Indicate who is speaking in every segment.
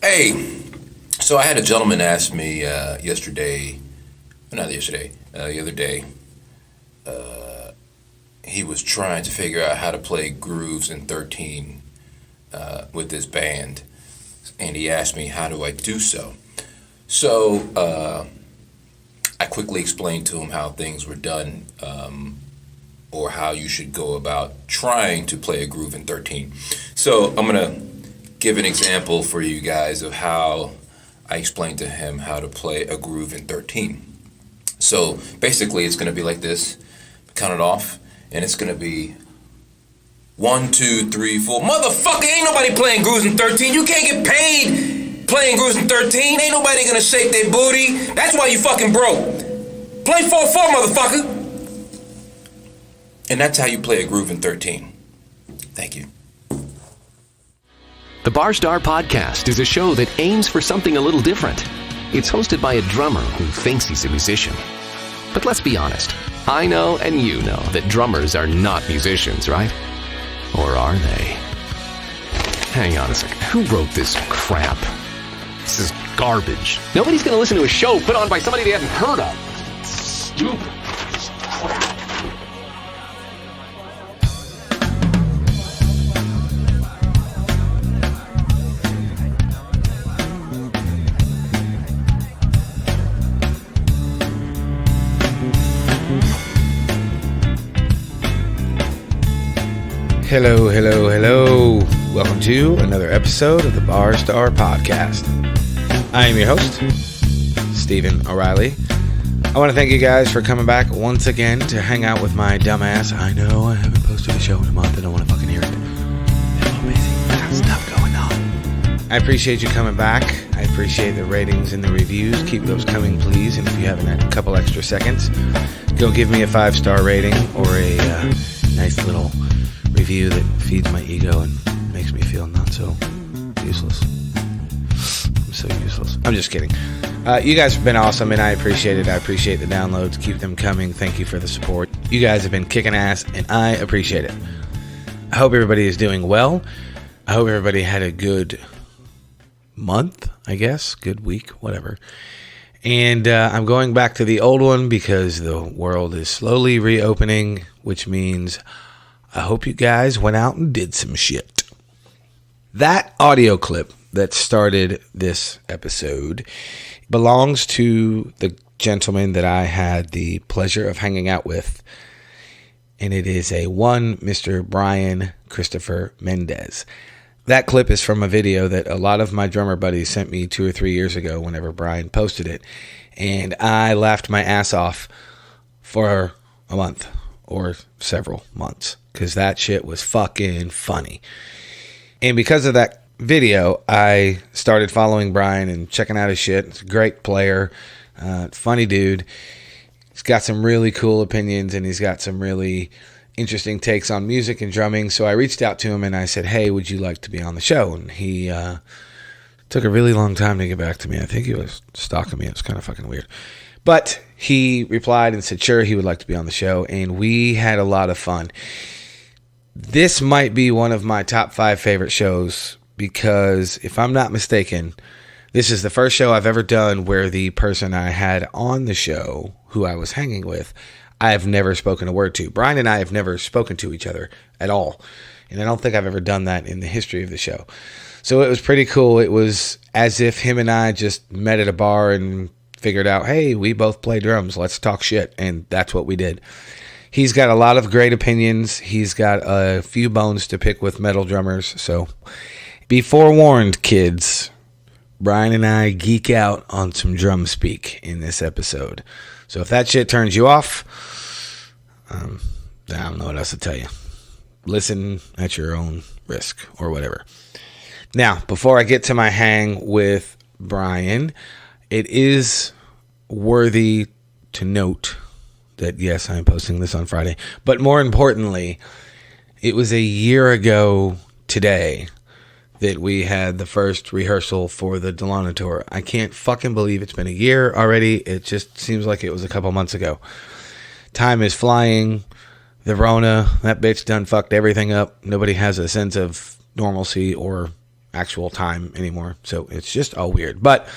Speaker 1: Hey, so I had a gentleman ask me the other day. He was trying to figure out how to play grooves in 13 with this band, and he asked me how do I do so. So I quickly explained to him how things were done, or how you should go about trying to play a groove in 13. So I'm gonna give an example for you guys of how I explained to him how to play a groove in 13. So basically it's going to be like this. Count it off, and it's going to be 1, 2, 3, 4. Motherfucker, ain't nobody playing grooves in 13. You can't get paid playing grooves in 13. Ain't nobody going to shake their booty. That's why you fucking broke. Play 4-4, motherfucker. And that's how you play a groove in 13. Thank you.
Speaker 2: The Barstar Podcast is a show that aims for something a little different. It's hosted by a drummer who thinks he's a musician. But let's be honest. I know and you know that drummers are not musicians, right? Or are they? Hang on a second. Who wrote this crap? This is garbage. Nobody's going to listen to a show put on by somebody they haven't heard of. Stupid. Crap.
Speaker 3: Hello. Welcome to another episode of the Barstar Podcast. I am your host, Stephen O'Reilly. I want to thank you guys for coming back once again to hang out with my dumbass. I know I haven't posted a show in a month. I don't want to fucking hear it. I'm so busy. I got stuff going on. I appreciate you coming back. I appreciate the ratings and the reviews. Keep those coming, please. And if you have a couple extra seconds, go give me a 5-star rating or a nice little review that feeds my ego and makes me feel not so useless. I'm so useless. I'm just kidding. You guys have been awesome, and I appreciate it. I appreciate the downloads. Keep them coming. Thank you for the support. You guys have been kicking ass, and I appreciate it. I hope everybody is doing well. I hope everybody had a good month, I guess. Good week, whatever. And I'm going back to the old one because the world is slowly reopening, which means I hope you guys went out and did some shit. That audio clip that started this episode belongs to the gentleman that I had the pleasure of hanging out with. And it is Mr. Brian Christopher Mendes. That clip is from a video that a lot of my drummer buddies sent me 2 or 3 years ago whenever Brian posted it. And I laughed my ass off for a month or several months, because that shit was fucking funny. And because of that video, I started following Brian and checking out his shit. He's a great player, funny dude. He's got some really cool opinions, and he's got some really interesting takes on music and drumming. So I reached out to him and I said, hey, would you like to be on the show? And he took a really long time to get back to me. I think he was stalking me. It was kind of fucking weird. But he replied and said, sure, he would like to be on the show. And we had a lot of fun. This might be one of my top 5 favorite shows because, if I'm not mistaken, this is the first show I've ever done where the person I had on the show, who I was hanging with, I have never spoken a word to. Brian and I have never spoken to each other at all. And I don't think I've ever done that in the history of the show. So it was pretty cool. It was as if him and I just met at a bar and figured out, hey, we both play drums. Let's talk shit. And that's what we did. He's got a lot of great opinions. He's got a few bones to pick with metal drummers. So be forewarned, kids. Brian and I geek out on some drum speak in this episode. So if that shit turns you off, I don't know what else to tell you. Listen at your own risk or whatever. Now, before I get to my hang with Brian, it is worthy to note that, yes, I'm posting this on Friday. But more importantly, it was a year ago today that we had the first rehearsal for the Delano tour. I can't fucking believe it's been a year already. It just seems like it was a couple months ago. Time is flying. The Rona, that bitch done fucked everything up. Nobody has a sense of normalcy or actual time anymore. So it's just all weird. But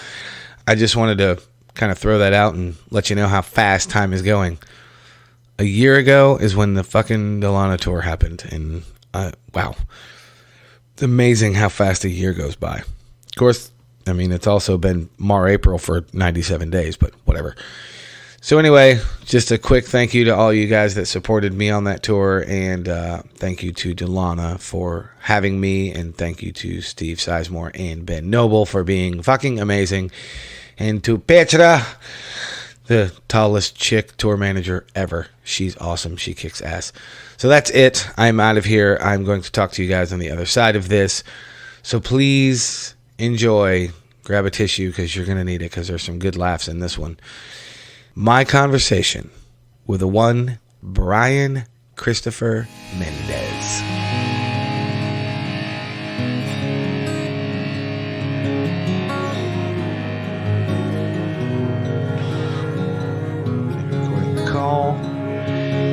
Speaker 3: I just wanted to kind of throw that out and let you know how fast time is going. A year ago is when the fucking Delana tour happened. And wow. It's amazing how fast a year goes by. Of course, I mean, it's also been April for 97 days, but whatever. So anyway, just a quick thank you to all you guys that supported me on that tour, and thank you to Delana for having me, and thank you to Steve Sizemore and Ben Noble for being fucking amazing, and to Petra, the tallest chick tour manager ever. She's awesome. She kicks ass. So that's it. I'm out of here. I'm going to talk to you guys on the other side of this. So please enjoy. Grab a tissue because you're going to need it, because there's some good laughs in this one. My conversation with the one Brian Christopher Mendes. Recording the call.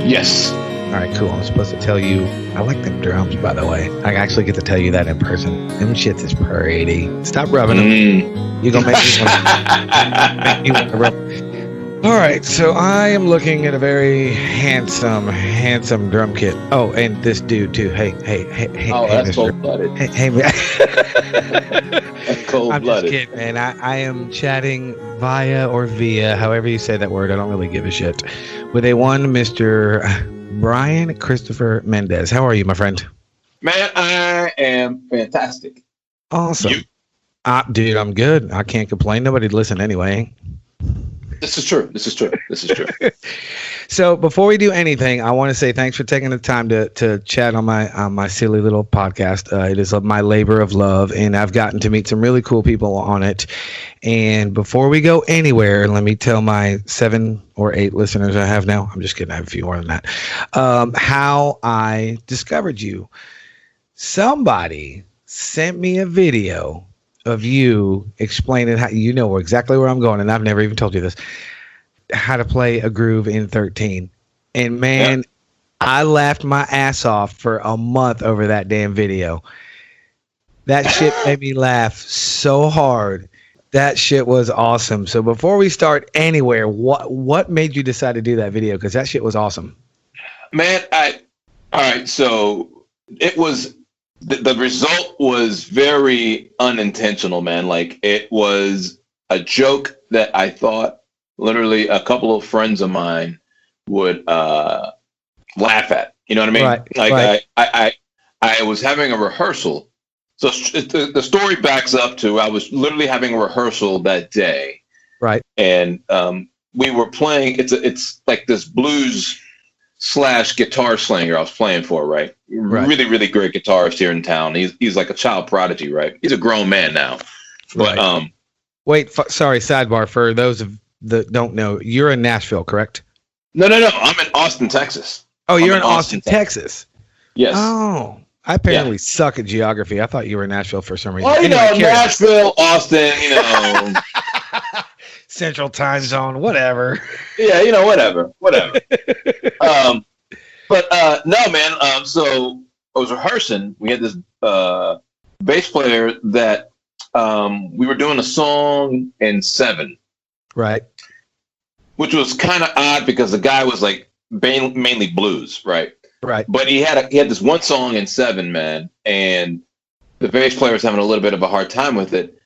Speaker 4: Yes.
Speaker 3: All right, cool. I'm supposed to tell you. I like them drums, by the way. I actually get to tell you that in person. Them shits is pretty. Stop rubbing them. You're going to make me want to rub. All right, so I am looking at a very handsome drum kit. Oh, and this dude too. Hey.
Speaker 4: Oh, that's cold-blooded.
Speaker 3: Hey, man.
Speaker 4: That's cold-blooded.
Speaker 3: I'm just kidding, man. I am chatting via, however you say that word. I don't really give a shit. With a one Mr. Brian Christopher Mendes. How are you, my friend?
Speaker 4: Man, I am fantastic.
Speaker 3: Awesome.
Speaker 4: You?
Speaker 3: Dude, I'm good. I can't complain. Nobody'd listen anyway.
Speaker 4: This is true.
Speaker 3: So before we do anything, I want to say thanks for taking the time to chat on my silly little podcast. It is my labor of love, and I've gotten to meet some really cool people on it. And before we go anywhere, let me tell my 7 or 8 listeners I have now. I'm just kidding. I have a few more than that. How I discovered you. Somebody sent me a video of you explaining how, you know exactly where I'm going, and I've never even told you this, how to play a groove in 13. And man, I laughed my ass off for a month over that damn video. That shit made me laugh so hard. That shit was awesome. So before we start anywhere, what made you decide to do that video? Because that shit was awesome.
Speaker 4: Man, all right, so it was, the result was very unintentional, man. Like, it was a joke that I thought literally a couple of friends of mine would laugh at. You know what I mean?
Speaker 3: Right,
Speaker 4: like
Speaker 3: right.
Speaker 4: I was having a rehearsal. So the story backs up to, I was literally having a rehearsal that day.
Speaker 3: Right.
Speaker 4: And we were playing, it's like this blues / guitar slanger I was playing for, right? Really, really great guitarist here in town. He's like a child prodigy, right? He's a grown man now. But
Speaker 3: right. Wait, sorry, sidebar for those that don't know. You're in Nashville, correct?
Speaker 4: No. I'm in Austin, Texas.
Speaker 3: Oh, you're in Austin, Texas.
Speaker 4: Yes.
Speaker 3: Oh, I apparently suck at geography. I thought you were in Nashville for some reason.
Speaker 4: Well, anyway, Nashville, Austin,
Speaker 3: Central Time Zone, whatever.
Speaker 4: Yeah, whatever. But no, man. So I was rehearsing. We had this bass player that we were doing a song in 7,
Speaker 3: right?
Speaker 4: Which was kind of odd because the guy was like mainly blues, right?
Speaker 3: Right.
Speaker 4: But he had this one song in 7, man, and the bass player was having a little bit of a hard time with it.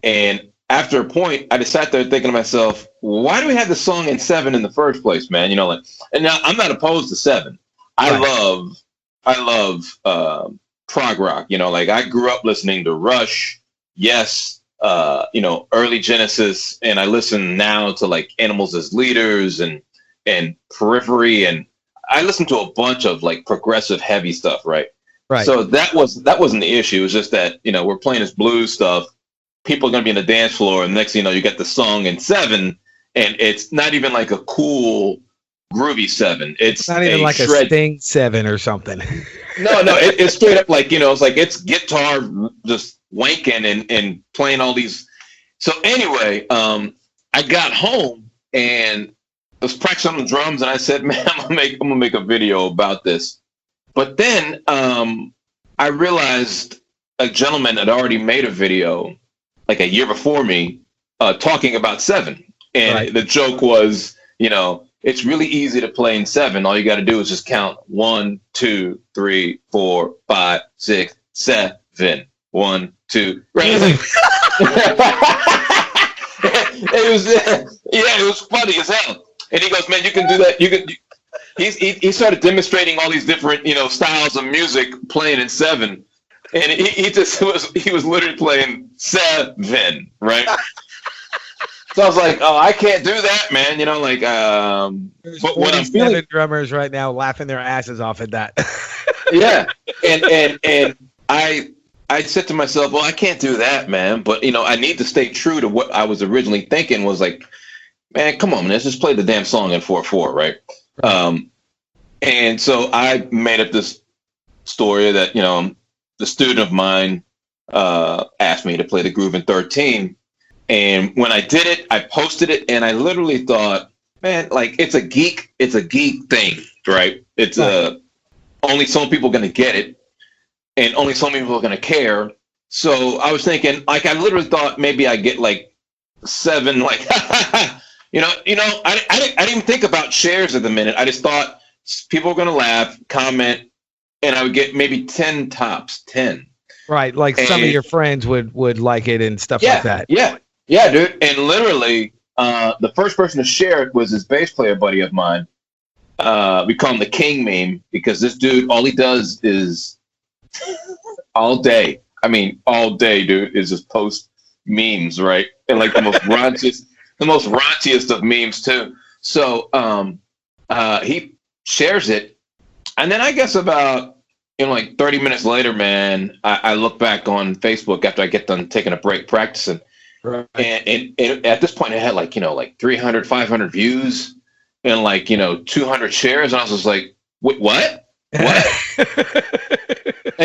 Speaker 4: And after a point, I just sat there thinking to myself, why do we have this song in 7 in the first place, man? And now I'm not opposed to 7. I love prog rock. I grew up listening to Rush, Yes, early Genesis, and I listen now to like Animals as Leaders and Periphery, and I listen to a bunch of like progressive heavy stuff, right?
Speaker 3: Right.
Speaker 4: So that wasn't the issue. It was just that, we're playing this blues stuff. People are going to be on the dance floor, and next thing you know, you get the song in 7, and it's not even like a cool, groovy 7. It's
Speaker 3: not even like
Speaker 4: shred.
Speaker 3: A Sting 7 or something.
Speaker 4: No, it's straight up like, it's like it's guitar just wanking and playing all these. So anyway, I got home and I was practicing on the drums, and I said, man, I'm gonna make a video about this. But then I realized a gentleman had already made a video like a year before me talking about 7. And the joke was, it's really easy to play in 7. All you got to do is just count 1, 2, 3, 4, 5, 6, 7. 1, 2. Right? It was funny as hell. And he goes, man, you can do that. He started demonstrating all these different, styles of music playing in 7. And he was literally playing 7, right? So I was like, oh, I can't do that, man.
Speaker 3: But when I'm feeling drummers right now laughing their asses off at that.
Speaker 4: Yeah. And I said to myself, well, I can't do that, man. But, I need to stay true to what I was originally thinking was like, man, come on, man, let's just play the damn song in 4/4, right? And so I made up this story that, the student of mine asked me to play the groove in 13. And when I did it, I posted it, and I literally thought, man, like it's a geek thing, right? It's only some people are going to get it, and only some people are going to care. So I was thinking, like, I literally thought maybe I get like 7, like, I didn't even think about shares at the minute. I just thought people were going to laugh, comment, and I would get maybe 10 tops, 10.
Speaker 3: Right, like some of your friends would like it and stuff like that.
Speaker 4: Yeah, dude. And literally, the first person to share it was this bass player buddy of mine. We call him the King meme because this dude, all he does is all day, dude, is just post memes, right? And like the most raunchiest of memes too. So he shares it, and then I guess about 30 minutes later, man, I look back on Facebook after I get done taking a break practicing. Right. And at this point, it had like 300, 500 views and 200 shares. And I was just like, wait, what? And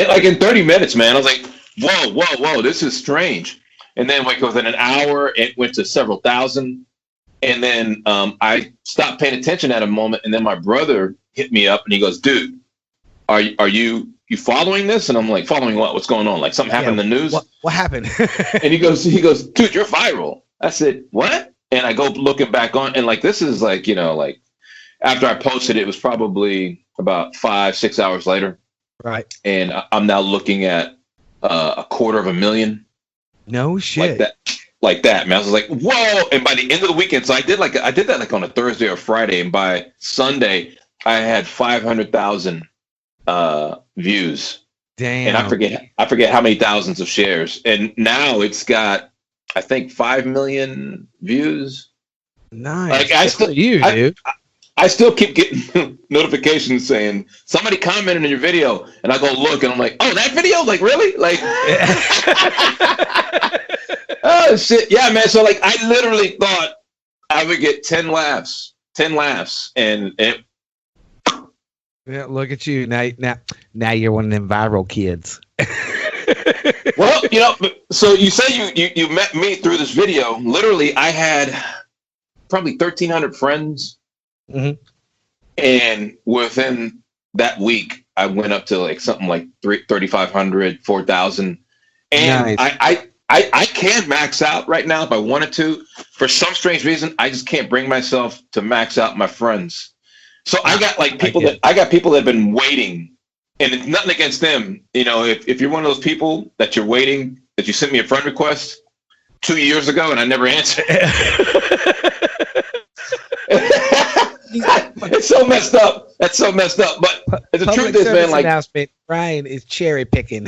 Speaker 4: like in 30 minutes, man, I was like, whoa, this is strange. And then like within an hour, it went to several thousand. And then I stopped paying attention at a moment. And then my brother hit me up and he goes, dude, are you following this? And I'm like, following what? What's going on? Like something happened in the news?
Speaker 3: What happened?
Speaker 4: And he goes, dude, you're viral. I said, what? And I go looking back on, and like this is like, like after I posted it was probably about 5-6 hours later.
Speaker 3: Right. And
Speaker 4: I'm now looking at 250,000.
Speaker 3: No shit.
Speaker 4: Like that, man. I was like, whoa. And by the end of the weekend, so I did that like on a Thursday or Friday, and by Sunday I had 500,000 views.
Speaker 3: Damn.
Speaker 4: And I forget how many thousands of shares. And now it's got, I think, 5 million views.
Speaker 3: Nice.
Speaker 4: Like
Speaker 3: dude.
Speaker 4: I still keep getting notifications saying somebody commented on your video, and I go look, and I'm like, oh, that video? Like, really? Like, oh shit, yeah, man. So like, I literally thought I would get 10 laughs, and it.
Speaker 3: Yeah, look at you now. You're one of them viral kids.
Speaker 4: Well, so you say you met me through this video. Literally, I had probably 1,300 friends, and within that week, I went up to like something like 3,500, 4,000, and nice. I can max out right now if I wanted to. For some strange reason, I just can't bring myself to max out my friends. So I got like people that have been waiting, and it's nothing against them. If you're one of those people that you're waiting, that you sent me a friend request 2 years ago and I never answered. It's so messed up. That's so messed up. But the truth is, man, like
Speaker 3: announcement, Brian is cherry picking.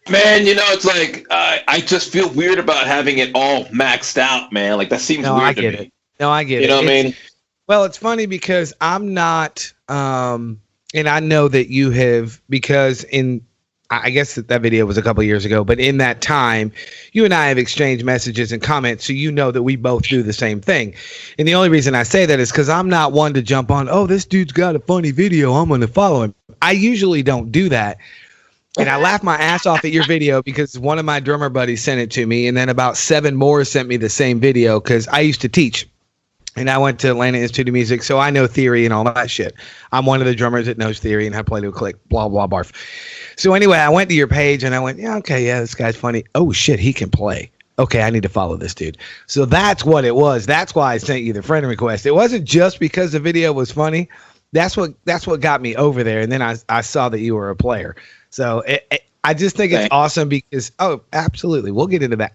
Speaker 4: Man, it's like I just feel weird about having it all maxed out, man. Like that seems weird to me.
Speaker 3: No, I get it.
Speaker 4: You know what I mean?
Speaker 3: Well, it's funny because I'm not, and I know that you have, because I guess that video was a couple years ago, but in that time, you and I have exchanged messages and comments, so you know that we both do the same thing. And the only reason I say that is because I'm not one to jump on, oh, this dude's got a funny video, I'm going to follow him. I usually don't do that. And I laughed my ass off at your video because one of my drummer buddies sent it to me, and then about 7 more sent me the same video because I used to teach. And I went to Atlanta Institute of Music, so I know theory and all that shit. I'm one of the drummers that knows theory and how to play to a click, blah, blah, barf. So anyway, I went to your page and I went, yeah, okay, yeah, this guy's funny. Oh, shit, he can play. Okay, I need to follow this dude. So that's what it was. That's why I sent you the friend request. It wasn't just because the video was funny. That's what got me over there. And then I saw that you were a player. So I just think it's awesome because, oh, absolutely. We'll get into that.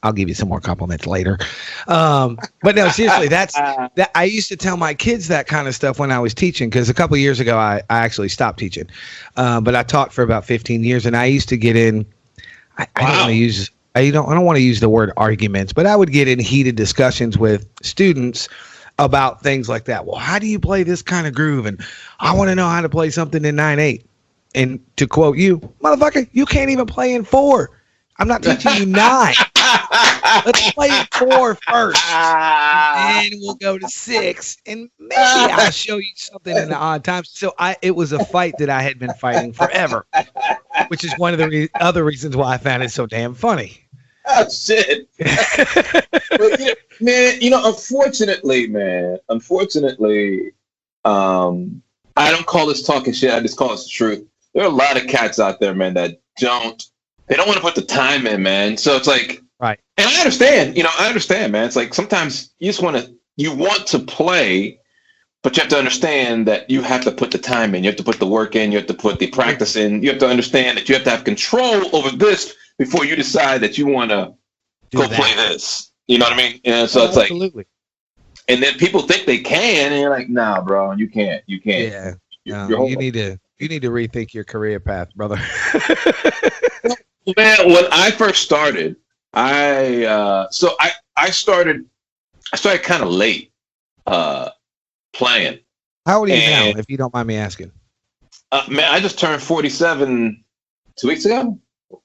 Speaker 3: I'll give you some more compliments later. But no, seriously, that I used to tell my kids that kind of stuff when I was teaching, because a couple of years ago I actually stopped teaching. But I taught for about 15 years, and I used to get in. I don't want to use the word arguments, but I would get in heated discussions with students about things like that. Well, how do you play this kind of groove? And I want to know how to play something in 9/8. And to quote you, motherfucker, you can't even play in 4. I'm not teaching you 9. Let's play in 4 first. And then we'll go to 6. And maybe I'll show you something in the odd times. So it was a fight that I had been fighting forever, which is one of the other reasons why I found it so damn funny.
Speaker 4: Oh, shit. But, man, unfortunately, I don't call this talking shit. I just call this the truth. There are a lot of cats out there, man, that don't want to put the time in, man. So it's like,
Speaker 3: right.
Speaker 4: And I understand, man. It's like sometimes you want to play, but you have to understand that you have to put the time in. You have to put the work in. You have to put the practice in. You have to understand that you have to have control over this before you decide that you want to go play this. You know what I mean? And so it's
Speaker 3: absolutely.
Speaker 4: Like, and then people think they can, and you're like, nah, bro, you can't.
Speaker 3: Yeah. You need to rethink your career path, brother.
Speaker 4: Man, when I first started, I started kind of late playing.
Speaker 3: How old are you now, if you don't mind me asking?
Speaker 4: Man, I just turned 47 2 weeks ago.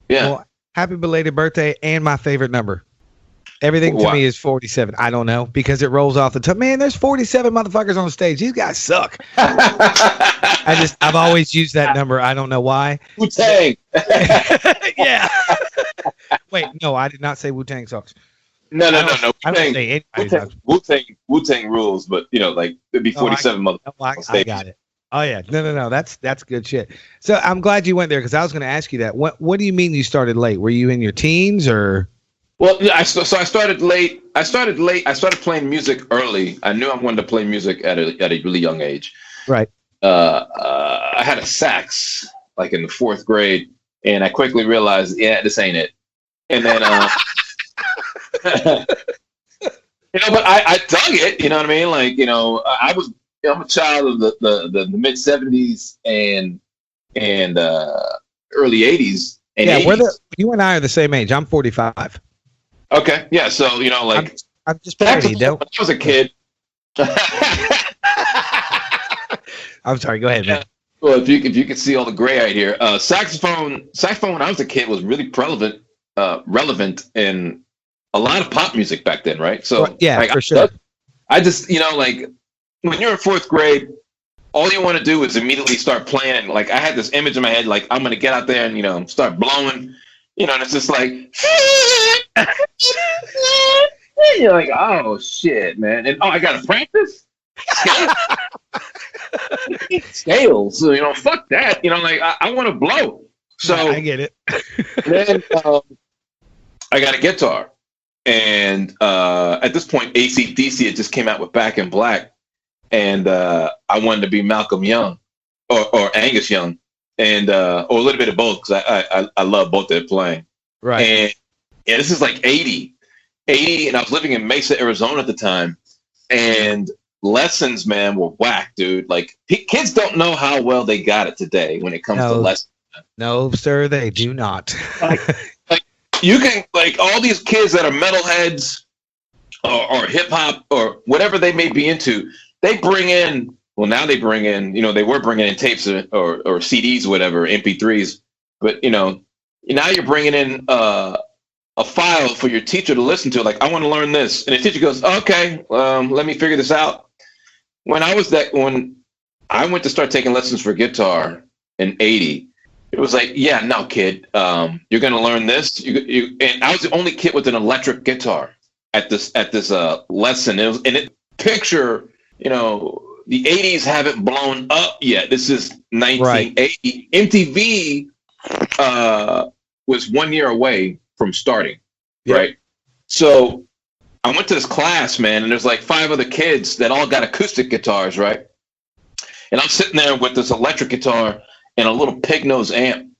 Speaker 4: Yeah.
Speaker 3: Well, happy belated birthday and my favorite number. Everything to me is 47. I don't know, because it rolls off the tongue. Man, there's 47 motherfuckers on the stage. These guys suck. I've always used that number. I don't know why.
Speaker 4: Wu-Tang.
Speaker 3: Yeah. Wait, no, I did not say Wu-Tang sucks.
Speaker 4: No.
Speaker 3: I don't say anybody
Speaker 4: Wu-Tang rules, but like there'd be 47 motherfuckers on stage.
Speaker 3: I got it. Oh yeah, no. That's good shit. So I'm glad you went there, because I was going to ask you that. What do you mean you started late? Were you in your teens or?
Speaker 4: Well, yeah, I started late. I started playing music early. I knew I wanted to play music at a really young age.
Speaker 3: Right.
Speaker 4: I had a sax like in the 4th grade, and I quickly realized, yeah, this ain't it. And then, but I dug it. You know what I mean? Like, I'm a child of the mid 70s and early 80s. And
Speaker 3: yeah,
Speaker 4: 80s.
Speaker 3: You and I are the same age. I'm 45.
Speaker 4: Okay, yeah. So
Speaker 3: I'm just parody, though.
Speaker 4: When I was a kid.
Speaker 3: I'm sorry. Go ahead, man.
Speaker 4: Well, if you could see all the gray out here, saxophone when I was a kid was really relevant in a lot of pop music back then, right? So
Speaker 3: yeah, for sure.
Speaker 4: I just like when you're in 4th grade, all you want to do is immediately start playing. Like I had this image in my head, like I'm gonna get out there and start blowing, and it's just like you're like, oh shit, man, and I gotta practice scales. So fuck that. Like I want to blow. So
Speaker 3: I get it.
Speaker 4: Then I got a guitar, and at this point, AC/DC had just came out with Back in Black. And I wanted to be Malcolm Young or Angus Young, and or a little bit of both, because I love both they're playing.
Speaker 3: Right.
Speaker 4: And yeah, this is like 80, and I was living in Mesa, Arizona at the time, and lessons, man, were whack, dude. Like kids don't know how well they got it today when it comes to lessons.
Speaker 3: No, sir, they do not.
Speaker 4: like you can all these kids that are metalheads or hip hop or whatever they may be into. They bring in, they were bringing in tapes or CDs, whatever, MP3s. But, now you're bringing in a file for your teacher to listen to. Like, I want to learn this. And the teacher goes, okay, let me figure this out. When I went to start taking lessons for guitar in 80, it was like, yeah, no, kid, you're going to learn this. And I was the only kid with an electric guitar at this lesson. picture, the 80s haven't blown up yet. This is 1980. MTV was 1 year away from starting, right? So I went to this class, man, and there's like 5 other kids that all got acoustic guitars, right? And I'm sitting there with this electric guitar and a little pig nose amp.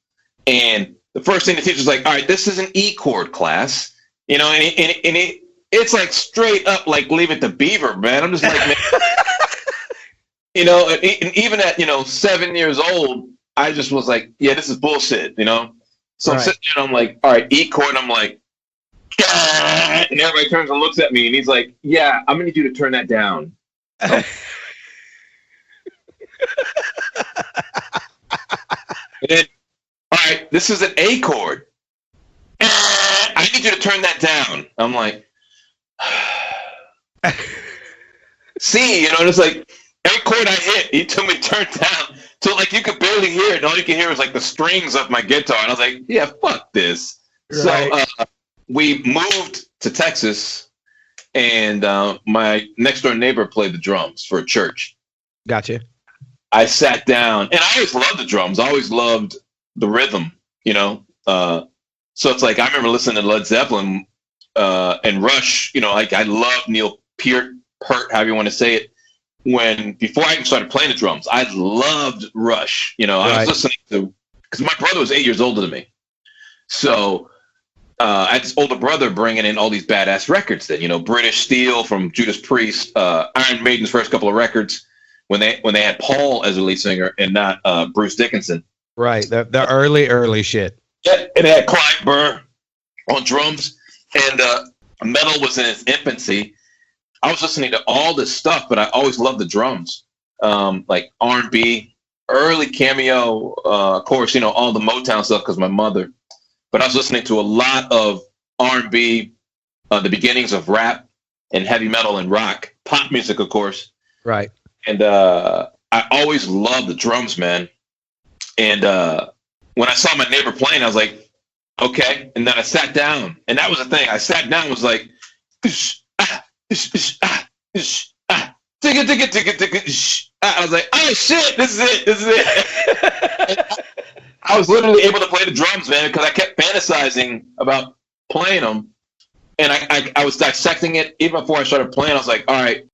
Speaker 4: And the first thing the teacher's like, all right, this is an E chord class, and it's like straight up like Leave It to Beaver, man. I'm just like, man. And even at 7 years old, I just was like, yeah, this is bullshit, So I'm sitting there and I'm like, all right, E chord. I'm like, ah! And everybody turns and looks at me, and he's like, yeah, I'm gonna need you to turn that down. And then, all right, this is an A chord. I need you to turn that down. I'm like, C, and it's like every chord I hit, he told me to turn down. So like you could barely hear it. And all you could hear was like the strings of my guitar. And I was like, yeah, fuck this. Right. So we moved to Texas, and my next door neighbor played the drums for a church.
Speaker 3: Gotcha.
Speaker 4: I sat down, and I always loved the drums. I always loved the rhythm, So it's like I remember listening to Led Zeppelin and Rush. Like I love Neil Peart, however you want to say it. Before I even started playing the drums, I loved Rush. I was listening to, because my brother was 8 years older than me, so I had this older brother bringing in all these badass records. That British Steel from Judas Priest, Iron Maiden's first couple of records when they had Paul as a lead singer and not Bruce Dickinson.
Speaker 3: Right, the early shit.
Speaker 4: Yeah, and it had Clive Burr on drums, and metal was in its infancy. I was listening to all this stuff, but I always loved the drums, like R&B, early Cameo, of course, all the Motown stuff because my mother. But I was listening to a lot of R&B, the beginnings of rap and heavy metal and rock, pop music, of course.
Speaker 3: Right.
Speaker 4: And I always loved the drums, man. And when I saw my neighbor playing, I was like, okay. And then I sat down, and that was the thing. I sat down, was like, I was like, oh shit, this is it. I was literally able to play the drums, man, because I kept fantasizing about playing them, and I was dissecting it even before I started playing. I was like, all right,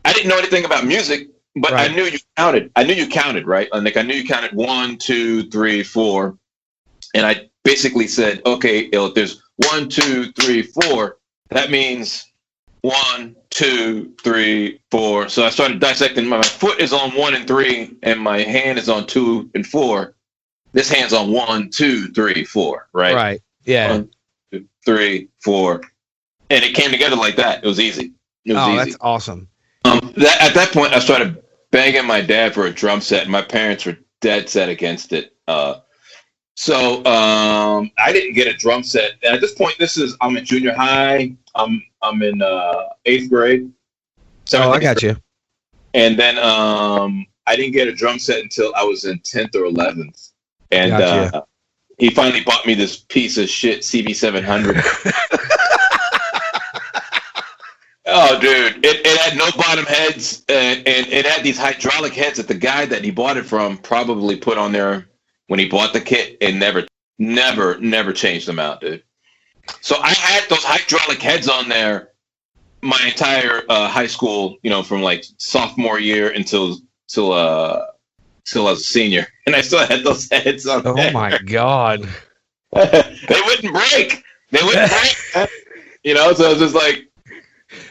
Speaker 4: I didn't know anything about music, but I knew you counted. I knew you counted, right? Like I knew you counted 1, 2, 3, 4, and I basically said, okay, if there's 1, 2, 3, 4, that means 1, 2, 3, 4. So I started dissecting. My foot is on 1 and 3, and my hand is on 2 and 4. This hand's on 1, 2, 3, 4. Right.
Speaker 3: Right. Yeah.
Speaker 4: 1, 2, 3, 4, and it came together like that. It was easy. It was easy.
Speaker 3: That's awesome.
Speaker 4: At that point, I started begging my dad for a drum set, and my parents were dead set against it. So I didn't get a drum set. And at this point, I'm in junior high. I'm in 8th grade.
Speaker 3: I got you.
Speaker 4: And then I didn't get a drum set until I was in 10th or 11th. And he finally bought me this piece of shit CB700. Oh, dude, it had no bottom heads, and it had these hydraulic heads that the guy that he bought it from probably put on there when he bought the kit and never changed them out, dude. So I had those hydraulic heads on there my entire high school, from like sophomore year until I was a senior, and I still had those heads on there.
Speaker 3: Oh my God.
Speaker 4: They wouldn't break. So it was just like,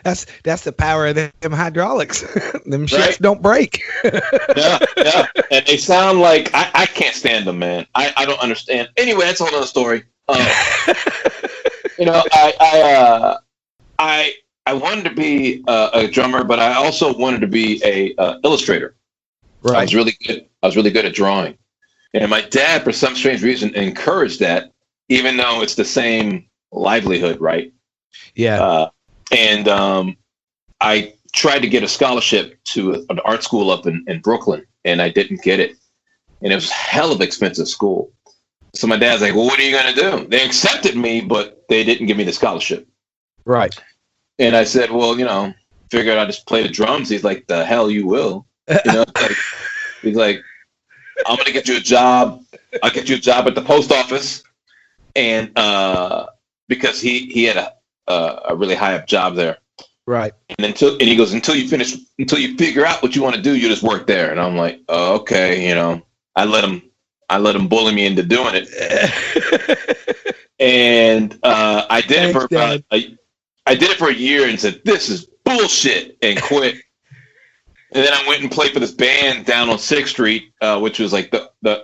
Speaker 3: that's the power of them hydraulics. Them shits don't break.
Speaker 4: yeah. And they sound like I can't stand them, man. I don't understand. Anyway, that's a whole other story. I wanted to be a drummer, but I also wanted to be a illustrator. Right. I was really good at drawing, and my dad, for some strange reason, encouraged that, even though it's the same livelihood, right?
Speaker 3: Yeah.
Speaker 4: And I tried to get a scholarship to an art school up in Brooklyn, and I didn't get it. And it was a hell of expensive school. So my dad's like, well, what are you going to do? They accepted me, but they didn't give me the scholarship.
Speaker 3: Right.
Speaker 4: And I said, well, figured I'd just play the drums. He's like, the hell you will. You know, like, he's like, I'm gonna get you a job. I'll get you a job at the post office, and because he had a really high up job there,
Speaker 3: right?
Speaker 4: And he goes, until you figure out what you want to do, you just work there. And I'm like, oh, okay, you know, I let him bully me into doing it, and I did it for a year and said, this is bullshit, and quit. And then I went and played for this band down on 6th Street, which was like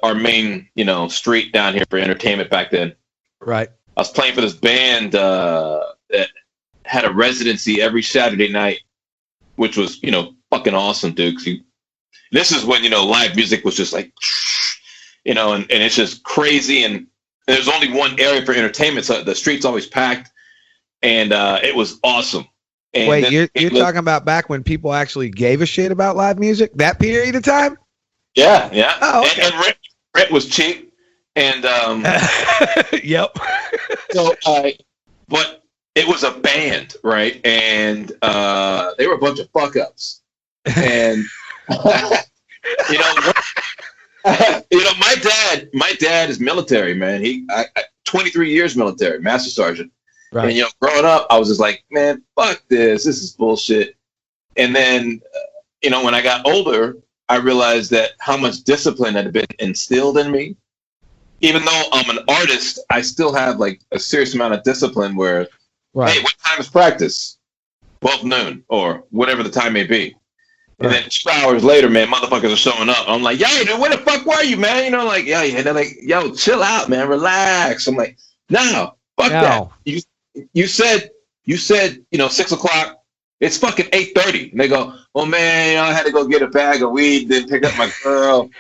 Speaker 4: our main, you know, street down here for entertainment back then.
Speaker 3: Right.
Speaker 4: I was playing for this band that had a residency every Saturday night, which was, you know, fucking awesome, dude. This is when, you know, live music was just like, you know, and it's just crazy. And there's only one area for entertainment, so the street's always packed. And it was awesome. And
Speaker 3: wait, you're talking about back when people actually gave a shit about live music? That period of time?
Speaker 4: Yeah, yeah.
Speaker 3: Oh, okay.
Speaker 4: And rent was cheap. And
Speaker 3: yep.
Speaker 4: So but it was a band, right? And they were a bunch of fuck ups. And you know, my dad is military, man. He 23 years military, master sergeant. Right. And, you know, growing up, I was just like, man, fuck this. This is bullshit. And then, you know, when I got older, I realized that how much discipline had been instilled in me. Even though I'm an artist, I still have like a serious amount of discipline where, right. Hey, what time is practice? 12 noon or whatever the time may be. And then 2 hours later, man, motherfuckers are showing up. I'm like, yo, dude, where the fuck were you, man? You know, like, yeah, and they're like, yo, chill out, man, relax. I'm like, no, fuck that. You said, you know, 6 o'clock. It's fucking 8:30. And they go, oh man, you know, I had to go get a bag of weed, then pick up my girl,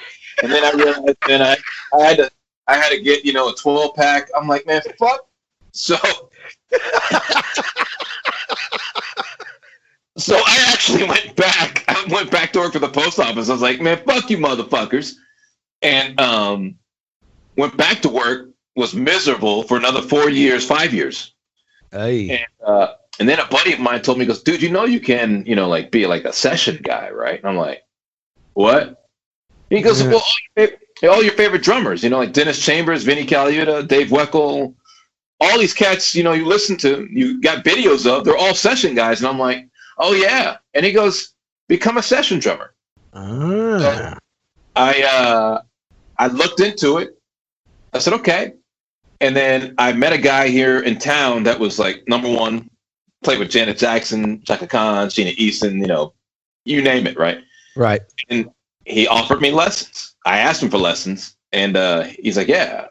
Speaker 4: and then I realized, then I had to get, you know, a 12-pack. I'm like, man, fuck. So I actually went back. I went back to work for the post office. I was like, man, fuck you, motherfuckers, and went back to work. Was miserable for another 4 years, 5 years. Hey. And then a buddy of mine told me, he goes, dude, you know, you can, you know, like be like a session guy, right? And I'm like, what? He goes, well, all your favorite drummers, you know, like Dennis Chambers, Vinny Colaiuta, Dave Weckl, all these cats, you know, you listen to, you got videos of, they're all session guys. And I'm like, oh yeah. And he goes, become a session drummer. So I looked into it. I said, okay. And then I met a guy here in town that was like #1, played with Janet Jackson, Chaka Khan, Sheena Easton, you know, you name it, right? Right. And he offered me lessons. I asked him for lessons, and he's like, yeah.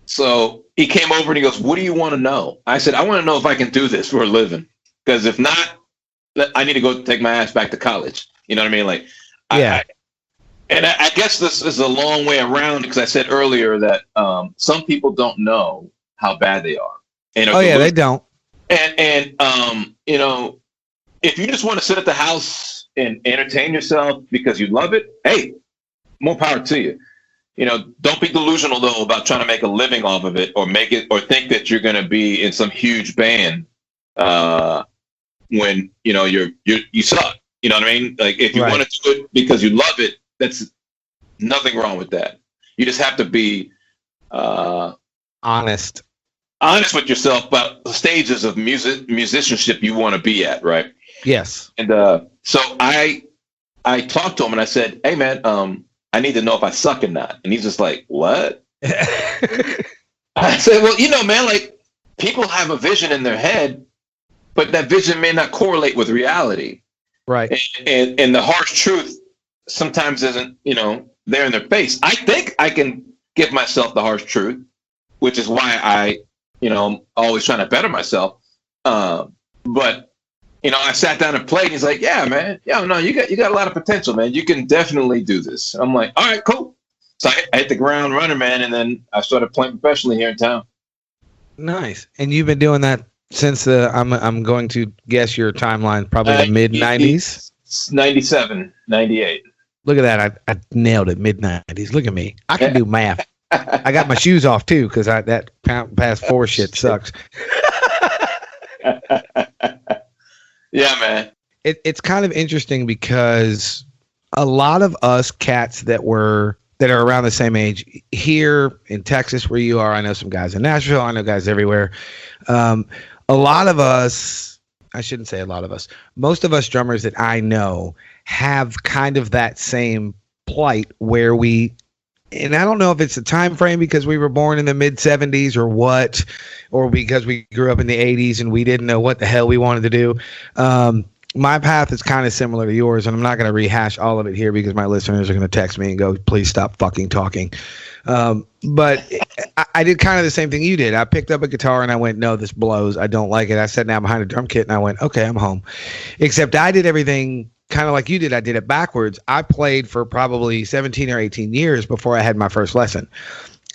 Speaker 4: So he came over and he goes, what do you want to know? I said, I want to know if I can do this for a living. Because if not, I need to go take my ass back to college. You know what I mean? Like, yeah. I guess this is a long way around because I said earlier that some people don't know how bad they are. And
Speaker 3: they don't.
Speaker 4: And you know, if you just want to sit at the house and entertain yourself because you love it, hey, more power to you. You know, don't be delusional though about trying to make a living off of it or make it or think that you're going to be in some huge band when you know you suck. You know what I mean? Like if you want to do it because you love it. That's nothing wrong with that. You just have to be honest with yourself about the stages of musicianship you want to be at, right? Yes. And so I talked to him and I said, hey man, I need to know if I suck or not. And he's just like, what? I said, well, you know, man, like people have a vision in their head, but that vision may not correlate with reality. Right. And the harsh truth sometimes isn't, you know, there in their face. I think I can give myself the harsh truth, which is why I, you know, I'm always trying to better myself. But, you know, I sat down and played and he's like, yeah, man. Yeah, no, you got a lot of potential, man. You can definitely do this. I'm like, all right, cool. So I hit the ground running, man. And then I started playing professionally here in town.
Speaker 3: Nice. And you've been doing that since I'm going to guess your timeline, probably the mid 90s.
Speaker 4: 97, 98.
Speaker 3: Look at that. I nailed it. Mid-90s. Look at me. I can do math. I got my shoes off, too, because that past 4 shit sucks.
Speaker 4: Yeah, man.
Speaker 3: it's kind of interesting because a lot of us cats that are around the same age here in Texas, where you are, I know some guys in Nashville, I know guys everywhere. A lot of us, I shouldn't say a lot of us, most of us drummers that I know have kind of that same plight where and I don't know if it's a time frame because we were born in the mid 70s or what, or because we grew up in the 80s and we didn't know what the hell we wanted to do. My path is kind of similar to yours, and I'm not going to rehash all of it here because my listeners are going to text me and go, please stop fucking talking. But I did kind of the same thing you did. I picked up a guitar and I went, no, this blows. I don't like it. I sat down behind a drum kit and I went, okay, I'm home. Except I did everything kind of like you did. I did it backwards. I played for probably 17 or 18 years before I had my first lesson.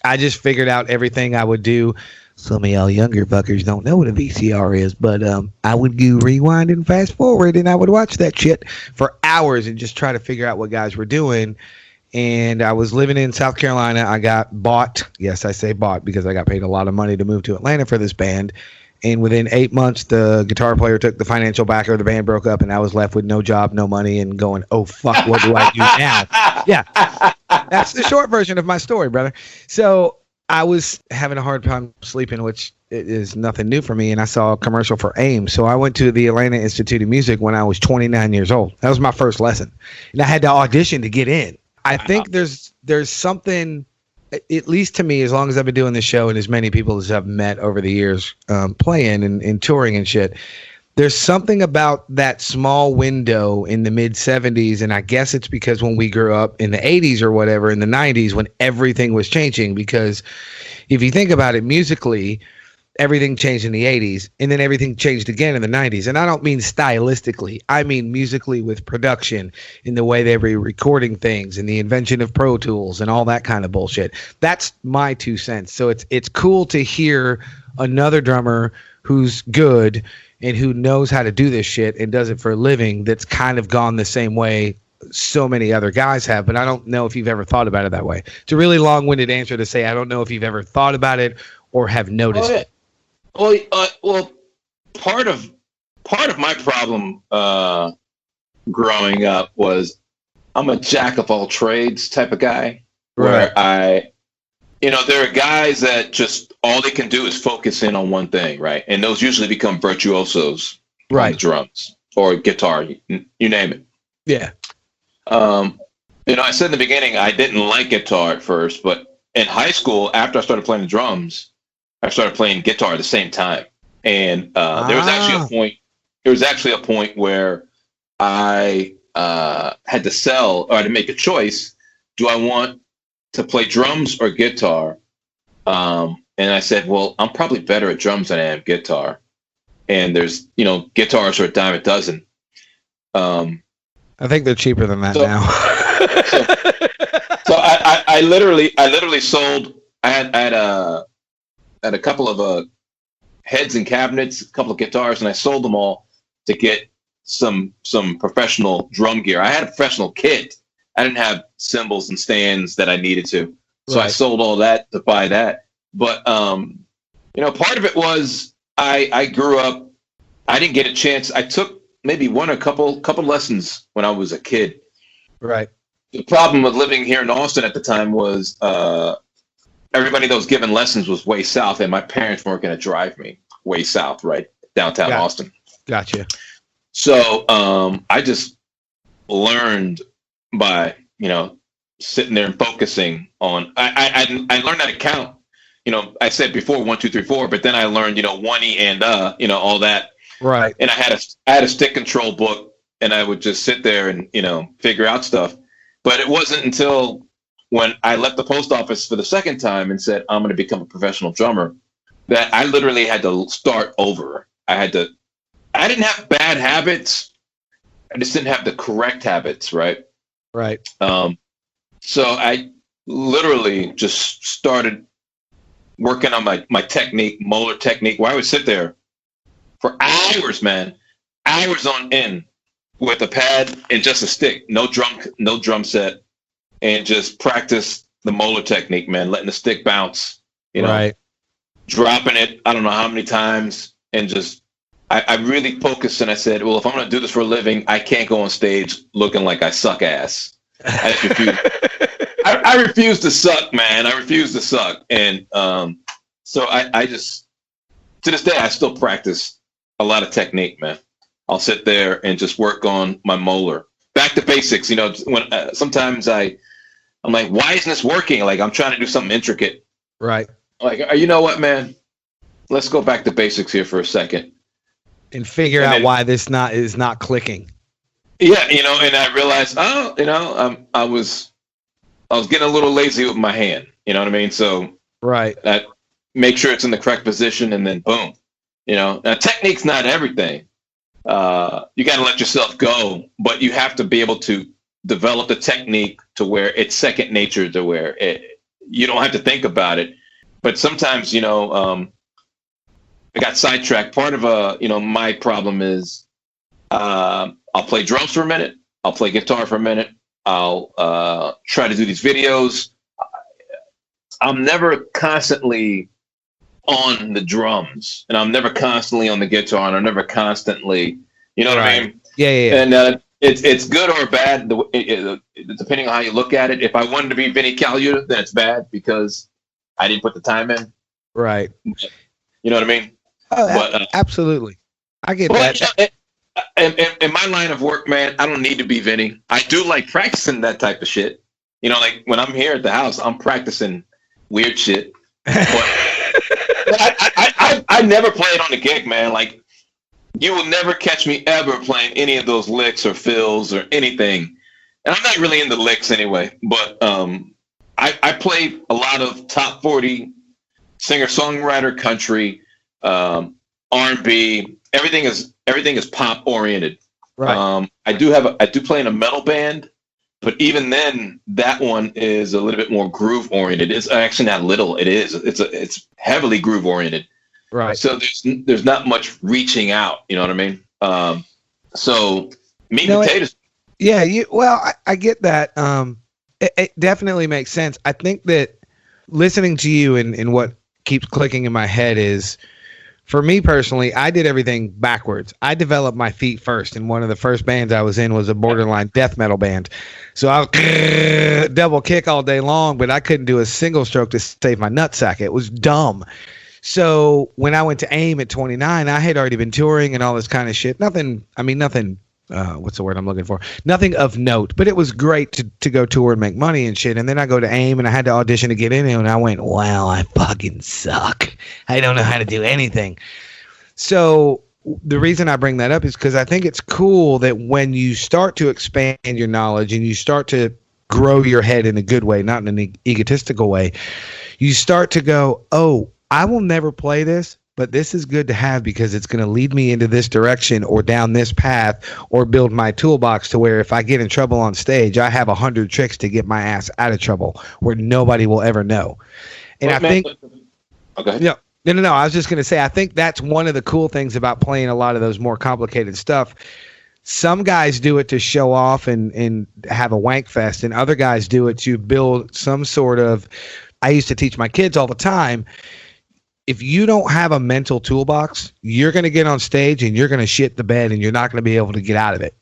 Speaker 3: I just figured out everything I would do. Some of y'all younger fuckers don't know what a VCR is, but I would do rewind and fast forward, and I would watch that shit for hours and just try to figure out what guys were doing. And I was living in South Carolina. I got bought. Yes, I say bought because I got paid a lot of money to move to Atlanta for this band. And within 8 months, the guitar player took the financial backer. The band broke up, and I was left with no job, no money, and going, oh, fuck, what do I do now? Yeah, that's the short version of my story, brother. So I was having a hard time sleeping, which is nothing new for me, and I saw a commercial for AIM. So I went to the Atlanta Institute of Music when I was 29 years old. That was my first lesson, and I had to audition to get in. I think there's something, at least to me, as long as I've been doing this show and as many people as I've met over the years playing and touring and shit, there's something about that small window in the mid 70s. And I guess it's because when we grew up in the 80s or whatever, in the 90s, when everything was changing, because if you think about it musically, everything changed in the 80s and then everything changed again in the 90s. And I don't mean stylistically. I mean musically with production, in the way they were recording things and the invention of Pro Tools and all that kind of bullshit. That's my 2 cents. So it's cool to hear another drummer who's good and who knows how to do this shit and does it for a living that's kind of gone the same way so many other guys have. But I don't know if you've ever thought about it that way. It's a really long-winded answer to say I don't know if you've ever thought about it or have noticed it.
Speaker 4: Well, part of my problem growing up was I'm a jack of all trades type of guy.
Speaker 3: Right.
Speaker 4: Where there are guys that just all they can do is focus in on one thing, right? And those usually become virtuosos,
Speaker 3: right?
Speaker 4: On the drums or guitar, you name it.
Speaker 3: Yeah.
Speaker 4: I said in the beginning I didn't like guitar at first, but in high school, after I started playing the drums, I started playing guitar at the same time, and there was actually a point where I had to sell, or I had to make a choice. Do I want to play drums or guitar? And I said, well, I'm probably better at drums than I am guitar. And there's, guitars are a dime a dozen.
Speaker 3: I think they're cheaper than that now.
Speaker 4: so I literally sold. I had a couple of heads and cabinets, a couple of guitars, and I sold them all to get some professional drum gear. I had a professional kit. I didn't have cymbals and stands that I needed to. So I sold all that to buy that. But, part of it was I grew up, I didn't get a chance. I took maybe one or couple lessons when I was a kid.
Speaker 3: Right.
Speaker 4: The problem with living here in Austin at the time was everybody that was giving lessons was way south, and my parents weren't going to drive me way south, right? Downtown Austin. Gotcha. So I just learned by, sitting there and focusing on, I learned how to count. I said before 1, 2, 3, 4, but then I learned, 1E and all that.
Speaker 3: Right.
Speaker 4: And I had a stick control book, and I would just sit there and, figure out stuff. But it wasn't until when I left the post office for the second time and said, I'm going to become a professional drummer, that I literally had to start over. I didn't have bad habits. I just didn't have the correct habits. Right.
Speaker 3: Right.
Speaker 4: So I literally just started working on my technique, molar technique, where I would sit there for hours, man, hours on end with a pad and just a stick, no drum set, and just practice the molar technique, man, letting the stick bounce,
Speaker 3: right,
Speaker 4: dropping it, I don't know how many times, and just, I really focused and I said, well, if I'm going to do this for a living, I can't go on stage looking like I suck ass. I just refuse. I refuse to suck, man. I refuse to suck. And so I just, to this day, I still practice a lot of technique, man. I'll sit there and just work on my molar. Back to basics, you know, when sometimes I'm like, why isn't this working? Like, I'm trying to do something intricate.
Speaker 3: Right.
Speaker 4: Like, you know what, man? Let's go back to basics here for a second.
Speaker 3: And figure out why this is not clicking.
Speaker 4: Yeah, you know, and I realized, oh, you know, I was getting a little lazy with my hand. You know what I mean? So
Speaker 3: right,
Speaker 4: that make sure it's in the correct position, and then boom. You know, now technique's not everything. You got to let yourself go, but you have to be able to develop the technique to where it's second nature, to where you don't have to think about it. But sometimes, you know, I got sidetracked. Part of you know, my problem is I'll play drums for a minute. I'll play guitar for a minute. I'll try to do these videos. I'm never constantly on the drums, and I'm never constantly on the guitar, and I'm never constantly, you know what I mean?
Speaker 3: Yeah.
Speaker 4: And it's good or bad, depending on how you look at it. If I wanted to be Vinny Colaiuta, then it's bad because I didn't put the time in.
Speaker 3: Right.
Speaker 4: You know what I mean?
Speaker 3: Oh, but, absolutely. I get that.
Speaker 4: In my line of work, man, I don't need to be Vinny. I do like practicing that type of shit. You know, like when I'm here at the house, I'm practicing weird shit. But I never play it on the gig, man. Like, you will never catch me ever playing any of those licks or fills or anything. And I'm not really into licks anyway. But I played a lot of top 40 singer-songwriter, country, R&B. Everything is pop oriented.
Speaker 3: Right.
Speaker 4: I do play in a metal band, but even then, that one is a little bit more groove oriented. It's actually not little. It is. It's heavily groove oriented.
Speaker 3: Right.
Speaker 4: So there's not much reaching out. You know what I mean? So meat and potatoes.
Speaker 3: Yeah. I get that. It definitely makes sense. I think that listening to you and what keeps clicking in my head is, for me personally, I did everything backwards. I developed my feet first, and one of the first bands I was in was a borderline death metal band. So I was double kick all day long, but I couldn't do a single stroke to save my nutsack. It was dumb. So when I went to AIM at 29, I had already been touring and all this kind of shit. Nothing, what's the word I'm looking for? Nothing of note, but it was great to go tour and make money and shit. And then I go to AIM and I had to audition to get in there, and I went, wow, I fucking suck. I don't know how to do anything. So the reason I bring that up is because I think it's cool that when you start to expand your knowledge and you start to grow your head in a good way, not in an egotistical way, you start to go, oh, I will never play this, but this is good to have because it's going to lead me into this direction or down this path, or build my toolbox to where if I get in trouble on stage, I have 100 tricks to get my ass out of trouble where nobody will ever know. And
Speaker 4: Okay.
Speaker 3: Yeah. No. I was just going to say, I think that's one of the cool things about playing a lot of those more complicated stuff. Some guys do it to show off and have a wank fest, and other guys do it to build some sort of, I used to teach my kids all the time, if you don't have a mental toolbox, you're going to get on stage and you're going to shit the bed and you're not going to be able to get out of it.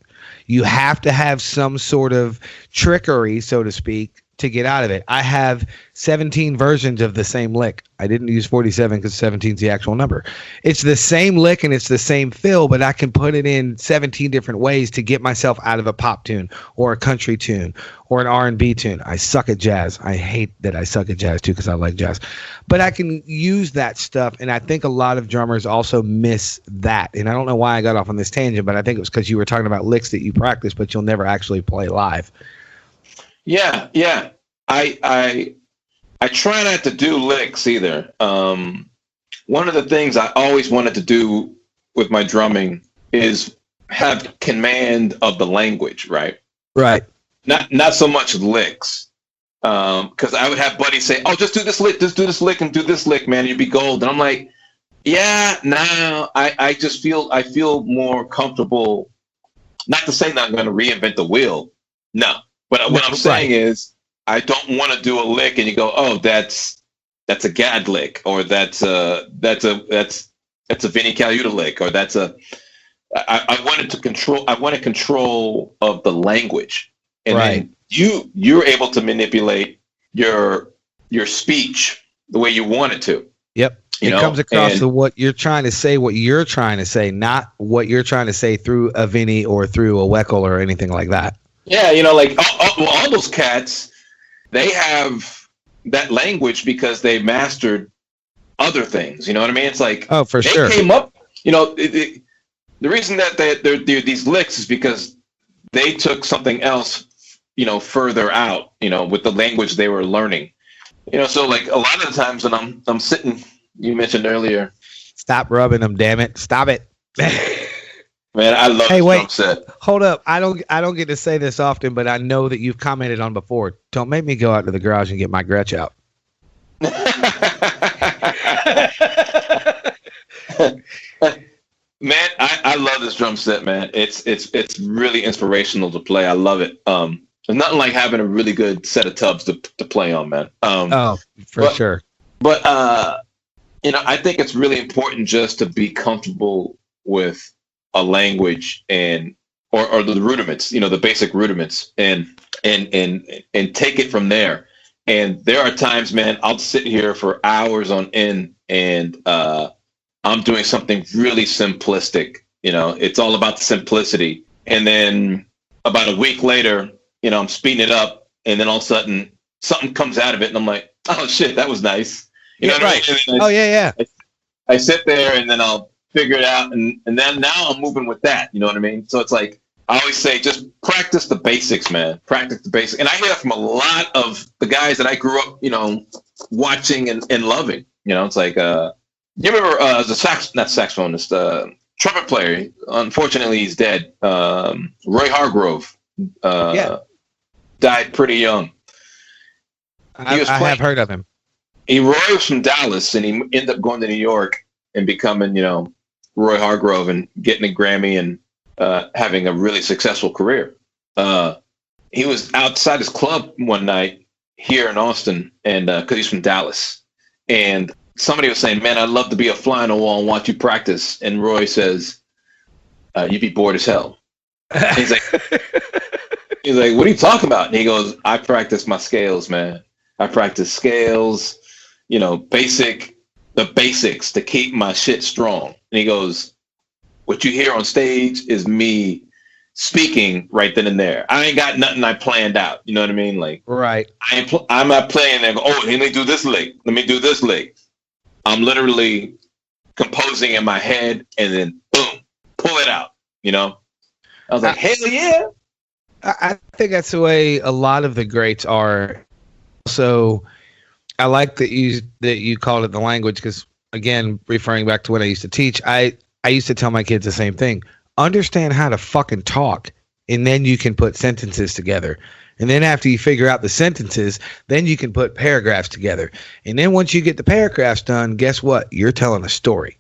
Speaker 3: You have to have some sort of trickery, so to speak, to get out of it. I have 17 versions of the same lick. I didn't use 47 because 17 is the actual number. It's the same lick and it's the same fill, but I can put it in 17 different ways to get myself out of a pop tune or a country tune or an R&B tune. I suck at jazz. I hate that I suck at jazz too because I like jazz. But I can use that stuff, and I think a lot of drummers also miss that. And I don't know why I got off on this tangent, but I think it was because you were talking about licks that you practice, but you'll never actually play live.
Speaker 4: Yeah. I try not to do licks either. One of the things I always wanted to do with my drumming is have command of the language, right?
Speaker 3: Right.
Speaker 4: Not so much licks. Because I would have buddies say, "Oh, just do this lick, and do this lick, man, you'd be gold." And I'm like, "Yeah, no, I feel more comfortable." Not to say that I'm going to reinvent the wheel, no. But what I'm saying is, I don't want to do a lick and you go, "Oh, that's a gad lick," or that's that's a Vinny Colaiuta lick, or that's a. I wanted control of the language, and then you're able to manipulate your speech the way you want it to.
Speaker 3: Yep. It comes across to what you're trying to say, not what you're trying to say through a Vinny or through a Weckl or anything like that.
Speaker 4: Yeah, like all those cats, they have that language because they mastered other things. You know what I mean? It's like,
Speaker 3: oh, for sure.
Speaker 4: They came up, the reason that they're these licks is because they took something else, further out, with the language they were learning. So like a lot of the times when I'm sitting, you mentioned earlier.
Speaker 3: Stop rubbing them, damn it! Stop it,
Speaker 4: man! I love. Hey, wait,
Speaker 3: hold up! I don't get to say this often, but I know that you've commented on before. Don't make me go out to the garage and get my Gretsch out.
Speaker 4: Man, I love this drum set, man. It's really inspirational to play. I love it. There's nothing like having a really good set of tubs to play on, man.
Speaker 3: For sure.
Speaker 4: But I think it's really important just to be comfortable with a language and or the rudiments, the basic rudiments, and take it from there. And there are times, man, I'll sit here for hours on end, and I'm doing something really simplistic. It's all about the simplicity. And then about a week later, I'm speeding it up, and then all of a sudden something comes out of it, and I'm like, oh shit, that was nice.
Speaker 3: Right. Yeah.
Speaker 4: I sit there, and then I'll figure it out, and then now I'm moving with that. You know what I mean? So it's like I always say, just practice the basics, man. Practice the basics, and I hear that from a lot of the guys that I grew up, watching and loving. It's like you remember the not saxophonist, trumpet player. Unfortunately, he's dead. Roy Hargrove. Died pretty young.
Speaker 3: I have heard of him.
Speaker 4: Roy was from Dallas, and he ended up going to New York and becoming, Roy Hargrove and getting a Grammy and having a really successful career. He was outside his club one night here in Austin, and because he's from Dallas, and somebody was saying, "Man, I'd love to be a fly on the wall and watch you practice." And Roy says, "You'd be bored as hell." And he's like, "What are you talking about?" And he goes, "I practice my scales, man. I practice scales, the basics to keep my shit strong." And he goes, "What you hear on stage is me speaking right then and there. I ain't got nothing I planned out." You know what I mean? Like,
Speaker 3: right.
Speaker 4: I'm not playing and go, "Oh, let me do this lick. Let me do this lick." I'm literally composing in my head, and then boom, pull it out. I was like, hell yeah.
Speaker 3: I think that's the way a lot of the greats are. So I like that you called it the language, because, again, referring back to when I used to teach, I used to tell my kids the same thing. Understand how to fucking talk, and then you can put sentences together. And then after you figure out the sentences, then you can put paragraphs together. And then once you get the paragraphs done, guess what? You're telling a story.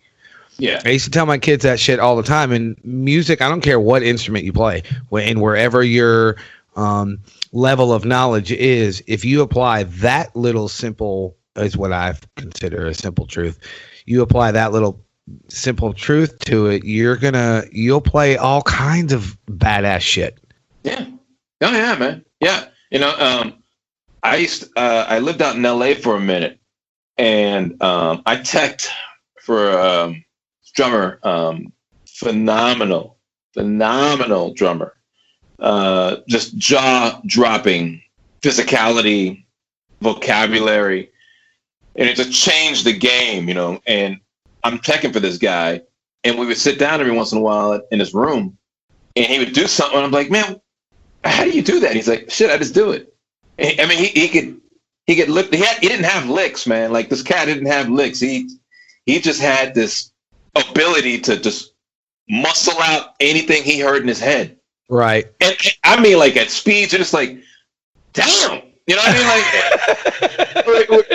Speaker 4: Yeah.
Speaker 3: I used to tell my kids that shit all the time. In music, I don't care what instrument you play, and wherever your level of knowledge is, if you apply that little simple, is what I consider a simple truth, you apply that little simple truth to it, you'll play all kinds of badass shit.
Speaker 4: Yeah. Oh yeah, man. Yeah. I lived out in LA for a minute, and I teched for a drummer, phenomenal drummer, just jaw-dropping physicality, vocabulary, and it just changed the game, and I'm teching for this guy, and we would sit down every once in a while in his room, and he would do something, and I'm like, "Man, how do you do that?" And he's like, "Shit, I just do it." I mean, he could lift. He didn't have licks, man. Like, this cat didn't have licks. He just had this ability to just muscle out anything he heard in his head.
Speaker 3: Right.
Speaker 4: And I mean, like, at speeds, you're just like, damn. You know what I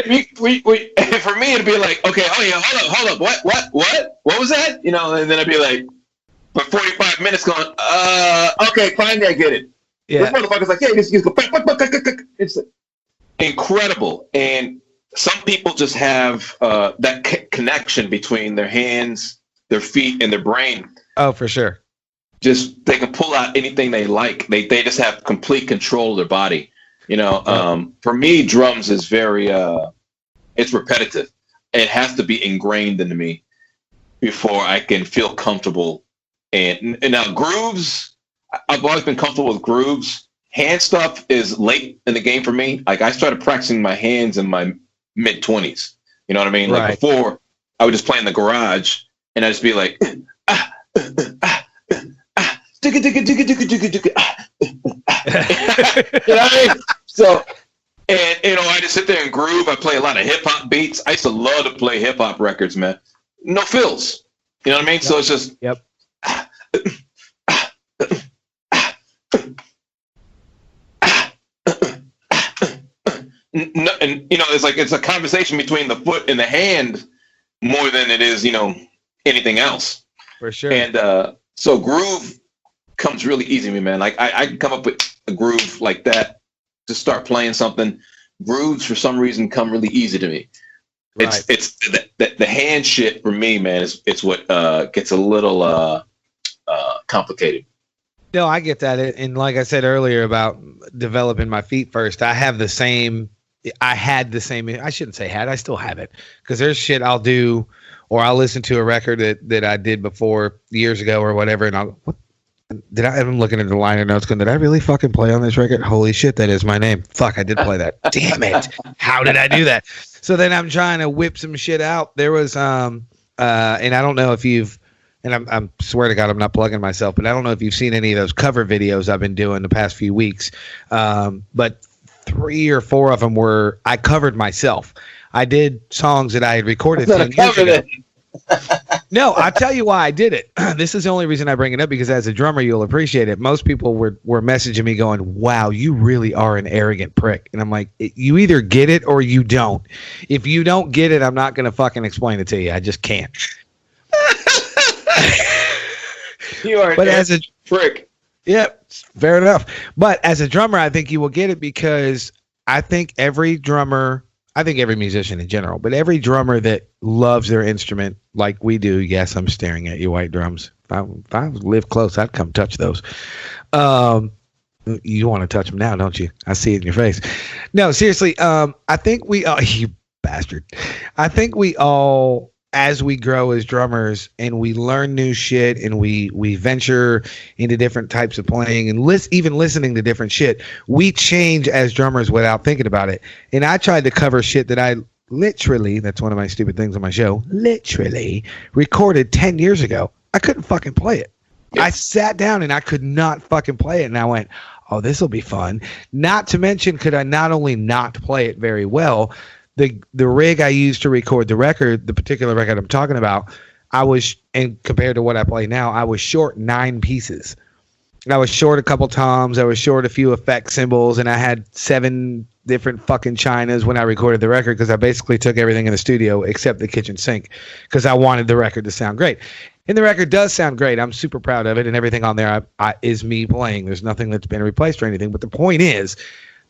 Speaker 4: mean? Like, for me, it'd be like, okay, oh yeah, hold up, what was that? And then I'd be like, for 45 minutes going, okay, finally I get it.
Speaker 3: Yeah.
Speaker 4: This motherfucker's like, yeah, just go, it's incredible. And some people just have that connection between their hands their feet and their brain.
Speaker 3: Oh, for sure.
Speaker 4: Just they can pull out anything they like. They just have complete control of their body. For me, drums is very it's repetitive. It has to be ingrained into me before I can feel comfortable. And now grooves, I've always been comfortable with grooves. Hand stuff is late in the game for me. Like I started practicing my hands in my mid-20s. You know what I mean?
Speaker 3: Right.
Speaker 4: Like before, I would just play in the garage and I'd just be like, you know what I mean? So, and I just sit there and groove. I play a lot of hip hop beats. I used to love to play hip hop records, man. No fills. You know what I mean? Yep. So it's just No, and it's a conversation between the foot and the hand more than it is anything else.
Speaker 3: For sure.
Speaker 4: And so groove comes really easy to me, man. Like I can come up with a groove like that to start playing something. Grooves for some reason come really easy to me. Right. It's the hand shit for me, man. It's what gets a little complicated.
Speaker 3: No, I get that. And like I said earlier about developing my feet first, I had the same. I shouldn't say had. I still have it because there's shit I'll do, or I'll listen to a record that I did before years ago or whatever, and I'm looking at the liner notes going, did I really fucking play on this record? Holy shit, that is my name. Fuck, I did play that. Damn it. How did I do that? So then I'm trying to whip some shit out. There was and I don't know if you've, and I'm swear to God I'm not plugging myself, but I don't know if you've seen any of those cover videos I've been doing the past few weeks. But 3 or 4 of them were I covered myself. I did songs that I had recorded 10 years ago. No, I'll tell you why I did it. This is the only reason I bring it up, because as a drummer, you'll appreciate it. Most people were messaging me going, wow, you really are an arrogant prick. And I'm like, you either get it or you don't. If you don't get it, I'm not going to fucking explain it to you. I just can't.
Speaker 4: You are a prick.
Speaker 3: Yeah, fair enough. But as a drummer, I think you will get it, because I think every musician in general, but every drummer that loves their instrument like we do, yes, I'm staring at you, White Drums. If I live close, I'd come touch those. You want to touch them now, don't you? I see it in your face. No, seriously, I think we all, you bastard. I think we all, as we grow as drummers and we learn new shit and we venture into different types of playing and even listening to different shit, we change as drummers without thinking about it. And I tried to cover shit that I literally, that's one of my stupid things on my show, literally recorded 10 years ago. I couldn't fucking play it. Yep. I sat down and I could not fucking play it. And I went, oh, this will be fun. Not to mention, could I not only not play it very well, the rig I used to record the record, the particular record I'm talking about, and compared to what I play now, I was short 9 pieces. I was short a couple toms, I was short a few effect cymbals, and I had 7 different fucking chinas when I recorded the record, because I basically took everything in the studio except the kitchen sink, because I wanted the record to sound great. And the record does sound great. I'm super proud of it, and everything on there is me playing. There's nothing that's been replaced or anything. But the point is,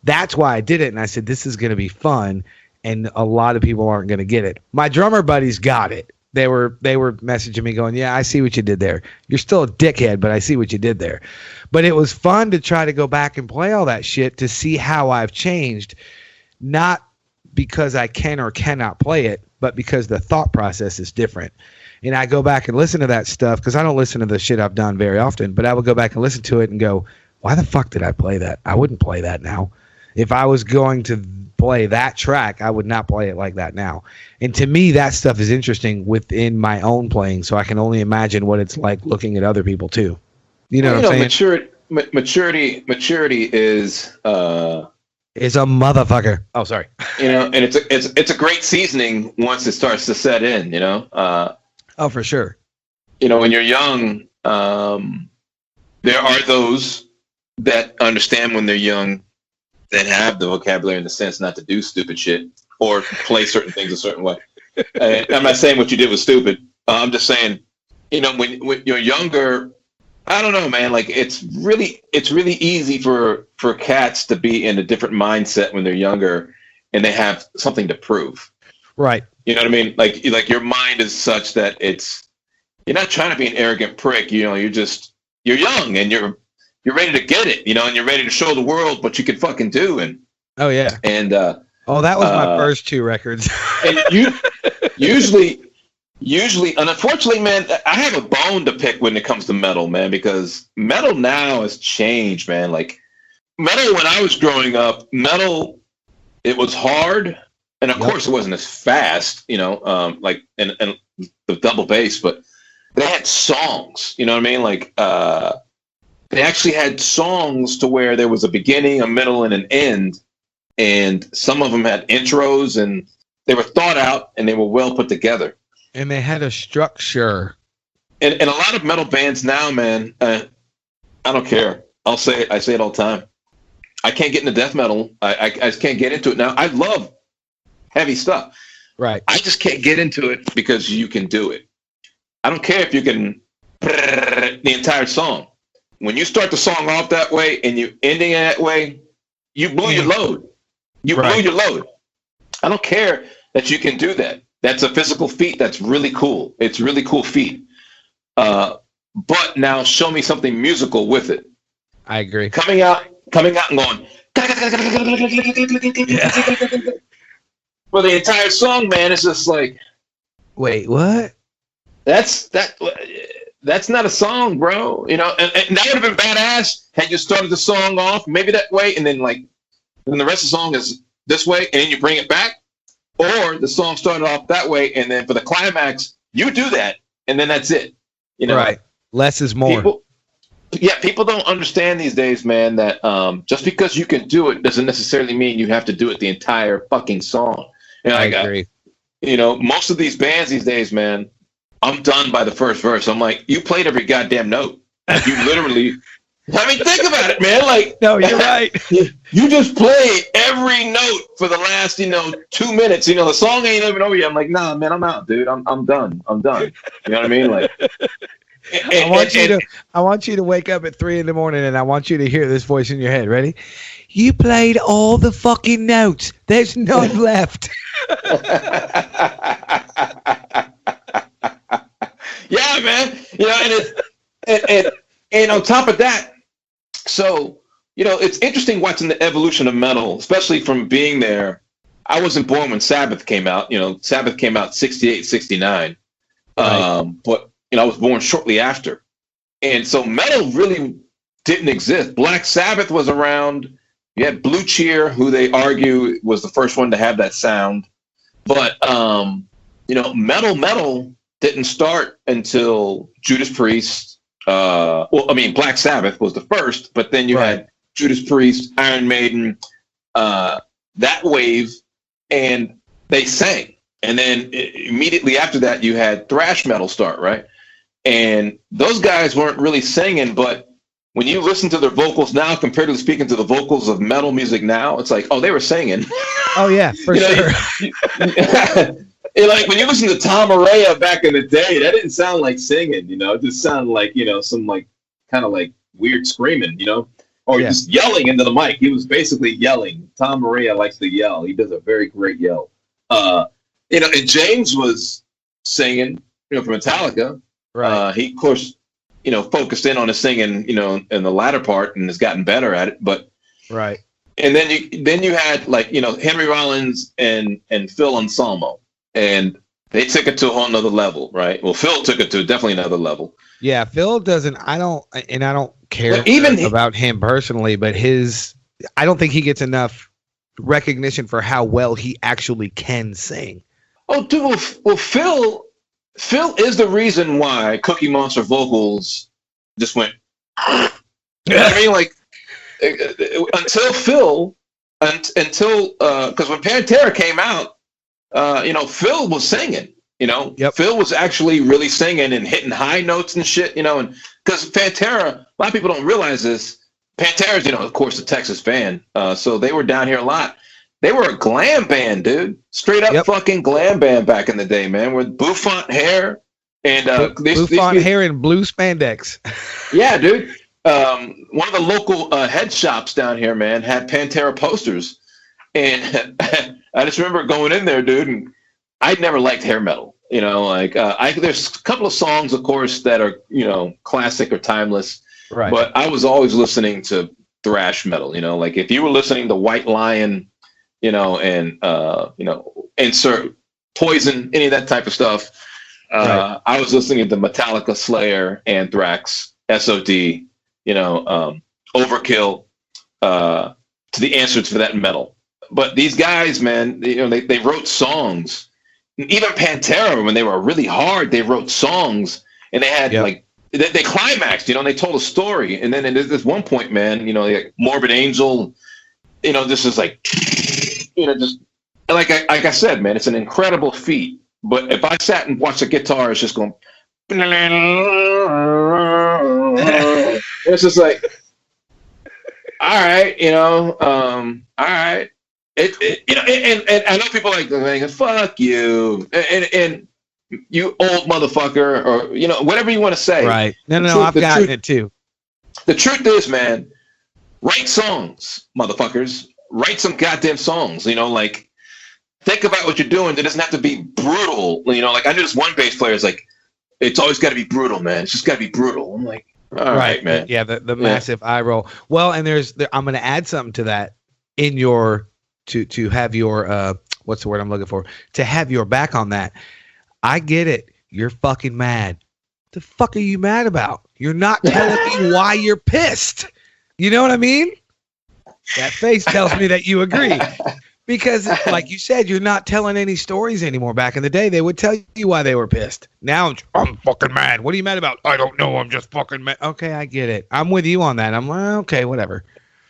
Speaker 3: that's why I did it, and I said, this is going to be fun. And a lot of people aren't going to get it. My drummer buddies got it. They were messaging me going, yeah, I see what you did there. You're still a dickhead, but I see what you did there. But it was fun to try to go back and play all that shit to see how I've changed, not because I can or cannot play it, but because the thought process is different. And I go back and listen to that stuff, because I don't listen to the shit I've done very often, but I will go back and listen to it and go, why the fuck did I play that? I wouldn't play that now. If I was going to play that track, I would not play it like that now. And to me, that stuff is interesting within my own playing, so I can only imagine what it's like looking at other people too. You know what I'm saying?
Speaker 4: Maturity is a
Speaker 3: motherfucker. Oh, sorry.
Speaker 4: And it's a great seasoning once it starts to set in.
Speaker 3: Oh, for sure.
Speaker 4: When you're young, there are those that understand when they're young, that have the vocabulary and the sense not to do stupid shit or play certain things a certain way. I'm not saying what you did was stupid. I'm just saying, when you're younger, I don't know, man. Like it's really easy for cats to be in a different mindset when they're younger and they have something to prove.
Speaker 3: Right.
Speaker 4: You know what I mean? Like your mind is such that you're not trying to be an arrogant prick. You know, you're young and you're ready to get it. You know, and you're ready to show the world what you can fucking do. And
Speaker 3: oh yeah,
Speaker 4: and
Speaker 3: that was my first 2 records.
Speaker 4: And you usually, and unfortunately, man, I have a bone to pick when it comes to metal, man, because metal now has changed, man. Like metal when I was growing up, metal, it was hard, and of course it wasn't as fast, you know, like and the double bass, but they had songs, you know what I mean? Like they actually had songs to where there was a beginning, a middle, and an end, and some of them had intros, and they were thought out and they were well put together.
Speaker 3: And they had a structure.
Speaker 4: And a lot of metal bands now, man, I don't care. I say it all the time. I can't get into death metal. I just can't get into it now. I love heavy stuff.
Speaker 3: Right.
Speaker 4: I just can't get into it because you can do it. I don't care if you can the entire song. When you start the song off that way and you ending it that way, you blew your load. You blew your load. I don't care that you can do that. That's a physical feat. That's really cool. It's a really cool feat. But now show me something musical with it.
Speaker 3: I agree.
Speaker 4: Coming out and going for the entire song, man. It's just like,
Speaker 3: wait, what?
Speaker 4: That's not a song, bro. You know, and that would have been badass had you started the song off maybe that way, and then then the rest of the song is this way, and then you bring it back, or the song started off that way, and then for the climax you do that, and then that's it. You know,
Speaker 3: right? Less is more.
Speaker 4: People don't understand these days, man, that just because you can do it doesn't necessarily mean you have to do it the entire fucking song. And
Speaker 3: I agree.
Speaker 4: You know, most of these bands these days, man, I'm done by the first verse. I'm like, you played every goddamn note. You literally, I mean, think about it, man. Like,
Speaker 3: no, you're right.
Speaker 4: You just played every note for the last, 2 minutes. You know, the song ain't even over yet. I'm like, nah, man, I'm out, dude. I'm done. You know what I mean? Like,
Speaker 3: I want you to wake up at 3 a.m. and I want you to hear this voice in your head. Ready? You played all the fucking notes. There's none left.
Speaker 4: Yeah, man. You know, and on top of that, so, it's interesting watching the evolution of metal, especially from being there. I wasn't born when Sabbath came out. Sabbath came out 68, 69. Right. But I was born shortly after. And so metal really didn't exist. Black Sabbath was around. You had Blue Cheer, who they argue was the first one to have that sound. But, metal didn't start until Judas Priest. Black Sabbath was the first, but then you had Judas Priest, Iron Maiden, that wave, and they sang. And then immediately after that, you had thrash metal start, right? And those guys weren't really singing, but when you listen to their vocals now compared to speaking to the vocals of metal music now, it's like, oh, they were singing.
Speaker 3: Oh, yeah, for sure.
Speaker 4: Like when you listen to Tom Araya back in the day, that didn't sound like singing, it just sounded like, some like kind of like weird screaming, or just yelling into the mic. He was basically yelling. Tom Araya likes to yell. He does a very great yell. And James was singing, for Metallica.
Speaker 3: Right.
Speaker 4: He, of course, focused in on his singing, in the latter part and has gotten better at it. But
Speaker 3: right.
Speaker 4: And then you had Henry Rollins and Phil Anselmo, and they took it to a whole nother level, right? Well, Phil took it to definitely another level.
Speaker 3: Yeah, Phil doesn't. I don't care about him personally, but I don't think he gets enough recognition for how well he actually can sing.
Speaker 4: Oh, dude, well, Phil is the reason why Cookie Monster vocals just went. You know what I mean? Like until because when Pantera came out, Phil was singing.
Speaker 3: Yep.
Speaker 4: Phil was actually really singing and hitting high notes and shit. And because Pantera, a lot of people don't realize this. Pantera's, of course, a Texas band, so they were down here a lot. They were a glam band, dude. Straight up fucking glam band back in the day, man, with bouffant hair and
Speaker 3: bouffant hair and blue spandex.
Speaker 4: Yeah, dude. One of the local head shops down here, man, had Pantera posters, and I just remember going in there, dude, and I'd never liked hair metal. You know, like there's a couple of songs, of course, that are classic or timeless.
Speaker 3: Right.
Speaker 4: But I was always listening to thrash metal. You know, like if you were listening to White Lion, and insert Poison, any of that type of stuff.
Speaker 3: Right.
Speaker 4: I was listening to Metallica, Slayer, Anthrax, SOD, Overkill, to the answers for that metal. But these guys, man, they wrote songs. Even Pantera, when they were really hard, they wrote songs, and they had they climaxed, and they told a story. And then at this one point, man, like Morbid Angel, this is like, just like I said, man, it's an incredible feat. But if I sat and watched the guitar, it's just going, it's just like, all right, all right. And I know people like fuck you, and you old motherfucker, or whatever you want to say.
Speaker 3: Right. No, I've gotten it too.
Speaker 4: The truth is, man, write songs, motherfuckers. Write some goddamn songs. Like think about what you're doing. It doesn't have to be brutal. Like I knew this one bass player is like, it's always got to be brutal, man. It's just got to be brutal. I'm like, all right, man.
Speaker 3: Yeah, the massive eye roll. Well, and I'm going to add something to that in your. To have your what's the word I'm looking for? To have your back on that. I get it. You're fucking mad. The fuck are you mad about? You're not telling me why you're pissed. You know what I mean? That face tells me that you agree. Because like you said, you're not telling any stories anymore. Back in the day, they would tell you why they were pissed. Now I'm fucking mad. What are you mad about? I don't know. I'm just fucking mad. Okay, I get it. I'm with you on that. I'm like, okay, whatever.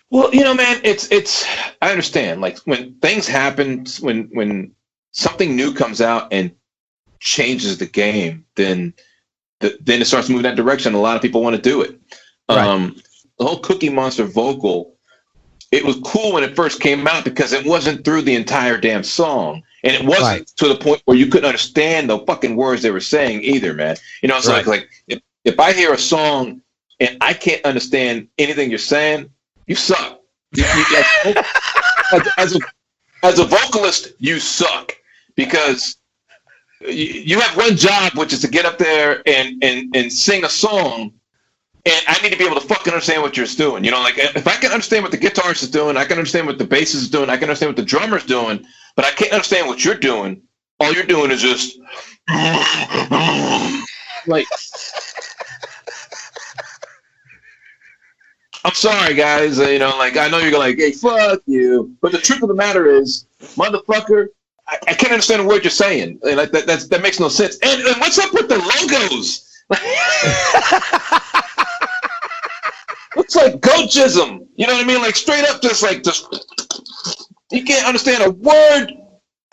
Speaker 4: Well, man, it's I understand. Like when things happen, when something new comes out and changes the game, then it starts moving that direction. A lot of people want to do it. Right. The whole Cookie Monster vocal, it was cool when it first came out because it wasn't through the entire damn song, and it wasn't to the point where you couldn't understand the fucking words they were saying either, man. It's like if I hear a song and I can't understand anything you're saying, you suck. As a vocalist, you suck because you have one job, which is to get up there and sing a song, and I need to be able to fucking understand what you're doing. Like if I can understand what the guitarist is doing, I can understand what the bassist is doing, I can understand what the drummer's doing, but I can't understand what you're doing. All you're doing is just like. I'm sorry, guys. Like I know you're like, hey, fuck you. But the truth of the matter is, motherfucker, I can't understand a word you're saying. And like that makes no sense. And what's up with the logos? Looks like goat-jism. You know what I mean? Like straight up, just you can't understand a word.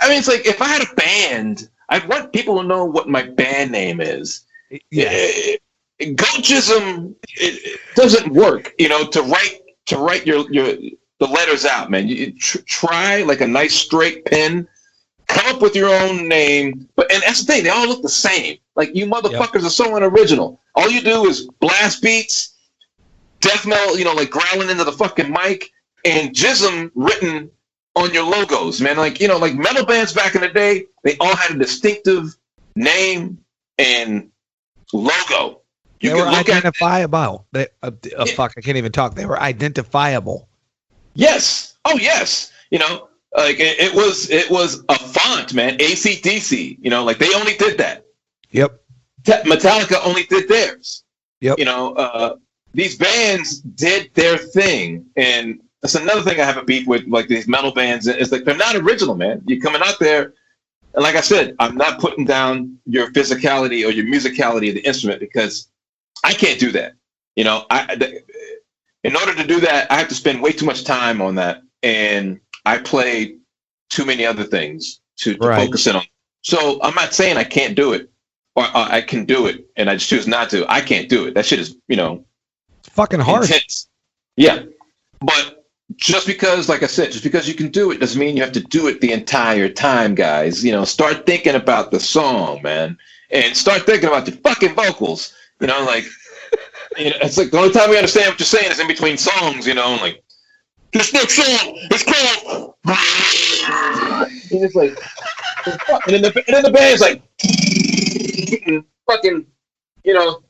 Speaker 4: I mean, it's like if I had a band, I'd want people to know what my band name is. Yeah. Goat-jism, it doesn't work, to write the letters out, man. You try like a nice straight pen, come up with your own name, and that's the thing, they all look the same. Like you motherfuckers are so unoriginal. All you do is blast beats, death metal, like growling into the fucking mic, and jism written on your logos, man. Like like metal bands back in the day, they all had a distinctive name and logo.
Speaker 3: They were identifiable. Fuck, I can't even talk. They were identifiable.
Speaker 4: Yes. Oh, yes. Like it was a font, man. AC/DC. Like they only did that.
Speaker 3: Yep.
Speaker 4: Metallica only did theirs.
Speaker 3: Yep.
Speaker 4: These bands did their thing, and that's another thing I have a beef with. Like these metal bands, it's like they're not original, man. You're coming out there, and like I said, I'm not putting down your physicality or your musicality of the instrument because I can't do that. In order to do that, I have to spend way too much time on that, and I play too many other things to focus in on. So I'm not saying I can't do it, or I can do it, and I just choose not to. I can't do it. That shit is,
Speaker 3: fucking hard.
Speaker 4: Intense. Yeah, but just because, like I said, just because you can do it doesn't mean you have to do it the entire time, guys. Start thinking about the song, man, and start thinking about your fucking vocals. It's like the only time we understand what you're saying is in between songs, like this next song is called, and it's like, and then the band's like, fucking, you know.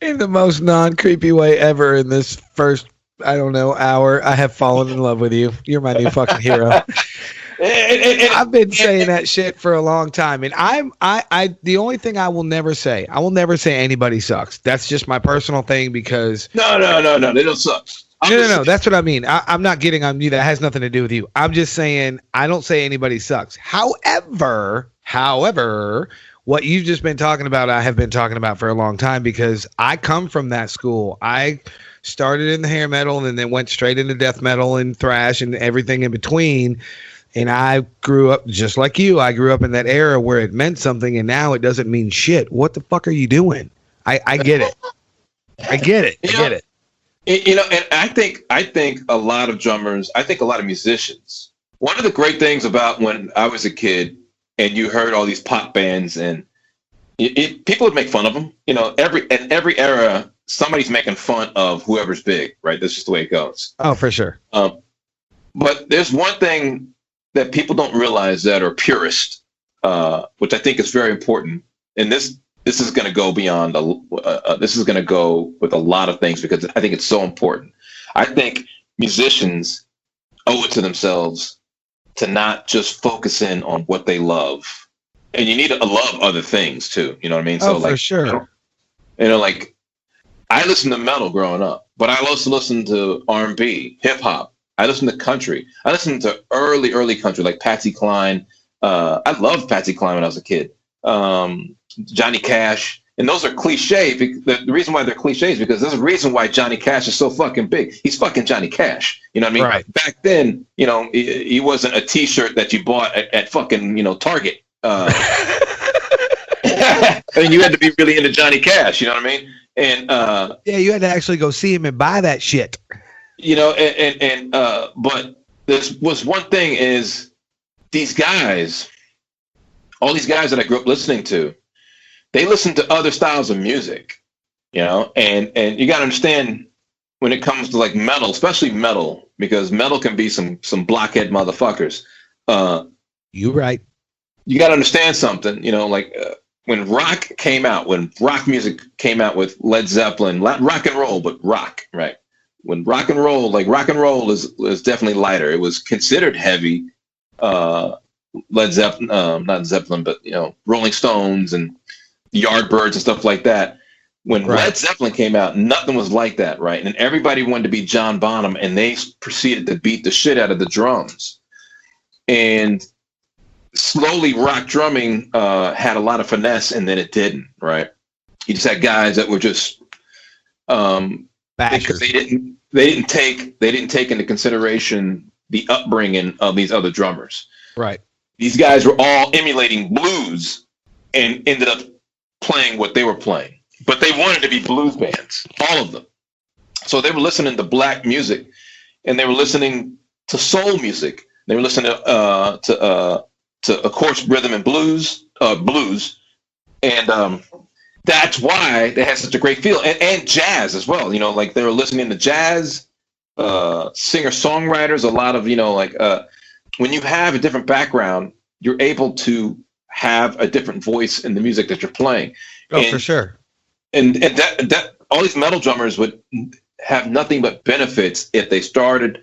Speaker 3: In the most non-creepy way ever in this first, I don't know, hour, I have fallen in love with you. You're my new fucking hero. I've been saying that shit for a long time, and I the only thing I will never say anybody sucks. That's just my personal thing because
Speaker 4: No, they don't suck.
Speaker 3: No. That's what I mean. I'm not getting on you. That has nothing to do with you. I'm just saying I don't say anybody sucks. However, what you've just been talking about, I have been talking about for a long time because I come from that school. I started in the hair metal and then went straight into death metal and thrash and everything in between. And I grew up just like you. I grew up in that era where it meant something, and now it doesn't mean shit. What the fuck are you doing? I get it. I get it.
Speaker 4: You know, and I think a lot of drummers, I think a lot of musicians. One of the great things about when I was a kid, and you heard all these pop bands, and people would make fun of them. You know, in every era, somebody's making fun of whoever's big, right? That's just the way it goes.
Speaker 3: Oh, for sure.
Speaker 4: But there's one thing that people don't realize that are purists, which I think is very important. And this is going to go beyond. This is going to go with a lot of things because I think it's so important. I think musicians owe it to themselves to not just focus in on what they love, and you need to love other things too. You know what I mean?
Speaker 3: Oh, so, for sure.
Speaker 4: You know, like I listened to metal growing up, but I also listened to R&B, hip hop. I listened to country. I listened to early country, like Patsy Cline. I loved Patsy Cline when I was a kid. Johnny Cash. And those are cliche. The reason why they're cliche is because there's a reason why Johnny Cash is so fucking big. He's fucking Johnny Cash. You know what I mean?
Speaker 3: Right.
Speaker 4: Back then, you know, he wasn't a T-shirt that you bought at fucking, you know, Target. And you had to be really into Johnny Cash. You know what I mean? And
Speaker 3: yeah, you had to actually go see him and buy that shit.
Speaker 4: You know, but this was one thing is these guys, all these guys that I grew up listening to, they listen to other styles of music, you know, and you got to understand when it comes to like metal, especially metal, because metal can be some blockhead motherfuckers.
Speaker 3: You right.
Speaker 4: You got to understand something, you know, like when rock music came out with Led Zeppelin, rock and roll, but rock, right? When rock and roll is definitely lighter. It was considered heavy. Led Zeppelin, not Zeppelin, but you know, Rolling Stones and Yardbirds and stuff like that. When Led Zeppelin came out, nothing was like that, right? And everybody wanted to be John Bonham, and they proceeded to beat the shit out of the drums. And slowly, rock drumming had a lot of finesse, and then it didn't, right? You just had guys that were just because they didn't take into consideration the upbringing of these other drummers.
Speaker 3: Right.
Speaker 4: These guys were all emulating blues and ended up playing what they were playing. But they wanted to be blues bands, all of them. So they were listening to black music, and they were listening to soul music. They were listening to of course, rhythm and blues, and that's why they had such a great feel, and jazz as well. You know, like they were listening to jazz, singer-songwriters. A lot of, you know, like when you have a different background, you're able to have a different voice in the music that you're playing.
Speaker 3: Oh, for sure.
Speaker 4: And that all these metal drummers would have nothing but benefits if they started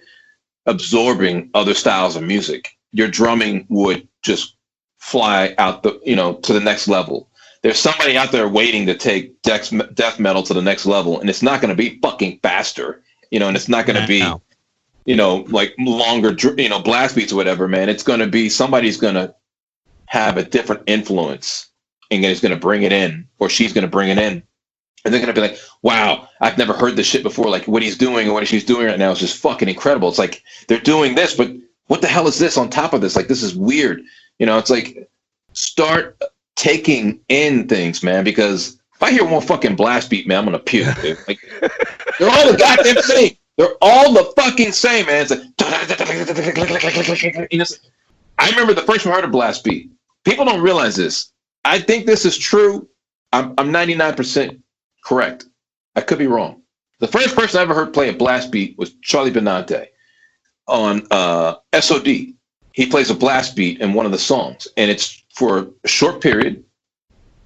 Speaker 4: absorbing other styles of music. Your drumming would just fly out to the next level. There's somebody out there waiting to take death metal to the next level, and it's not going to be fucking faster, you know, and it's not going to be, you know, like longer, you know, blast beats or whatever, man. It's going to be somebody's going to have a different influence, and is going to bring it in, or she's going to bring it in, and they're going to be like, wow, I've never heard this shit before. Like what he's doing or what she's doing right now is just fucking incredible. It's like they're doing this, but what the hell is this on top of this? Like, this is weird. You know, it's like start taking in things, man, because if I hear one fucking blast beat, man, I'm gonna puke, dude. Like, they're all the goddamn same. They're all the fucking same, man. It's like, you know, I remember the first time I heard a blast beat. People don't realize this. I think this is true. I'm 99% correct. I could be wrong. The first person I ever heard play a blast beat was Charlie Benante on SOD. he plays a blast beat in one of the songs, and it's for a short period,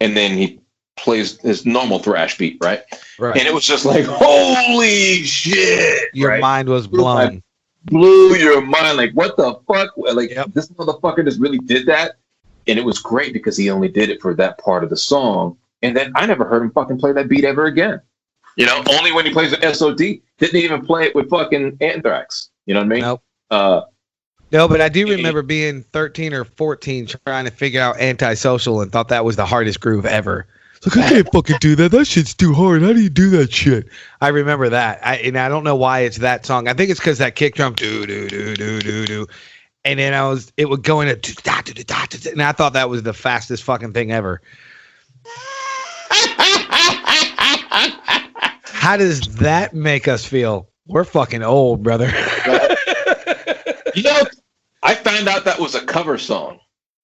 Speaker 4: and then he plays his normal thrash beat, right?
Speaker 3: Right.
Speaker 4: And it was just like, holy shit!
Speaker 3: Your
Speaker 4: right?
Speaker 3: mind was blown.
Speaker 4: Blew your mind. Like, what the fuck? Like,
Speaker 3: Yep.
Speaker 4: This motherfucker just really did that, and it was great because he only did it for that part of the song, and then I never heard him fucking play that beat ever again. You know, only when he plays with SOD. Didn't even play it with fucking Anthrax. You know what I mean?
Speaker 3: Nope.
Speaker 4: Uh,
Speaker 3: No, but I do remember being 13 or 14 trying to figure out Antisocial and thought that was the hardest groove ever. It's like, I can't fucking do that. That shit's too hard. How do you do that shit? I remember that. And I don't know why it's that song. I think it's because that kick drum, do, do, do, do, do, do. And then it would go into, and I thought that was the fastest fucking thing ever. How does that make us feel? We're fucking old, brother.
Speaker 4: You know, I found out that was a cover song,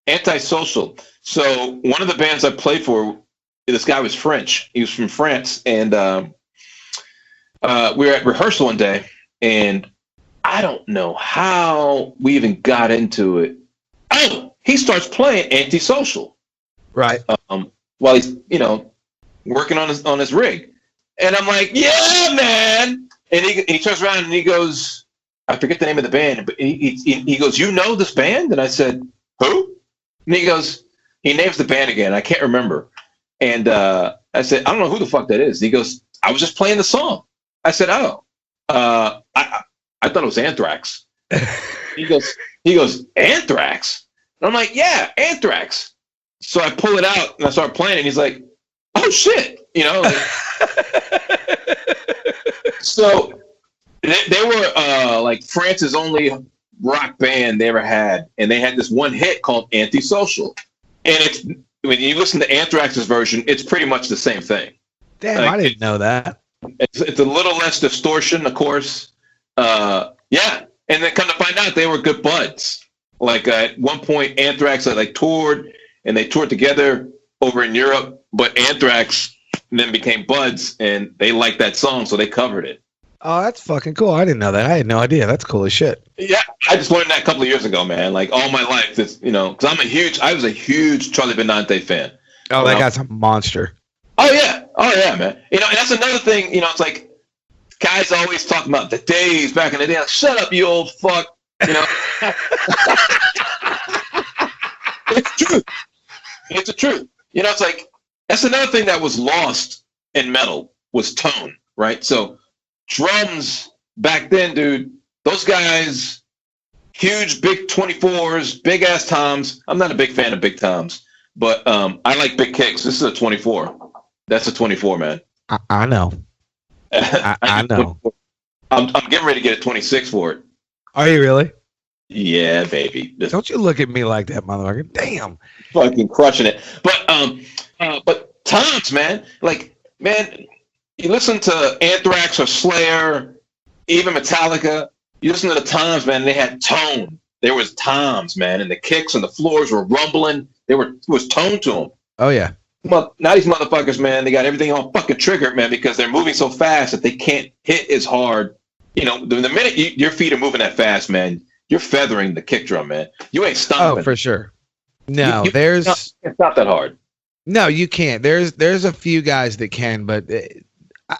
Speaker 4: Antisocial. So one of the bands I played for, this guy was French. He was from France. And we were at rehearsal one day, and I don't know how we even got into it. Oh, he starts playing Antisocial.
Speaker 3: Right.
Speaker 4: While he's, working on his rig. And I'm like, yeah, man. And he turns around and he goes, I forget the name of the band, but he goes, you know this band? And I said, who? And he goes, he names the band again. I can't remember. And I said, I don't know who the fuck that is. And he goes, I was just playing the song. I said, oh, I thought it was Anthrax. He goes, Anthrax? And I'm like, yeah, Anthrax. So I pull it out and I start playing it. And he's like, oh shit, So they were like France's only rock band they ever had, and they had this one hit called Antisocial. And it's when you listen to Anthrax's version, it's pretty much the same thing.
Speaker 3: Damn, I didn't know that.
Speaker 4: It's a little less distortion, of course. Yeah, and then come to find out they were good buds. Like at one point, Anthrax had toured, and they toured together over in Europe, but Anthrax then became buds, and they liked that song, so they covered it.
Speaker 3: Oh, that's fucking cool. I didn't know that. I had no idea. That's cool as shit.
Speaker 4: Yeah, I just learned that a couple of years ago, man. Like all my life, it's because I was a huge Charlie Benante fan.
Speaker 3: Oh, that guy's a monster.
Speaker 4: Oh yeah, man. And that's another thing. It's like guys always talk about the days back in the day. Like, shut up, you old fuck. It's true. It's the truth. It's like that's another thing that was lost in metal was tone, right? So drums back then, dude, those guys, huge big 24s, big ass toms. I'm not a big fan of big toms, but I like big kicks. This is a 24. That's a 24, man.
Speaker 3: I know. I know.
Speaker 4: I'm getting ready to get a 26 for it.
Speaker 3: Are you really?
Speaker 4: Yeah, baby.
Speaker 3: Don't you look at me like that, motherfucker. Damn.
Speaker 4: Fucking crushing it. But toms, man. Like, man, you listen to Anthrax or Slayer, even Metallica, you listen to the toms, man, they had tone. There was toms, man, and the kicks and the floors were rumbling. There was tone to them.
Speaker 3: Oh, yeah.
Speaker 4: Well, now these motherfuckers, man, they got everything all fucking triggered, man, because they're moving so fast that they can't hit as hard. The minute your feet are moving that fast, man, you're feathering the kick drum, man. You ain't stopping.
Speaker 3: Oh, for sure. No,
Speaker 4: it's not that hard.
Speaker 3: No, you can't. There's a few guys that can, but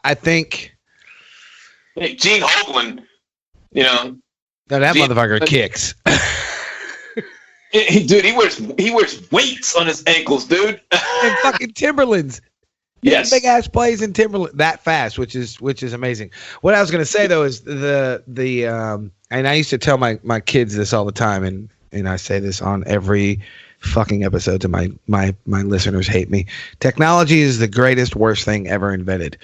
Speaker 3: I think
Speaker 4: Gene Hoglan,
Speaker 3: no, that motherfucker kicks.
Speaker 4: Dude, he wears weights on his ankles, dude.
Speaker 3: And fucking Timberlands.
Speaker 4: Yes,
Speaker 3: big ass plays in Timberland that fast, which is amazing. What I was gonna say though is the and I used to tell my kids this all the time, and I say this on every fucking episode to my listeners hate me. Technology is the greatest, worst thing ever invented.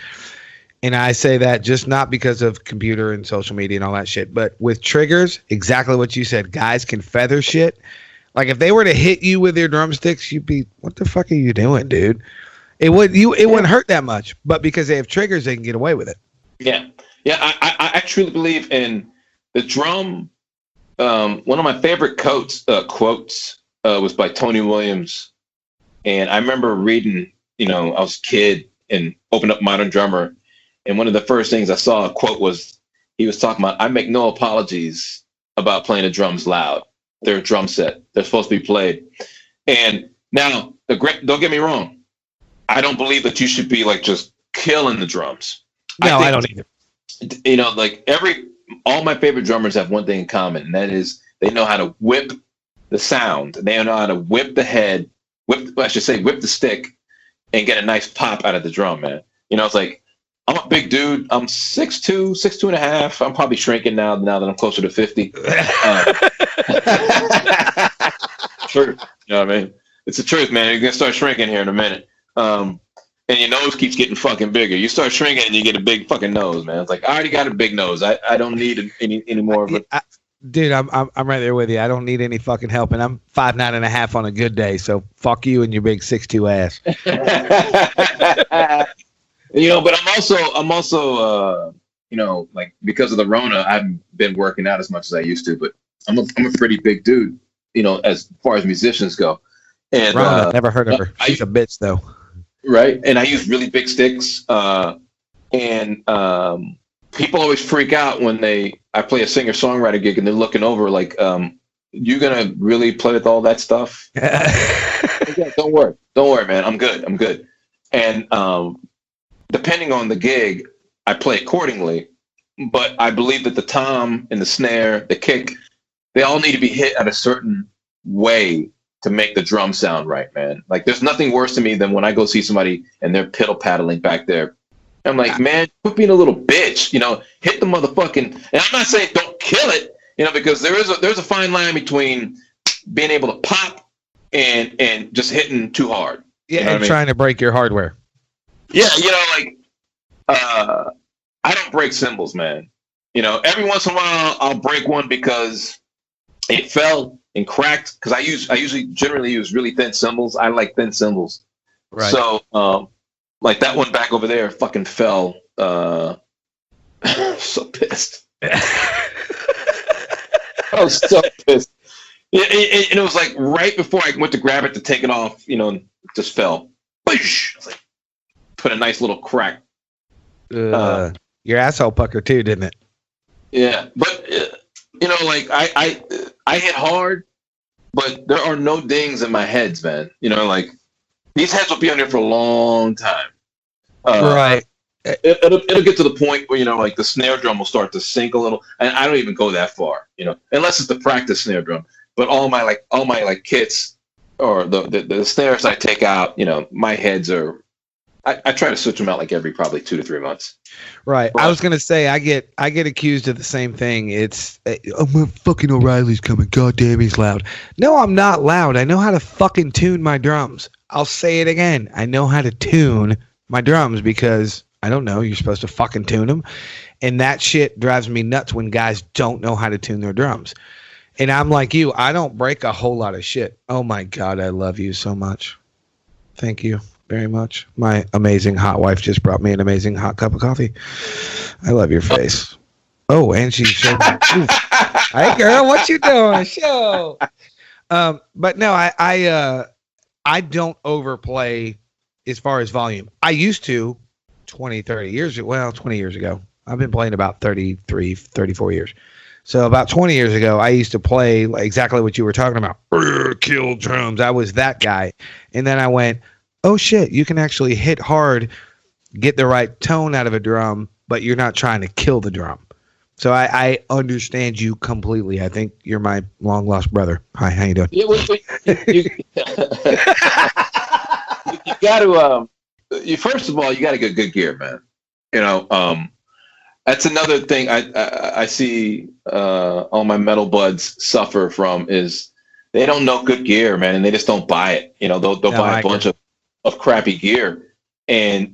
Speaker 3: And I say that just not because of computer and social media and all that shit, but with triggers, exactly what you said. Guys can feather shit. Like if they were to hit you with their drumsticks, you'd be, what the fuck are you doing, dude? It wouldn't hurt that much, but because they have triggers, they can get away with it.
Speaker 4: Yeah. I truly believe in the drum. One of my favorite quotes was by Tony Williams, and I remember reading. I was a kid and opened up Modern Drummer, and one of the first things I saw a quote was he was talking about, "I make no apologies about playing the drums loud." their drum set. They're supposed to be played. And now, don't get me wrong. I don't believe that you should be like just killing the drums.
Speaker 3: No, I don't either.
Speaker 4: You know, like all my favorite drummers have one thing in common, and that is they know how to whip the sound. They know how to whip the head, whip the stick, and get a nice pop out of the drum, man. You know, it's like, I'm a big dude. I'm 6'2", 6'2.5". I'm probably shrinking now that I'm closer to 50. True. You know what I mean? It's the truth, man. You're going to start shrinking here in a minute. And your nose keeps getting fucking bigger. You start shrinking and you get a big fucking nose, man. It's like, I already got a big nose. I don't need any more of it.
Speaker 3: Dude, I'm right there with you. I don't need any fucking help, and I'm 5'9.5" on a good day. So fuck you and your big 6'2" ass.
Speaker 4: You know, but I'm also you know, like, because of the Rona, I haven't been working out as much as I used to, but I'm a pretty big dude, you know, as far as musicians go. And
Speaker 3: Rona, never heard of her. She's a bitch though.
Speaker 4: Right. And I use really big sticks. And people always freak out when I play a singer-songwriter gig and they're looking over like, you gonna really play with all that stuff? Yeah, don't worry, man. I'm good. And depending on the gig, I play accordingly. But I believe that the tom and the snare, the kick, they all need to be hit at a certain way to make the drum sound right, man. Like, there's nothing worse to me than when I go see somebody and they're piddle paddling back there. I'm like, man, quit being a little bitch, you know, hit the motherfucking, and I'm not saying don't kill it, you know, because there's a fine line between being able to pop and just hitting too hard.
Speaker 3: Yeah,
Speaker 4: you know
Speaker 3: and trying to break your hardware.
Speaker 4: Yeah, you know, like, I don't break cymbals, man. You know, every once in a while I'll break one because it fell and cracked, because I generally use really thin cymbals. I like thin cymbals. Right. So, like that one back over there fucking fell. So pissed. I was so pissed. And it was like right before I went to grab it to take it off, you know, it just fell. Boosh! Like, put a nice little crack.
Speaker 3: Your asshole pucker too, didn't it?
Speaker 4: Yeah, but you know, like I hit hard, but there are no dings in my heads, man. You know, like, these heads will be on there for a long time.
Speaker 3: Right.
Speaker 4: It'll get to the point where, you know, like, the snare drum will start to sink a little, and I don't even go that far, you know, unless it's the practice snare drum. But all my kits or the snares I take out, you know, my heads are. I try to switch them out like every probably 2 to 3 months.
Speaker 3: Right. But I was gonna say I get accused of the same thing. It's my fucking O'Reilly's coming. God damn, he's loud. No, I'm not loud. I know how to fucking tune my drums. I'll say it again. I know how to tune my drums because I don't know. You're supposed to fucking tune them, and that shit drives me nuts when guys don't know how to tune their drums. And I'm like you. I don't break a whole lot of shit. Oh my God, I love you so much. Thank you very much. My amazing hot wife just brought me an amazing hot cup of coffee. I love your face. Oh, and she showed me. Hey, girl, what you doing? Show. But no, I don't overplay as far as volume. I used to 20 years ago. I've been playing about 33, 34 years. So about 20 years ago, I used to play exactly what you were talking about. Kill drums. I was that guy. And then I went, oh shit, you can actually hit hard, get the right tone out of a drum, but you're not trying to kill the drum. So I understand you completely. I think you're my long lost brother. Hi, how you doing?
Speaker 4: Yeah, you got to. First of all, you got to get good gear, man. You know, that's another thing I see all my metal buds suffer from is they don't know good gear, man, and they just don't buy it. You know, they'll buy a bunch of crappy gear and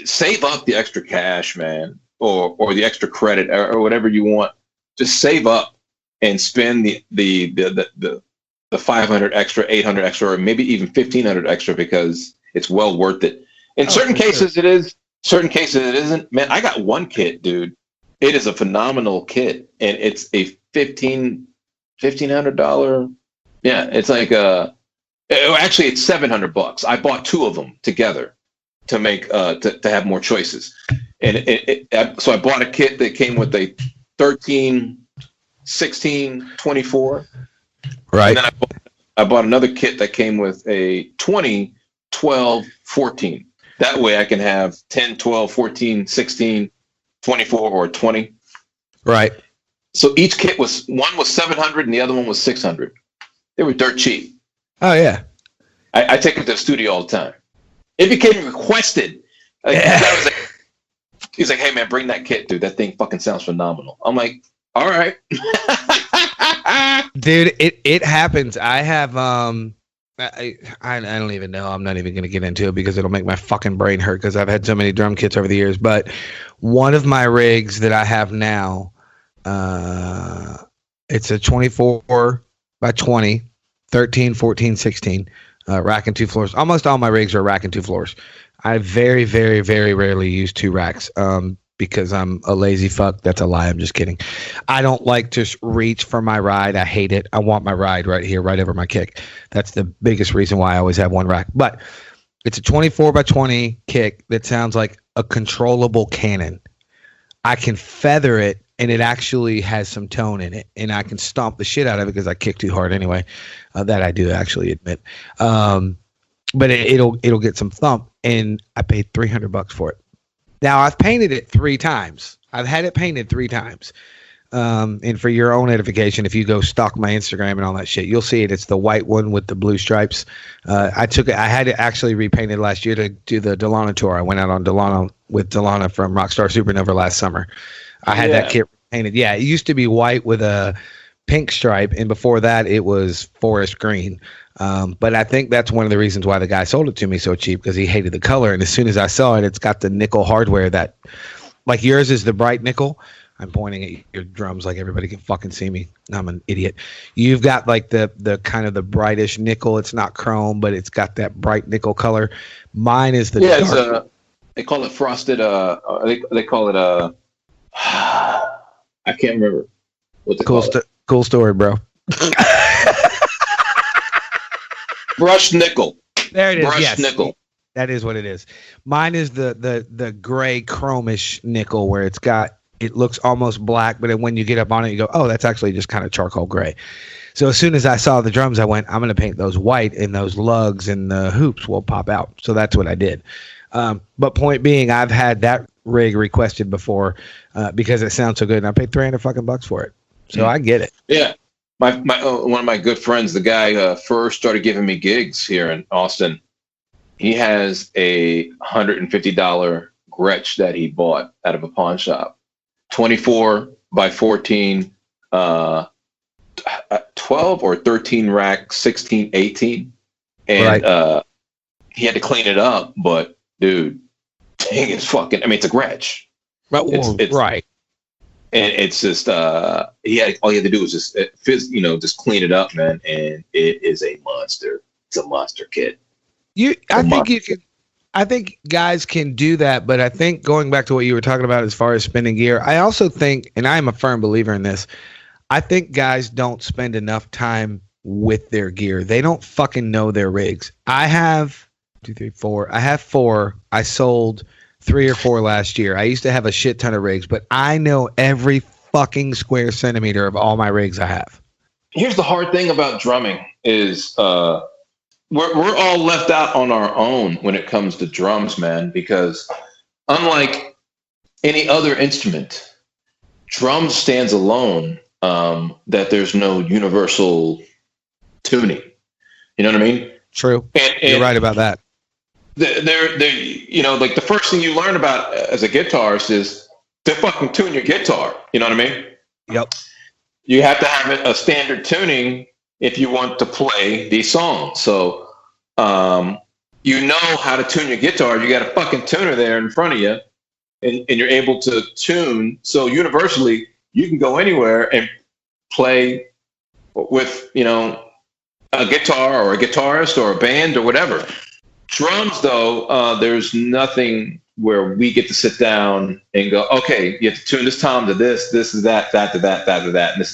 Speaker 4: save up the extra cash, man, or the extra credit or whatever you want. Just save up and spend the 500 extra, 800 extra, or maybe even 1,500 extra because it's well worth it. In certain cases, it is. Certain cases, it isn't. Man, I got one kit, dude. It is a phenomenal kit, and it's a $1,500. Yeah, it's like actually, it's $700. I bought 2 of them together to make to have more choices, and so I bought a kit that came with a 13, 16, 24,
Speaker 3: Right.
Speaker 4: And then I bought another kit that came with a 20, 12, 14. That way I can have 10, 12, 14, 16, 24, or 20.
Speaker 3: Right.
Speaker 4: So each kit one was 700 and the other one was 600. They were dirt cheap.
Speaker 3: Oh yeah.
Speaker 4: I take it to the studio all the time. It became requested. He's like, hey man, bring that kit, dude. That thing fucking sounds phenomenal. I'm like, all right.
Speaker 3: Dude, it happens. I have I don't even know. I'm not even going to get into it because it'll make my fucking brain hurt because I've had so many drum kits over the years. But one of my rigs that I have now, it's a 24 by 20, 13, 14, 16, rack and 2 floors. Almost all my rigs are rack and 2 floors. I very, very, very rarely use 2 racks because I'm a lazy fuck. That's a lie. I'm just kidding. I don't like to reach for my ride. I hate it. I want my ride right here, right over my kick. That's the biggest reason why I always have one rack. But it's a 24 by 20 kick that sounds like a controllable cannon. I can feather it, and it actually has some tone in it, and I can stomp the shit out of it because I kick too hard anyway. That I do actually admit. But it'll get some thump, and I paid $300 for it. Now I've painted it 3 times. I've had it painted 3 times. And for your own edification, if you go stalk my Instagram and all that shit, you'll see it. It's the white one with the blue stripes. I had it actually repainted last year to do the Delana tour. I went out on Delana with Delana from Rockstar Supernova last summer. I had that kit painted. Yeah, it used to be white with a pink stripe, and before that it was forest green. But I think that's one of the reasons why the guy sold it to me so cheap, because he hated the color. And as soon as I saw it, it's got the nickel hardware that, like yours is the bright nickel. I'm pointing at your drums like everybody can fucking see me. I'm an idiot. You've got like the kind of the brightish nickel. It's not chrome, but it's got that bright nickel color. Mine is the dark.
Speaker 4: They call it frosted. They call it I can't remember what they call it.
Speaker 3: Cool story, bro.
Speaker 4: Brushed nickel.
Speaker 3: There it is.
Speaker 4: Brushed
Speaker 3: yes.
Speaker 4: nickel.
Speaker 3: That is what it is. Mine is the gray chromish nickel where it looks almost black, but then when you get up on it, you go, oh, that's actually just kind of charcoal gray. So as soon as I saw the drums, I went, I'm going to paint those white, and those lugs and the hoops will pop out. So that's what I did. But point being, I've had that rig requested before because it sounds so good, and I paid $300 for it. So I get it.
Speaker 4: Yeah. My one of my good friends, the guy first started giving me gigs here in Austin. He has a $150 Gretsch that he bought out of a pawn shop, 24 by 14, 12 or 13 rack, 16, 18, and he had to clean it up. But dude, dang, it's fucking. I mean, it's a Gretsch. It's
Speaker 3: right.
Speaker 4: And it's just all he had to do was just clean it up, man, and it is a monster. It's a monster kit.
Speaker 3: I think guys can do that, but I think going back to what you were talking about as far as spending gear, I also think, and I am a firm believer in this, I think guys don't spend enough time with their gear. They don't fucking know their rigs. I have 2, 3, 4. I have 4. I sold 3 or 4 last year. I used to have a shit ton of rigs, but I know every fucking square centimeter of all my rigs I have.
Speaker 4: Here's the hard thing about drumming is we're all left out on our own when it comes to drums, man, because unlike any other instrument, drums stands alone, that there's no universal tuning. You know what I mean?
Speaker 3: True. And you're right about that.
Speaker 4: They're like the first thing you learn about as a guitarist is to fucking tune your guitar. You know what I mean?
Speaker 3: Yep.
Speaker 4: You have to have a standard tuning if you want to play these songs. So, you know how to tune your guitar. You got a fucking tuner there in front of you, and you're able to tune. So universally, you can go anywhere and play with, a guitar or a guitarist or a band or whatever. Drums, though, there's nothing where we get to sit down and go, okay, you have to tune this tom to this is that to that to that. And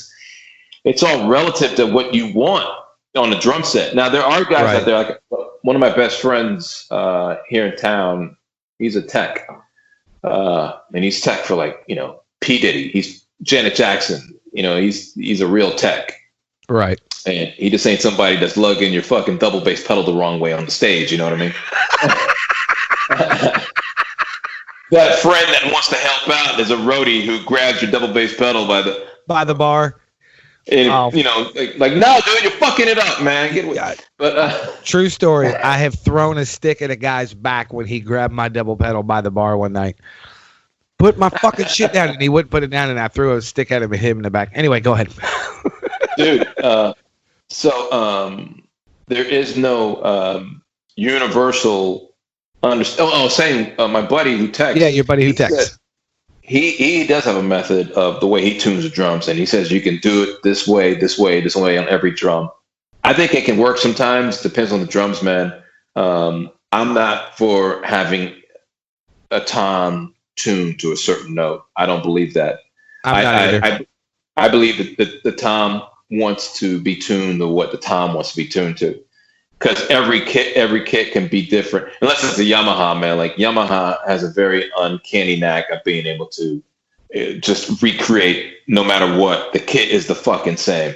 Speaker 4: it's all relative to what you want on a drum set. Now, there are guys out there, like one of my best friends here in town, he's a tech. And he's tech for P. Diddy. He's Janet Jackson. He's a real tech.
Speaker 3: Right.
Speaker 4: And he just ain't somebody that's lugging your fucking double bass pedal the wrong way on the stage. You know what I mean? That friend that wants to help out is a roadie who grabs your double bass pedal by
Speaker 3: the bar.
Speaker 4: And, you know, like, no, dude, you're fucking it up, man. Get away. But
Speaker 3: true story. I have thrown a stick at a guy's back when he grabbed my double pedal by the bar one night. Put my fucking shit down, and he wouldn't put it down, and I threw a stick at him and hit him in the back. Anyway, go ahead.
Speaker 4: Dude, so there is no universal saying my buddy who texts.
Speaker 3: Yeah, your buddy who texts.
Speaker 4: He does have a method of the way he tunes the drums, and he says you can do it this way on every drum. I think it can work sometimes. Depends on the drums, man. I'm not for having a tom tuned to a certain note. I don't believe that. I believe that the tom wants to be tuned to what the tom wants to be tuned to. Because every kit can be different, unless it's a Yamaha, man. Like Yamaha has a very uncanny knack of being able to just recreate no matter what. The kit is the fucking same,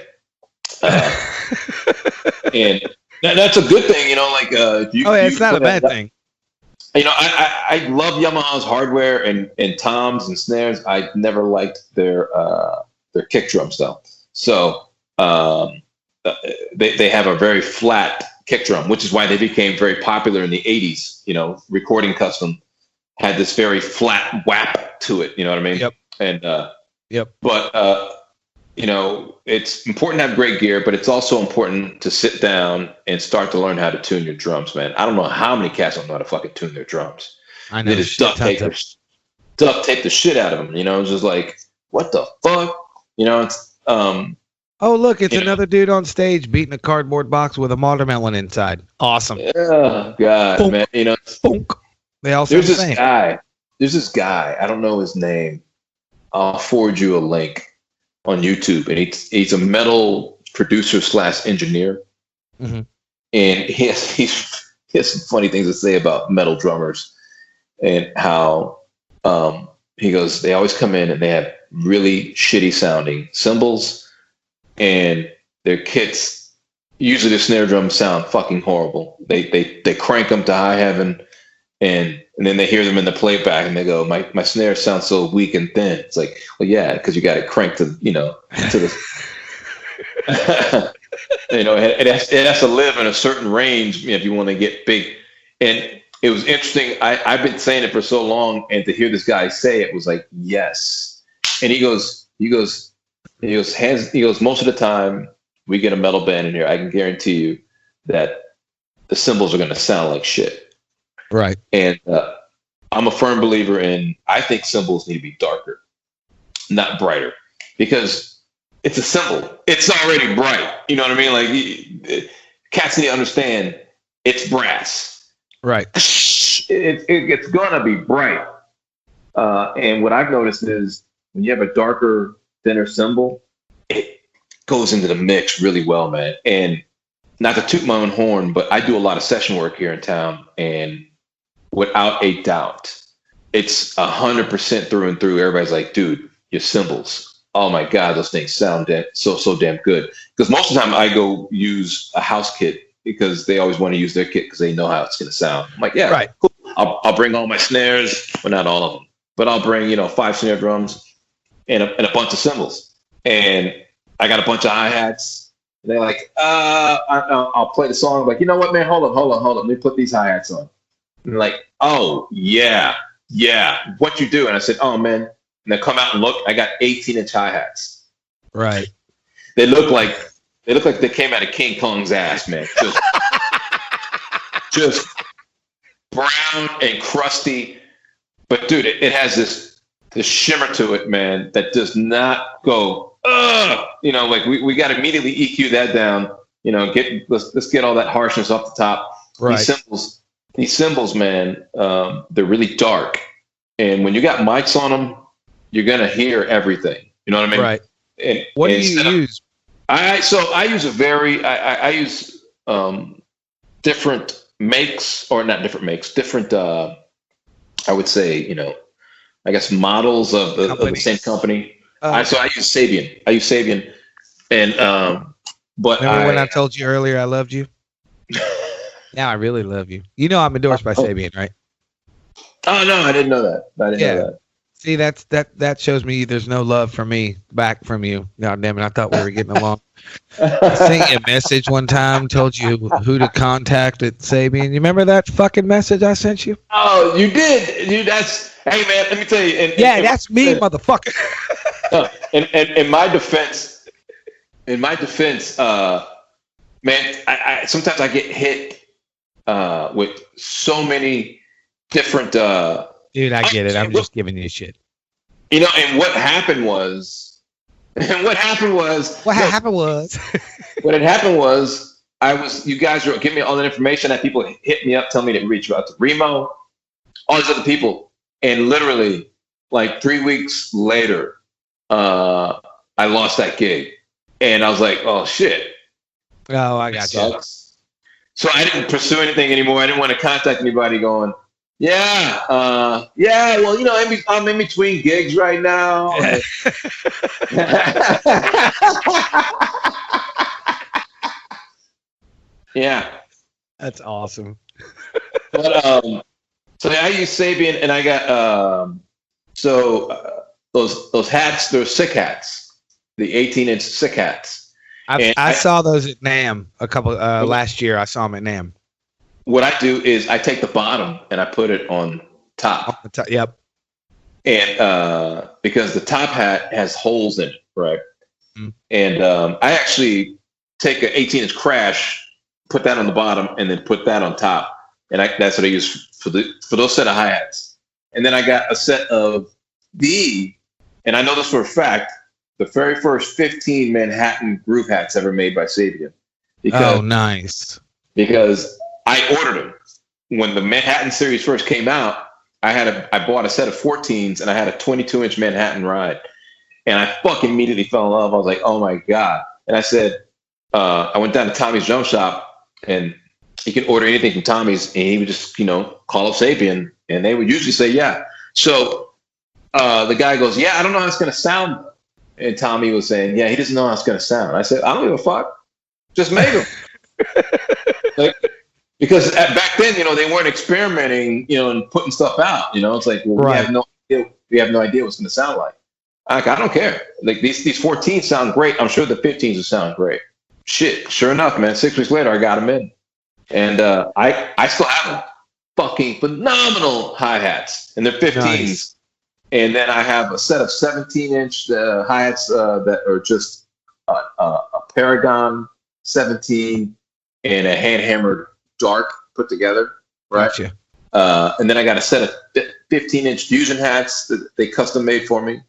Speaker 4: and that's a good thing, you know. Like,
Speaker 3: it's not a bad thing.
Speaker 4: You know, I love Yamaha's hardware and toms and snares. I never liked their kick drums though. So they have a very flat kick drum, which is why they became very popular in the 80s. You know, Recording Custom had this very flat whap to it. You know what I mean?
Speaker 3: Yep.
Speaker 4: And
Speaker 3: yep.
Speaker 4: But you know, it's important to have great gear, but it's also important to sit down and start to learn how to tune your drums, man. I don't know how many cats don't know how to fucking tune their drums.
Speaker 3: I know.
Speaker 4: They just duct tape the shit out of them. You know, it's just like, what the fuck? You know, it's
Speaker 3: oh, look, it's another dude on stage beating a cardboard box with a watermelon inside. Awesome.
Speaker 4: Oh, God, bonk, man. You know,
Speaker 3: bonk. They all sound the same.
Speaker 4: There's this guy. I don't know his name. I'll forward you a link on YouTube. And he's a metal producer / engineer.
Speaker 3: Mm-hmm.
Speaker 4: And he has some funny things to say about metal drummers and how he goes, they always come in and they have really shitty sounding cymbals. And their kits, usually the snare drums sound fucking horrible. They crank them to high heaven, and then they hear them in the playback, and they go, my snare sounds so weak and thin. It's like, well, yeah, because you got it cranked to, you know, to the, you know, it has to live in a certain range, you know, if you want to get big. And it was interesting. I've been saying it for so long, and to hear this guy say it was like, yes. And he goes, most of the time we get a metal band in here, I can guarantee you that the cymbals are going to sound like shit.
Speaker 3: Right.
Speaker 4: And I'm a firm believer in, I think cymbals need to be darker, not brighter, because it's a cymbal. It's already bright. You know what I mean? Like, cats need to understand it's brass.
Speaker 3: Right.
Speaker 4: It's going to be bright. And what I've noticed is when you have a darker, thinner cymbal, it goes into the mix really well, man. And not to toot my own horn, but I do a lot of session work here in town, and without a doubt, it's 100% through and through. Everybody's like, dude, your cymbals, oh my God, those things sound so damn good. Because most of the time I go use a house kit because they always want to use their kit because they know how it's going to sound. I'm like, yeah,
Speaker 3: right.
Speaker 4: Cool. I'll bring all my snares, well, not all of them, but I'll bring, 5 snare drums and a bunch of cymbals. And I got a bunch of hi-hats. And they're like, I'll play the song. I'm like, you know what, man? Hold on. Let me put these hi-hats on. And they're like, oh, yeah. What you do? And I said, oh, man. And they come out and look. I got 18-inch hi-hats.
Speaker 3: Right.
Speaker 4: They look like they came out of King Kong's ass, man. Just brown and crusty. But, dude, it has this shimmer to it, man, that does not go, ugh! Like we got to immediately EQ that down, let's get all that harshness off the top.
Speaker 3: Right.
Speaker 4: These cymbals, man, they're really dark. And when you got mics on them, you're going to hear everything. You know what I mean?
Speaker 3: Right.
Speaker 4: And
Speaker 3: what do you use?
Speaker 4: I use different makes, or not different makes, different, I would say, I guess models of the same company. So I use Sabian. And But
Speaker 3: remember when I told you earlier I loved you? Now I really love you. You know I'm endorsed by Sabian, right?
Speaker 4: Oh no, I didn't know that. I didn't know that.
Speaker 3: See, that shows me there's no love for me back from you. God damn it, I thought we were getting along. I sent you a message one time, told you who to contact at Sabian. You remember that fucking message I sent you?
Speaker 4: Oh, you did. Hey man, let me tell you.
Speaker 3: That's me, motherfucker.
Speaker 4: In my defense, man, I sometimes I get hit with so many different.
Speaker 3: Dude, I get it. I'm just giving you shit.
Speaker 4: You know, and what happened was, what had happened was, you guys were giving me all that information that people hit me up, telling me to reach out to Remo, all these other people. And literally, like 3 weeks later, I lost that gig. And I was like, oh, shit.
Speaker 3: Oh, I got you.
Speaker 4: So I didn't pursue anything anymore. I didn't want to contact anybody going, well, you know, I'm in between gigs right now. Yeah.
Speaker 3: That's awesome.
Speaker 4: But so I use Sabian, and I got those hats, those sick hats, the 18-inch sick hats.
Speaker 3: I saw those at NAMM a couple last year. I saw them at NAMM.
Speaker 4: What I do is I take the bottom and I put it on top.
Speaker 3: On the top, yep.
Speaker 4: And because the top hat has holes in it, right? Mm-hmm. And I actually take an 18-inch crash, put that on the bottom, and then put that on top. And that's what I use for those set of hi-hats. And then I got a set of and I know this for a fact, the very first 15 Manhattan groove hats ever made by Sabian.
Speaker 3: Oh, nice.
Speaker 4: Because I ordered them when the Manhattan series first came out. I bought a set of 14s, and I had a 22-inch Manhattan ride, and I fucking immediately fell in love. I was like, oh my god! And I said, I went down to Tommy's Drum Shop, and you can order anything from Tommy's, and he would just call up Sabian, and they would usually say yeah. So the guy goes, yeah, I don't know how it's gonna sound, and Tommy was saying, yeah, he doesn't know how it's gonna sound. I said, I don't give a fuck, just make them. Because back then, they weren't experimenting, and putting stuff out. It's like, well,
Speaker 3: right.
Speaker 4: we have no idea what it's going to sound like. I don't care. Like these 14s sound great. I'm sure the 15s will sound great. Shit, sure enough, man. 6 weeks later, I got them in, and I still have fucking phenomenal hi-hats, and they're 15s. Nice. And then I have a set of 17-inch hi-hats that are just a Paragon 17 and a hand-hammered dark put together, right?
Speaker 3: Gotcha.
Speaker 4: And then I got a set of 15-inch fusion hats that they custom made for me,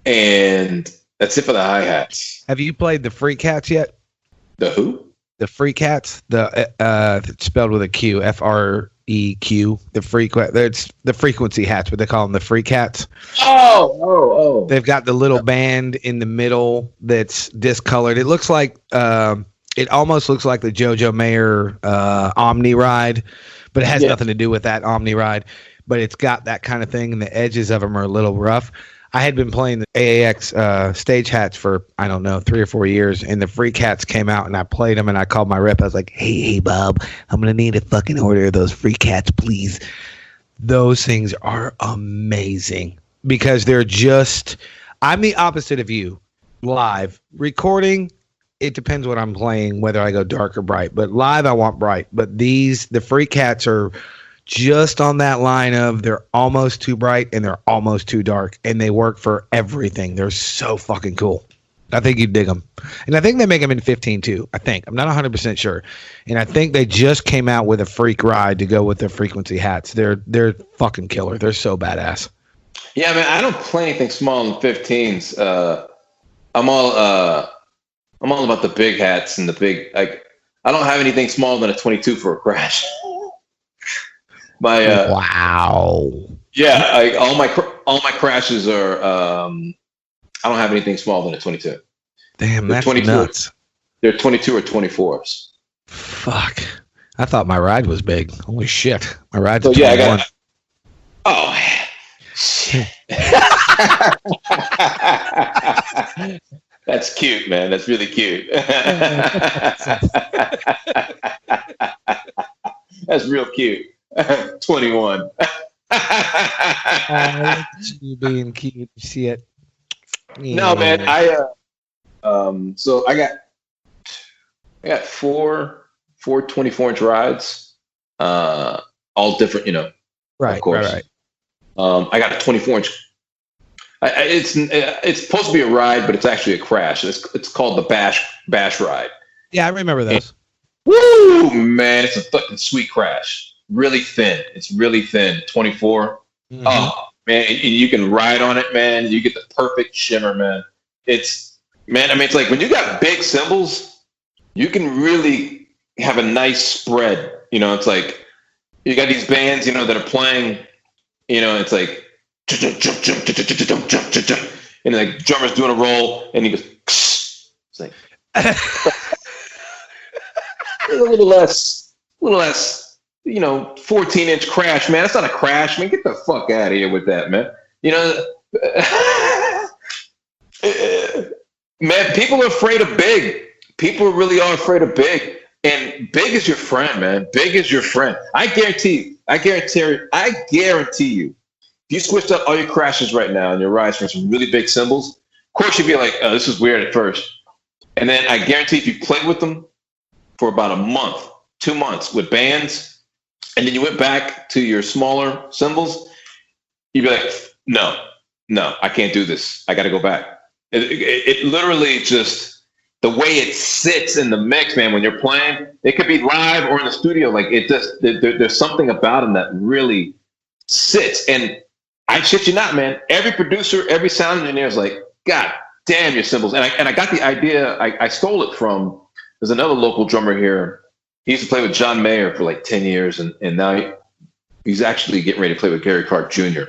Speaker 4: and that's it for the hi-hats.
Speaker 3: Have you played the Freak Hats yet?
Speaker 4: The who?
Speaker 3: The Freak Hats. It's spelled with a Q, FREQ. It's the frequency hats, but they call them the Freak Hats.
Speaker 4: Oh!
Speaker 3: They've got the little band in the middle that's discolored. It looks like. It almost looks like the JoJo Mayer Omni ride, but it has nothing to do with that Omni ride. But it's got that kind of thing, and the edges of them are a little rough. I had been playing the AAX stage hats for, 3 or 4 years, and the Freak Hats came out, and I played them, and I called my rep. I was like, hey, Bob, I'm going to need a fucking order of those Freak Hats, please. Those things are amazing because they're just – I'm the opposite of you. Live. Recording – it depends what I'm playing, whether I go dark or bright. But live, I want bright. But the Freak Hats are just on that line of they're almost too bright and they're almost too dark. And they work for everything. They're so fucking cool. I think you'd dig them. And I think they make them in 15 too. I think. I'm not 100% sure. And I think they just came out with a Freak ride to go with their frequency hats. They're fucking killer. They're so badass.
Speaker 4: Yeah, man, I don't play anything small in 15s. I'm all about the big hats and the big, I don't have anything smaller than a 22 for a crash.
Speaker 3: Wow.
Speaker 4: Yeah, all my crashes are, I don't have anything smaller than a 22.
Speaker 3: Damn, that's nuts.
Speaker 4: They're 22 or 24s.
Speaker 3: Fuck. I thought my ride was big. Holy shit. My ride's a 21.
Speaker 4: Shit. That's cute, man. That's really cute. That's real cute. 21.
Speaker 3: You being cute. You see it.
Speaker 4: No, man. So I got four 24-inch rides, all different,
Speaker 3: Right,
Speaker 4: of course.
Speaker 3: right.
Speaker 4: I got a 24-inch. It's supposed to be a ride, but it's actually a crash. It's called the bash ride.
Speaker 3: Yeah, I remember those.
Speaker 4: Woo, man! It's a fucking sweet crash. Really thin. It's really thin. 24.
Speaker 3: Mhm.
Speaker 4: Oh man, and you can ride on it, man. You get the perfect shimmer, man. It's like when you got big cymbals, you can really have a nice spread. It's like you got these bands, that are playing. It's like and like drummer's doing a roll, and he goes. It's like a little less. 14-inch crash, man. That's not a crash, man. Get the fuck out of here with that, man. Man, people are afraid of big. People really are afraid of big. And big is your friend, man. Big is your friend. I guarantee you, if you switched up all your crashes right now and your rides for some really big cymbals, of course you'd be like, oh, this is weird at first. And then I guarantee if you played with them for about a month, 2 months with bands, and then you went back to your smaller cymbals, you'd be like, no, I can't do this. I got to go back. It literally just, the way it sits in the mix, man, when you're playing, it could be live or in the studio. Like it just, there's something about them that really sits. And I shit you not, man, every producer, every sound engineer is like, God damn your cymbals. And I got the idea, I stole it from, there's another local drummer here. He used to play with John Mayer for like 10 years, and now he's actually getting ready to play with Gary Clark Jr.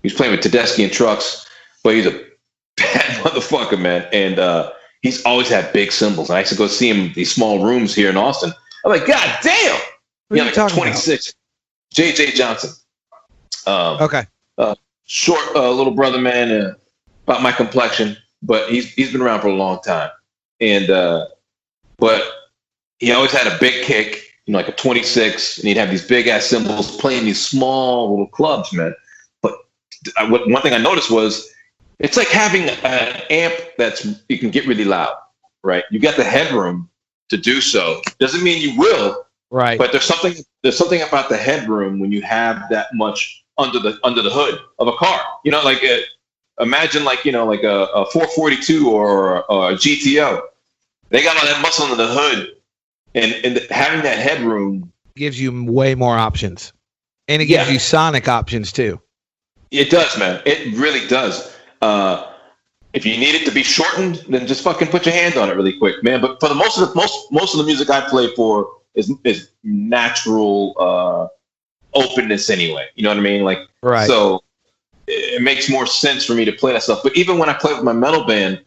Speaker 4: He's playing with Tedeschi and Trucks, but he's a bad motherfucker, man. And he's always had big cymbals. And I used to go see him in these small rooms here in Austin. I'm like, God damn!
Speaker 3: Who are you talking
Speaker 4: 26. About? J.J. Johnson.
Speaker 3: Okay.
Speaker 4: Short little brother, man, about my complexion, but he's been around for a long time. And but he always had a big kick, like a 26, and he'd have these big ass cymbals playing these small little clubs, man. But one thing I noticed was it's like having an amp you can get really loud, right? You got the headroom to do so. Doesn't mean you will,
Speaker 3: right?
Speaker 4: But there's something about the headroom when you have that much under the hood of a car. Imagine like a 442 or a GTO. They got all that muscle under the hood. And having that headroom
Speaker 3: gives you way more options, and it gives you sonic options too.
Speaker 4: It does, man. It really does. If you need it to be shortened, then just fucking put your hand on it really quick, man. But for the most of the music I play for is natural openness anyway. You know what I mean? Like,
Speaker 3: right.
Speaker 4: So it makes more sense for me to play that stuff. But even when I play with my metal band,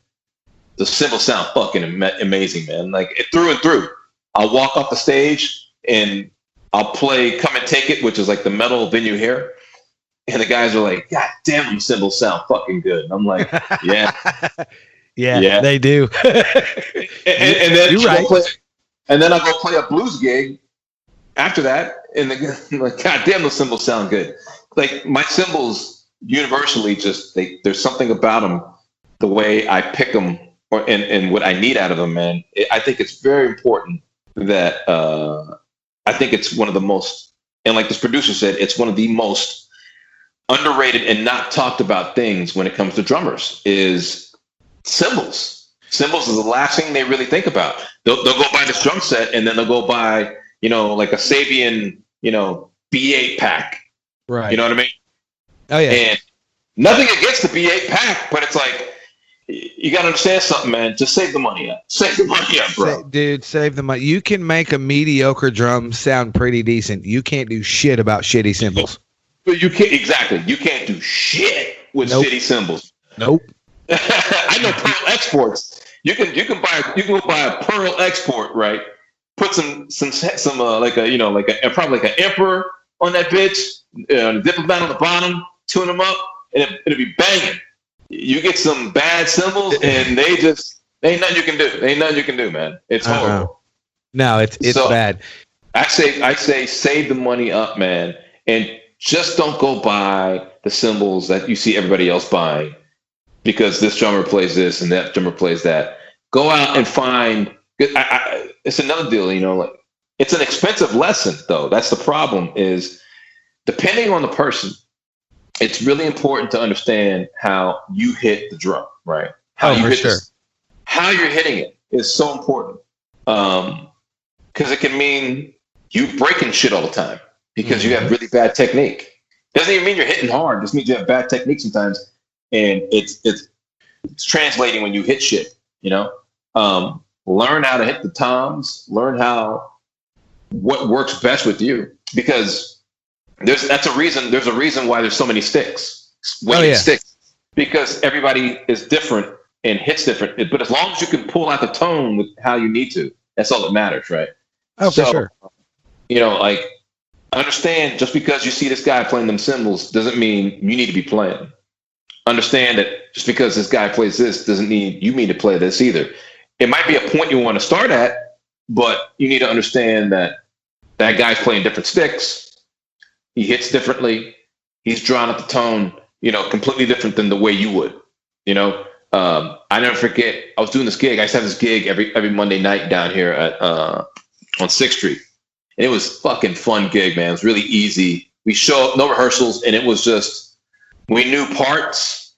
Speaker 4: the cymbals sound fucking amazing, man. Like through and through. I'll walk off the stage and I'll play Come and Take It, which is like the metal venue here. And the guys are like, God damn, them cymbals sound fucking good. And I'm like, yeah.
Speaker 3: yeah, they do.
Speaker 4: and then
Speaker 3: you're right.
Speaker 4: And then I'll go play a blues gig after that. And I'm like, God damn, those cymbals sound good. Like my cymbals universally there's something about them, the way I pick them and what I need out of them, man. I think it's very important that I think it's one of the most, and like this producer said, it's one of the most underrated and not talked about things when it comes to drummers is cymbals. Cymbals is the last thing they really think about. They'll go buy this drum set and then they'll go buy, like a Sabian, B8 pack.
Speaker 3: Right.
Speaker 4: You know what I mean?
Speaker 3: Oh yeah.
Speaker 4: And nothing against the B8 pack, but it's like, you got to understand something, man. Just save the money up. Save the money up, bro.
Speaker 3: Dude, save the money. You can make a mediocre drum sound pretty decent. You can't do shit about shitty cymbals.
Speaker 4: But you can't, exactly. You can't do shit with shitty cymbals.
Speaker 3: Nope.
Speaker 4: I know Pearl exports. You can go buy a Pearl export, right? Put some probably like an Emperor on that bitch, Diplomat on the bottom, tune them up, and it'll be banging. You get some bad cymbals, and they ain't nothing you can do. Ain't nothing you can do, man. It's horrible.
Speaker 3: No, it's so bad.
Speaker 4: I say save the money up, man, and just don't go buy the cymbals that you see everybody else buying because this drummer plays this and that drummer plays that. Go out and find. It's another deal, like it's an expensive lesson, though. That's the problem. Is depending on the person, it's really important to understand how you hit the drum, right? How you hit how you're hitting it is so important. Because it can mean you breaking shit all the time because you have really bad technique. Doesn't even mean you're hitting hard. It just means you have bad technique sometimes, and it's translating when you hit shit. Learn how to hit the toms. Learn what works best with you, because there's a reason why there's so many sticks. Sticks, because everybody is different and hits different. But as long as you can pull out the tone with how you need to, that's all that matters, right?
Speaker 3: Oh, for sure.
Speaker 4: Understand, just because you see this guy playing them cymbals doesn't mean you need to be playing. Understand that just because this guy plays this doesn't mean you need to play this either. It might be a point you want to start at, but you need to understand that guy's playing different sticks. He hits differently. He's drawing up the tone, completely different than the way you would. I never forget, I was doing this gig. I used to have this gig every Monday night down here at on 6th Street. And it was fucking fun gig, man. It was really easy. We show up, no rehearsals, and it was just, we knew parts,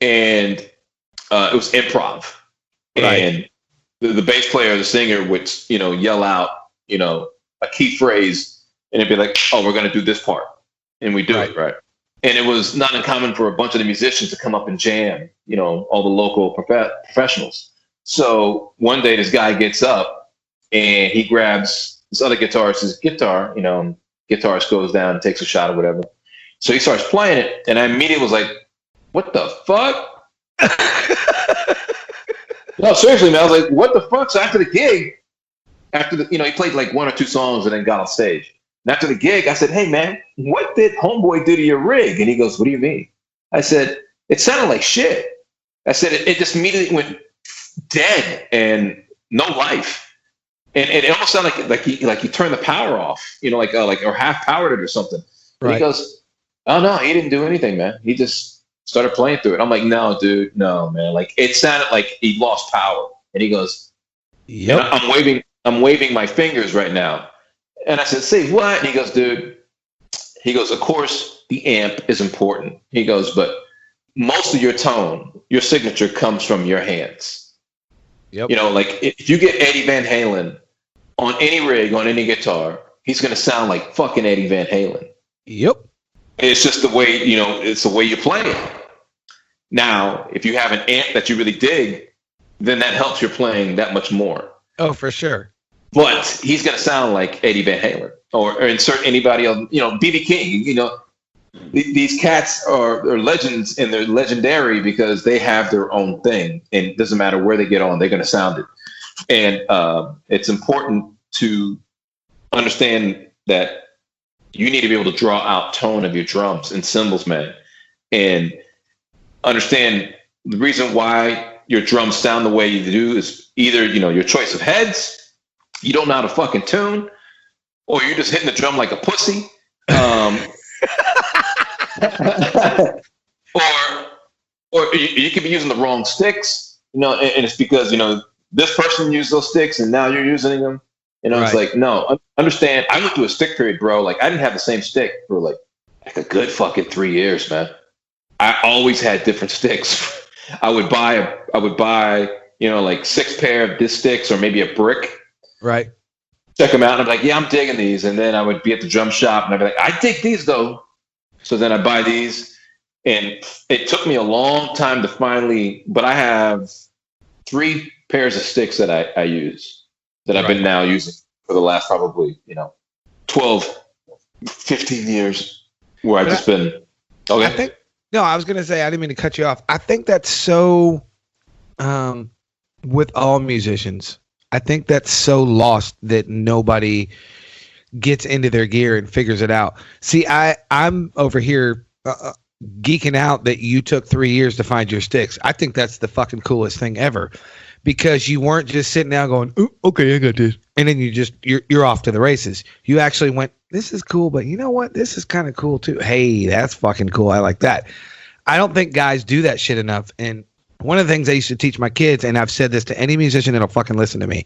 Speaker 4: and it was improv. Right. And the bass player, the singer would, yell out, a key phrase, and it'd be like, oh, we're going to do this part. And we do it, right? And it was not uncommon for a bunch of the musicians to come up and jam, all the local professionals. So one day this guy gets up and he grabs this other guitarist's guitar, guitarist goes down and takes a shot or whatever. So he starts playing it, and I immediately was like, what the fuck? No, seriously, man. I was like, what the fuck? So after the gig, he played like one or two songs and then got on stage. And after the gig, I said, hey, man, what did Homeboy do to your rig? And he goes, what do you mean? I said, it sounded like shit. I said, it just immediately went dead and no life. And it almost sounded like he turned the power off, or half powered it or something. And he goes, oh, no, he didn't do anything, man. He just started playing through it. I'm like, no, dude, no, man. Like, it sounded like he lost power. And he goes, yep. I'm waving my fingers right now. And I said, say what? And he goes, dude, of course, the amp is important. He goes, but most of your tone, your signature comes from your hands. Yep. If you get Eddie Van Halen on any rig, on any guitar, he's going to sound like fucking Eddie Van Halen. Yep. It's just the way, it's the way you play it. Now, if you have an amp that you really dig, then that helps your playing that much more.
Speaker 3: Oh, for sure.
Speaker 4: But he's going to sound like Eddie Van Halen or insert anybody else, B.B. King, these cats are legends, and they're legendary because they have their own thing, and it doesn't matter where they get on, they're going to sound it. And it's important to understand that you need to be able to draw out tone of your drums and cymbals, man, and understand the reason why your drums sound the way you do is either, your choice of heads, you don't know how to fucking tune, or you're just hitting the drum like a pussy. Or you could be using the wrong sticks, and it's because, this person used those sticks and now you're using them. It's like, no, understand. I went through a stick period, bro. Like, I didn't have the same stick for like a good fucking 3 years, man. I always had different sticks. I would buy, like 6 pair of this sticks or maybe a brick. Right. Check them out. And I'm like, yeah, I'm digging these. And then I would be at the drum shop and I'd be like, I dig these though. So then I buy these, and it took me a long time to finally, but I have 3 pairs of sticks that I use that I've been now using for the last probably, 12, 15 years where I've just been, okay.
Speaker 3: I was going to say, I didn't mean to cut you off. I think that's so, with all musicians, I think that's so lost that nobody gets into their gear and figures it out. See, I'm over here. geeking out that you took 3 years to find your sticks. I think that's the fucking coolest thing ever, because you weren't just sitting down going, "Ooh, okay, I got this," and then you're off to the races. You actually went, "This is cool, but you know what? This is kind of cool too. Hey, that's fucking cool. I like that." I don't think guys do that shit enough. And one of the things I used to teach my kids, and I've said this to any musician that'll fucking listen to me,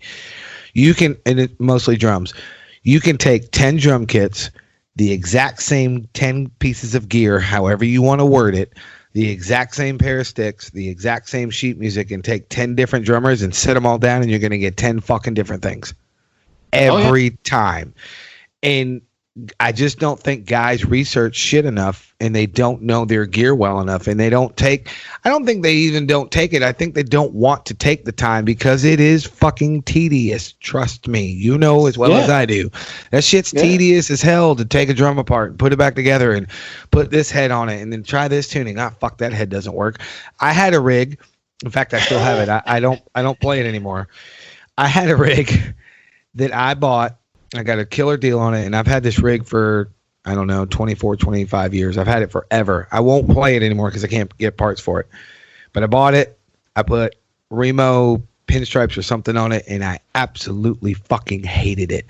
Speaker 3: you can, and it, mostly drums, you can take 10 drum kits, the exact same 10 pieces of gear, however you want to word it, the exact same pair of sticks, the exact same sheet music, and take 10 different drummers and sit them all down, and you're going to get 10 fucking different things every time. And I just don't think guys research shit enough, and they don't know their gear well enough, and I don't think they even don't take it. I think they don't want to take the time because it is fucking tedious. Trust me, you know as well as I do. That shit's tedious as hell to take a drum apart and put it back together and put this head on it and then try this tuning. Fuck, that head doesn't work. I had a rig. In fact, I still have it. I don't play it anymore. I had a rig that I bought. I got a killer deal on it, and I've had this rig for, I don't know, 24, 25 years. I've had it forever. I won't play it anymore because I can't get parts for it. But I bought it. I put Remo pinstripes or something on it, and I absolutely fucking hated it.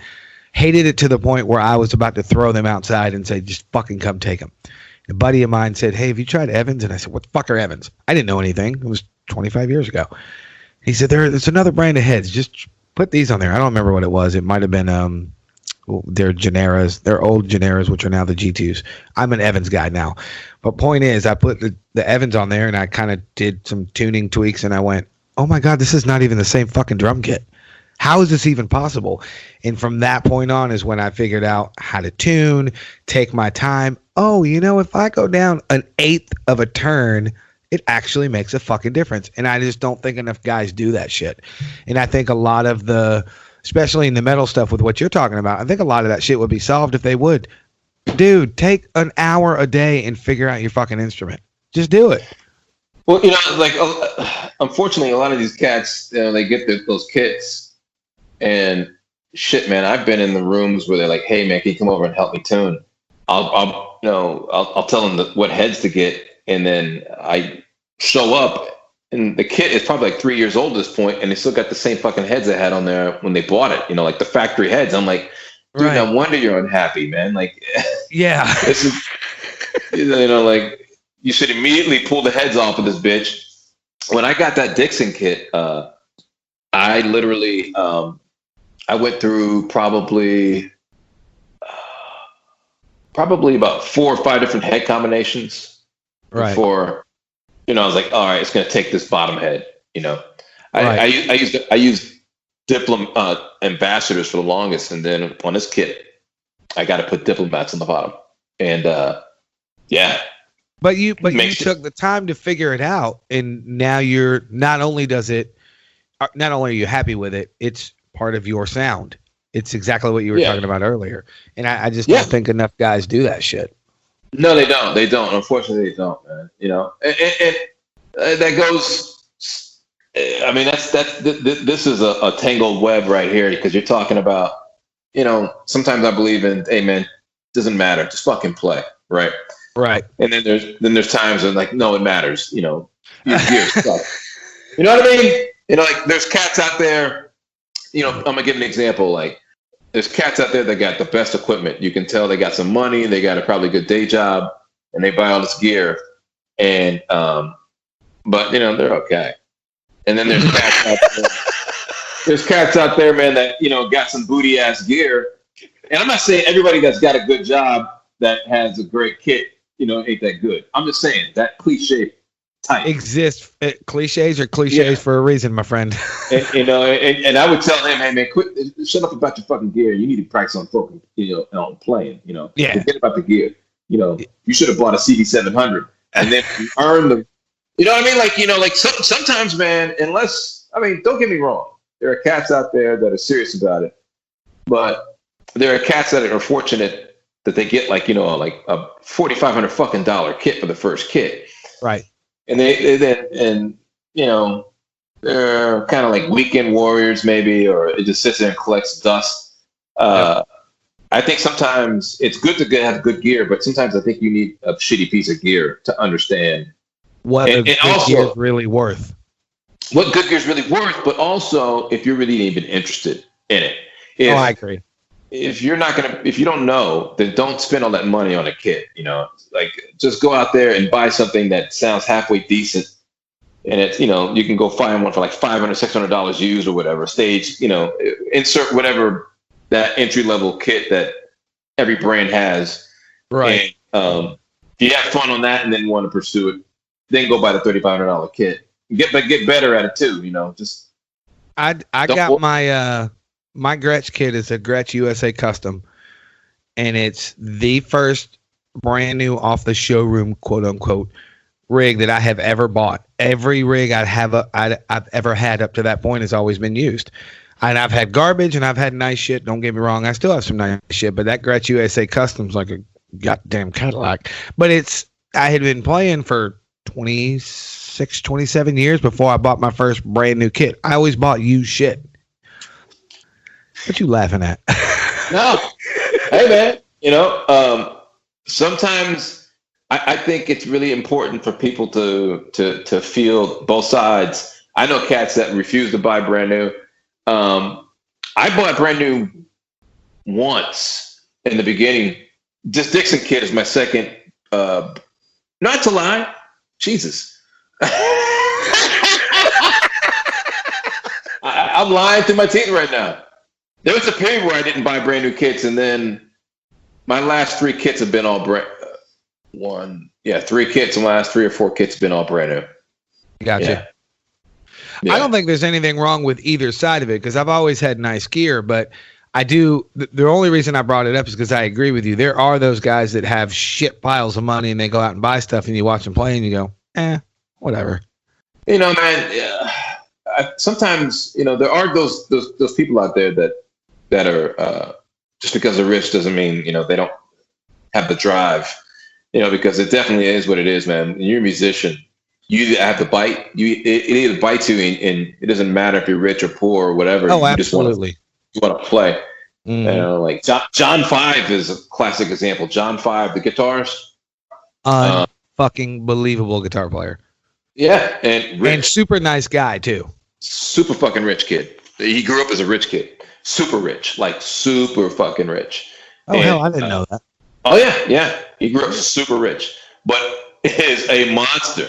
Speaker 3: Hated it to the point where I was about to throw them outside and say, just fucking come take them. A buddy of mine said, "Hey, have you tried Evans?" And I said, "What the fuck are Evans?" I didn't know anything. It was 25 years ago. He said, there's another brand of heads. Just put these on there. I don't remember what it was. It might have been their Generas, their old Generas, which are now the G2s. I'm an Evans guy now. But point is, I put the Evans on there, and I kind of did some tuning tweaks, and I went, oh my God, this is not even the same fucking drum kit. How is this even possible? And from that point on is when I figured out how to tune, take my time. Oh, if I go down an eighth of a turn, it actually makes a fucking difference. And I just don't think enough guys do that shit. And I think a lot of especially in the metal stuff with what you're talking about, I think a lot of that shit would be solved if they would. Dude, take an hour a day and figure out your fucking instrument. Just do it.
Speaker 4: Well, unfortunately, a lot of these cats, they get those kits, and shit, man. I've been in the rooms where they're like, "Hey, man, can you come over and help me tune?" I'll tell them what heads to get, and then I show up, and the kit is probably like 3 years old at this point, and they still got the same fucking heads they had on there when they bought it. Like the factory heads. I'm like, dude, right. No wonder you're unhappy, man. Like,
Speaker 3: yeah,
Speaker 4: this is, like, you should immediately pull the heads off of this bitch. When I got that Dixon kit, I literally, I went through probably about 4 or 5 different head combinations before, I was like, all right, it's going to take this bottom head. I used Diplom ambassadors for the longest, and then on this kit, I got to put diplomats on the bottom, and yeah.
Speaker 3: But you took the time to figure it out, and now you're not only are you happy with it, it's part of your sound. It's exactly what you were talking about earlier, and I just don't think enough guys do that shit.
Speaker 4: No, they don't. They don't. Unfortunately, they don't, man. And that goes. I mean, this is a tangled web right here, because you're talking about. Sometimes I believe in, hey, man, doesn't matter, just fucking play, right?
Speaker 3: Right.
Speaker 4: And then there's times when, like, no, it matters. Your stuff. You know what I mean? Like, there's cats out there. I'm gonna give an example. Like, there's cats out there that got the best equipment. You can tell they got some money. They got a probably good day job, and they buy all this gear. And but they're okay. And then there's cats out there. There's cats out there, man, that got some booty ass gear. And I'm not saying everybody that's got a good job that has a great kit, ain't that good. I'm just saying that cliche type
Speaker 3: exists. Cliches are cliches for a reason, my friend.
Speaker 4: and I would tell him, hey man, quit, shut up about your fucking gear. You need to practice on focus, on playing. Forget about the gear. You should have bought a CD700, and then you earn the. You know what I mean? Like, sometimes, man. Don't get me wrong. There are cats out there that are serious about it, but there are cats that are fortunate that they get like a $4,500 fucking kit for the first kit,
Speaker 3: right?
Speaker 4: And they're kind of like weekend warriors maybe, or it just sits there and collects dust. I think sometimes it's good to have good gear, but sometimes I think you need a shitty piece of gear to understand
Speaker 3: what
Speaker 4: and
Speaker 3: good
Speaker 4: also
Speaker 3: gear is really worth.
Speaker 4: What good gear is really worth, but also if you're really even interested in it.
Speaker 3: I agree.
Speaker 4: If you're not gonna, if you don't know, then don't spend all that money on a kit. Like just go out there and buy something that sounds halfway decent, and it's you can go find one for like $500, $600 used or whatever. Stage, insert whatever that entry level kit that every brand has.
Speaker 3: Right.
Speaker 4: And if you have fun on that and then want to pursue it, then go buy the $3,500 kit. Get better at it too. Just
Speaker 3: I got my my Gretsch kit is a Gretsch USA Custom, and it's the first brand new off the showroom quote unquote rig that I have ever bought. Every rig I've ever had up to that point has always been used. And I've had garbage and I've had nice shit. Don't get me wrong. I still have some nice shit, but that Gretsch USA Custom's like a goddamn Cadillac. But I had been playing for 26, 27 years before I bought my first brand new kit. I always bought used shit. What you laughing at?
Speaker 4: No. Hey man, sometimes I think it's really important for people to feel both sides. I know cats that refuse to buy brand new. I bought brand new once in the beginning. This Dixon kit is my second. Not to lie, Jesus. I'm lying through my teeth right now. There was a period where I didn't buy brand new kits, and then my last 3 kits have been all brand. 3 kits, and my last 3 or 4 kits have been all brand new.
Speaker 3: Gotcha. Yeah. I don't think there's anything wrong with either side of it because I've always had nice gear, but I do. The only reason I brought it up is because I agree with you. There are those guys that have shit piles of money and they go out and buy stuff, and you watch them play and you go, whatever.
Speaker 4: Man. Sometimes there are those people out there that are just because they're rich doesn't mean they don't have the drive. Because it definitely is what it is, man. When you're a musician, you either have the bite. It either bites you, and it doesn't matter if you're rich or poor or whatever.
Speaker 3: Oh,
Speaker 4: you
Speaker 3: absolutely.
Speaker 4: Just want to play.
Speaker 3: Mm.
Speaker 4: Like John 5 is a classic example. John 5, the guitarist,
Speaker 3: fucking believable guitar player.
Speaker 4: Yeah, and
Speaker 3: super nice guy too.
Speaker 4: Super fucking rich kid. He grew up as a rich kid. Super rich, like super fucking rich.
Speaker 3: Oh, hell, I didn't know that.
Speaker 4: Oh yeah. He grew up super rich, but is a monster.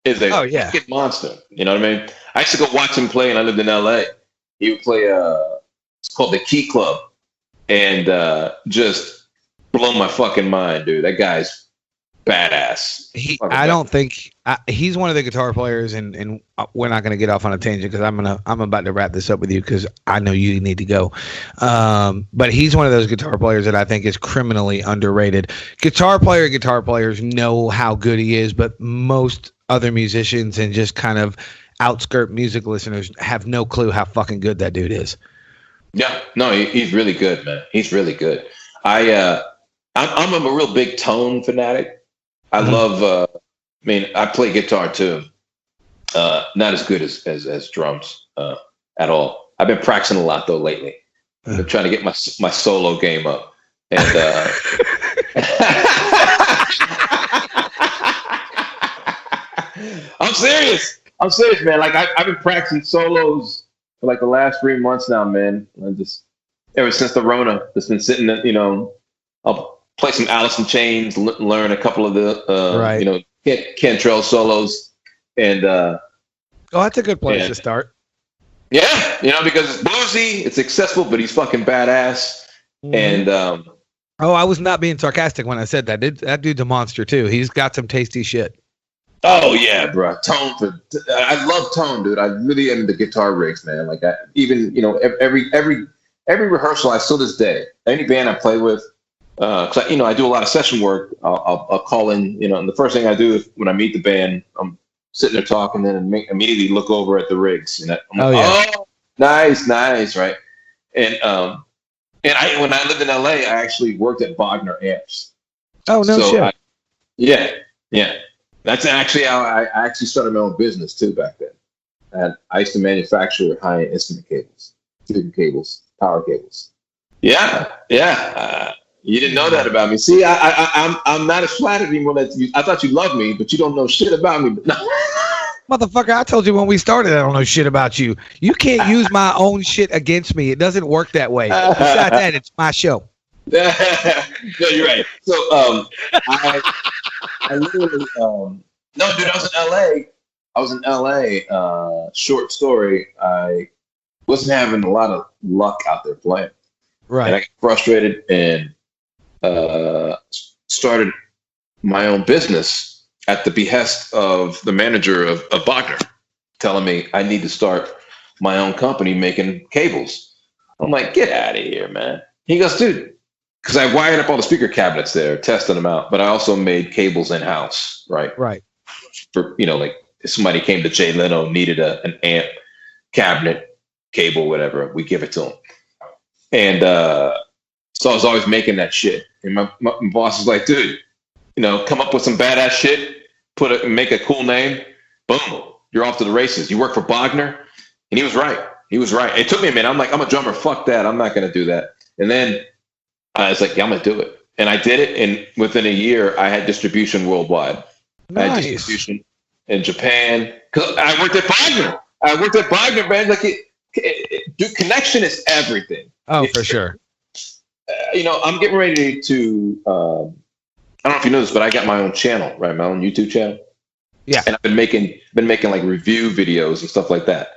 Speaker 4: Fucking monster. You know what I mean? I used to go watch him play, and I lived in LA. He would play it's called the Key Club, and just blow my fucking mind, dude. That guy's badass. He's one of the guitar players, and we're not going to get off on a tangent because I'm about to wrap this up with you because I know you need to go. But he's one of those guitar players that I think is criminally underrated. Guitar players know how good he is, but most other musicians and just kind of outskirt music listeners have no clue how fucking good that dude is. Yeah, no, he's really good, man. He's really good. I'm a real big tone fanatic. I love. I play guitar too. Not as good as drums at all. I've been practicing a lot though lately. I've been trying to get my solo game up. And I'm serious, man. Like I've been practicing solos for like the last 3 months now, man. I just ever since the Rona, just been sitting. I'll play some Alice in Chains, learn a couple of the Cantrell solos, and
Speaker 3: that's a good place to start.
Speaker 4: Yeah, because it's bluesy, it's accessible, but he's fucking badass. Mm-hmm. And
Speaker 3: I was not being sarcastic when I said that. That dude's a monster too. He's got some tasty shit.
Speaker 4: Oh yeah, bro. I love tone, dude. I really am into guitar rigs, man. Like every rehearsal, I still this day, any band I play with. Because I do a lot of session work. I'll call in, and the first thing I do is when I meet the band, I'm sitting there talking, and immediately look over at the rigs, and nice, right? And when I lived in LA, I actually worked at Wagner amps.
Speaker 3: Oh no shit!
Speaker 4: Yeah. That's actually how I actually started my own business too back then. And I used to manufacture high-end instrument cables, student cables, power cables. Yeah, yeah. You didn't know that about me. See, I'm not as flattered anymore. I thought you loved me, but you don't know shit about me. But no.
Speaker 3: Motherfucker, I told you when we started, I don't know shit about you. You can't use my own shit against me. It doesn't work that way. Besides that, it's my show.
Speaker 4: No, you're right. So, I literally, no, dude, I was in LA. Short story. I wasn't having a lot of luck out there playing.
Speaker 3: Right.
Speaker 4: And I got frustrated and started my own business at the behest of the manager of Wagner, telling me I need to start my own company making cables. I'm like, get out of here, man. He goes, dude, because I wired up all the speaker cabinets there, testing them out, but I also made cables in-house, right?
Speaker 3: Right.
Speaker 4: For, like if somebody came to Jay Leno, needed an amp, cabinet, cable, whatever, we give it to him. And so I was always making that shit. And my boss was like, dude, come up with some badass shit, make a cool name, boom, you're off to the races. You work for Wagner, and he was right. It took me a minute. I'm like, I'm a drummer. Fuck that. I'm not going to do that. And then I was like, yeah, I'm going to do it. And I did it. And within a year, I had distribution worldwide.
Speaker 3: Nice.
Speaker 4: I had distribution in Japan. Cause I worked at Wagner, man. Like, dude, connection is everything.
Speaker 3: Oh, for sure.
Speaker 4: I'm getting ready to. I don't know if you know this, but I got my own channel, right? My own YouTube channel.
Speaker 3: Yeah.
Speaker 4: And I've been making like review videos and stuff like that.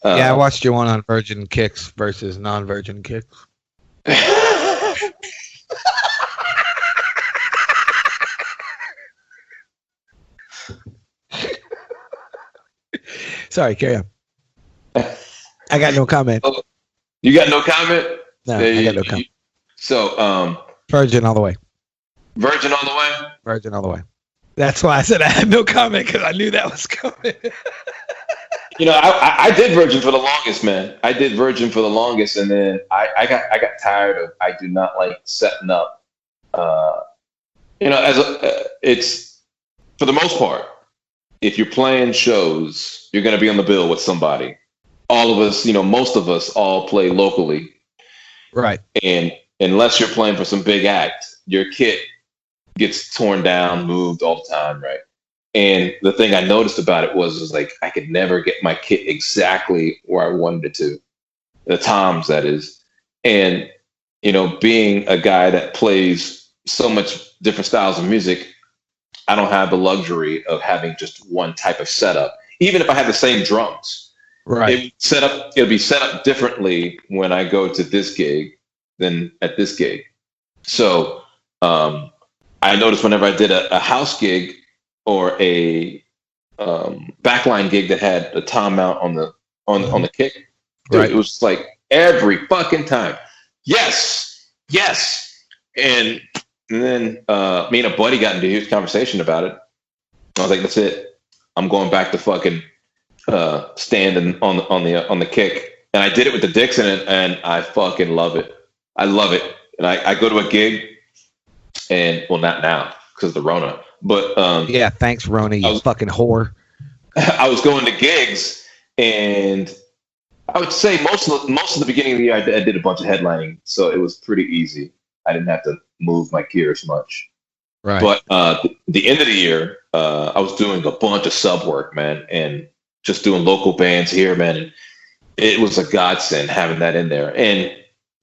Speaker 3: Yeah, I watched your one on virgin kicks versus non-virgin kicks. Sorry, carry on. I got no comment.
Speaker 4: You got no comment?
Speaker 3: No, I got no comment.
Speaker 4: So,
Speaker 3: virgin all the way.
Speaker 4: Virgin all the way?
Speaker 3: Virgin all the way. That's why I said I had no comment, because I knew that was coming.
Speaker 4: I did Virgin for the longest, man. I did Virgin for the longest, and then I got tired of. I do not like setting up. It's for the most part. If you're playing shows, you're going to be on the bill with somebody. All of us, most of us, all play locally,
Speaker 3: right?
Speaker 4: And unless you're playing for some big act, your kit gets torn down, moved all the time, right? And the thing I noticed about it was like I could never get my kit exactly where I wanted it to, the toms, that is. And being a guy that plays so much different styles of music, I don't have the luxury of having just one type of setup. Even if I had the same drums,
Speaker 3: right?
Speaker 4: It'll be set up differently when I go to this gig than at this gig. So I noticed whenever I did a house gig or a backline gig that had a tom mount on the kick, dude, right, it was like every fucking time, yes. And then me and a buddy got into a huge conversation about it. I was like, that's it. I'm going back to fucking standing on the kick. And I did it with the Dixon, and I fucking love it. I love it. And I go to a gig, and well, not now because of the Rona, but
Speaker 3: yeah, thanks, Rona, you fucking whore.
Speaker 4: I was going to gigs, and I would say most of the beginning of the year, I did a bunch of headlining, so it was pretty easy. I didn't have to move my gear as much.
Speaker 3: Right.
Speaker 4: But the end of the year, I was doing a bunch of sub work, man, and just doing local bands here, man. And it was a godsend having that in there. And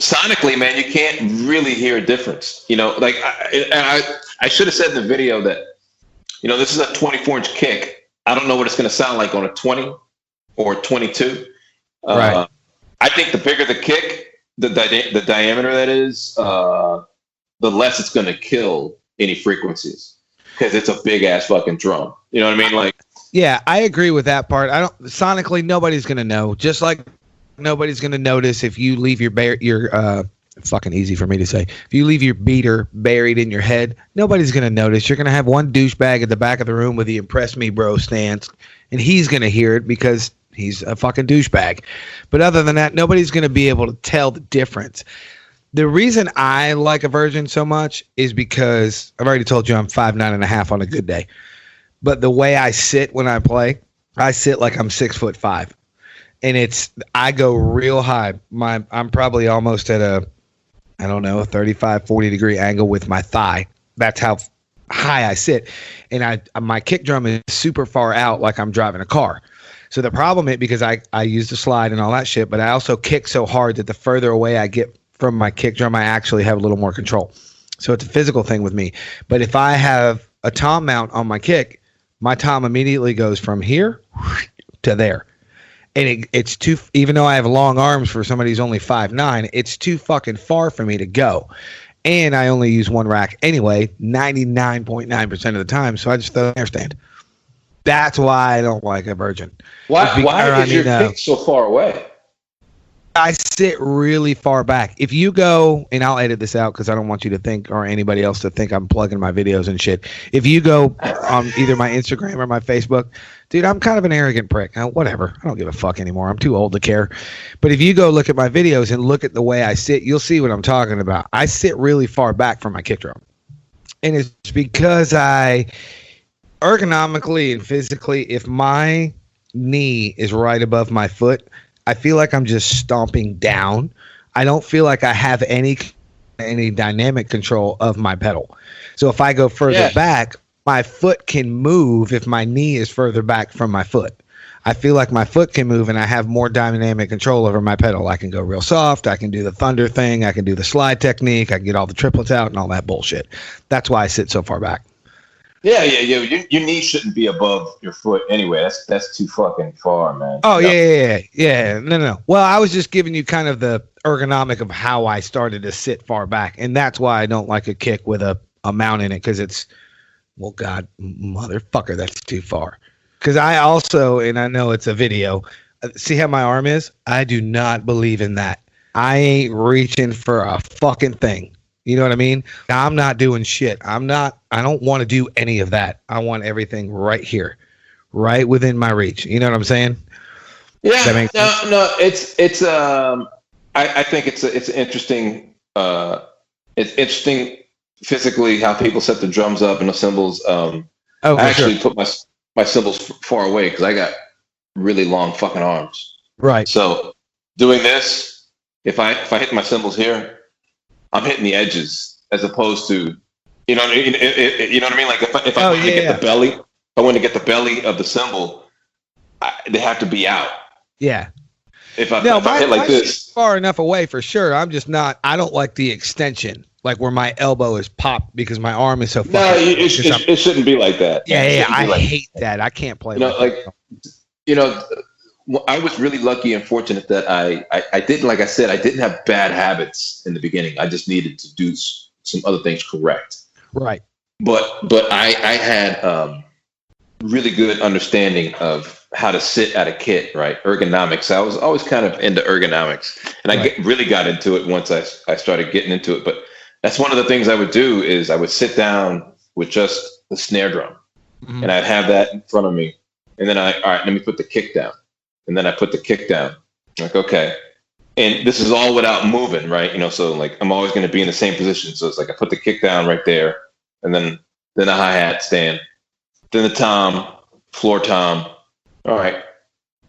Speaker 4: sonically, man, you can't really hear a difference. Like I should have said in the video that, this is a 24-inch kick. I don't know what it's going to sound like on a 20 or 22.
Speaker 3: Right.
Speaker 4: I think the bigger the kick, the diameter that is, the less it's going to kill any frequencies, because it's a big ass fucking drum. You know what I mean? Like,
Speaker 3: yeah, I agree with that part. Sonically, nobody's going to know. Just like nobody's going to notice if you leave your fucking easy for me to say. If you leave your beater buried in your head, nobody's going to notice. You're going to have one douchebag at the back of the room with the Impress Me Bro stance, and he's going to hear it because he's a fucking douchebag. But other than that, nobody's going to be able to tell the difference. The reason I like a Virgin so much is because I've already told you I'm 5'9.5" on a good day. But the way I sit when I play, I sit like I'm 6'5", and I go real high. I'm probably almost at I don't know, 35, 40 degree angle with my thigh. That's how high I sit. And my kick drum is super far out, like I'm driving a car. So the problem is because I use the slide and all that shit, but I also kick so hard that the further away I get from my kick drum, I actually have a little more control. So it's a physical thing with me. But if I have a tom mount on my kick, my tom immediately goes from here to there. And it's too, even though I have long arms for somebody who's only 5'9", it's too fucking far for me to go. And I only use one rack anyway, 99.9% of the time. So I just throw an air stand. That's why I don't like a Virgin.
Speaker 4: Why is your kick so far away?
Speaker 3: I sit really far back. If you go, and I'll edit this out because I don't want you to think, or anybody else to think I'm plugging my videos and shit. If you go on either my Instagram or my Facebook, dude, I'm kind of an arrogant prick. Whatever. I don't give a fuck anymore. I'm too old to care. But if you go look at my videos and look at the way I sit, you'll see what I'm talking about. I sit really far back from my kick drum. And it's because I ergonomically and physically, if my knee is right above my foot, I feel like I'm just stomping down. I don't feel like I have any dynamic control of my pedal. So if I go further back, my foot can move if my knee is further back from my foot. I feel like my foot can move and I have more dynamic control over my pedal. I can go real soft. I can do the thunder thing. I can do the slide technique. I can get all the triplets out and all that bullshit. That's why I sit so far back.
Speaker 4: Yeah. Your knee shouldn't be above your foot anyway. That's too fucking far, man.
Speaker 3: Oh, yeah. No. Well, I was just giving you kind of the ergonomic of how I started to sit far back. And that's why I don't like a kick with a mount in it, because it's, well, God, motherfucker, that's too far. Because I also, and I know it's a video, see how my arm is? I do not believe in that. I ain't reaching for a fucking thing. You know what I mean? I'm not doing shit. I don't want to do any of that. I want everything right here, right within my reach. You know what I'm saying?
Speaker 4: Yeah. No. I think it's interesting. It's interesting physically how people set the drums up and the cymbals. I actually put my cymbals far away because I got really long fucking arms.
Speaker 3: Right.
Speaker 4: So doing this, if I hit my cymbals here, I'm hitting the edges as opposed to, you know what I mean? Like if I want to get the belly, if I want to get the belly of the cymbal, they have to be out.
Speaker 3: Yeah.
Speaker 4: If I hit like this,
Speaker 3: far enough away for sure. I'm just not. I don't like the extension, like where my elbow is popped because my arm is so.
Speaker 4: No, it shouldn't be like that.
Speaker 3: Yeah. I hate that. I can't play.
Speaker 4: I was really lucky and fortunate that I didn't, like I said, I didn't have bad habits in the beginning. I just needed to do some other things correct.
Speaker 3: Right.
Speaker 4: But I had really good understanding of how to sit at a kit, right? Ergonomics. I was always kind of into ergonomics, and I really got into it once I started getting into it. But that's one of the things I would do is I would sit down with just the snare drum, and I'd have that in front of me, and then all right, let me put the kick down. And then I put the kick down. Like, okay. And this is all without moving, right? So like I'm always going to be in the same position. So it's like I put the kick down right there, and then a hi-hat stand, then the tom, floor tom. All right.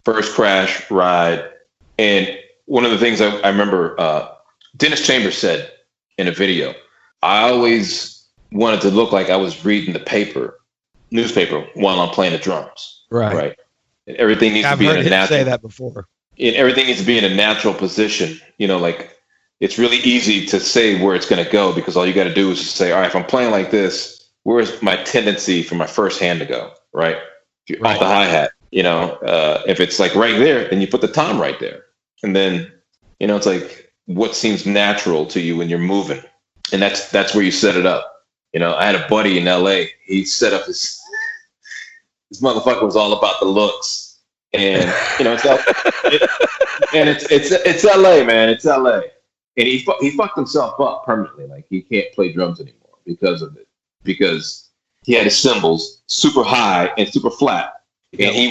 Speaker 4: First crash, ride. And one of the things I remember Dennis Chambers said in a video, I always wanted to look like I was reading the newspaper while I'm playing the drums.
Speaker 3: Right.
Speaker 4: And everything needs to be in a natural.
Speaker 3: Say that before.
Speaker 4: And everything needs to be in a natural position. Like it's really easy to say where it's going to go because all you got to do is just say, all right, if I'm playing like this, where is my tendency for my first hand to go? Right. Off the hi-hat. If it's like right there, then you put the tom right there, and then it's like what seems natural to you when you're moving, and that's where you set it up. I had a buddy in LA. He set up his. This motherfucker was all about the looks, and it's LA, man. It's LA, and he fucked himself up permanently. Like he can't play drums anymore because of it, because he had his cymbals super high and super flat, and he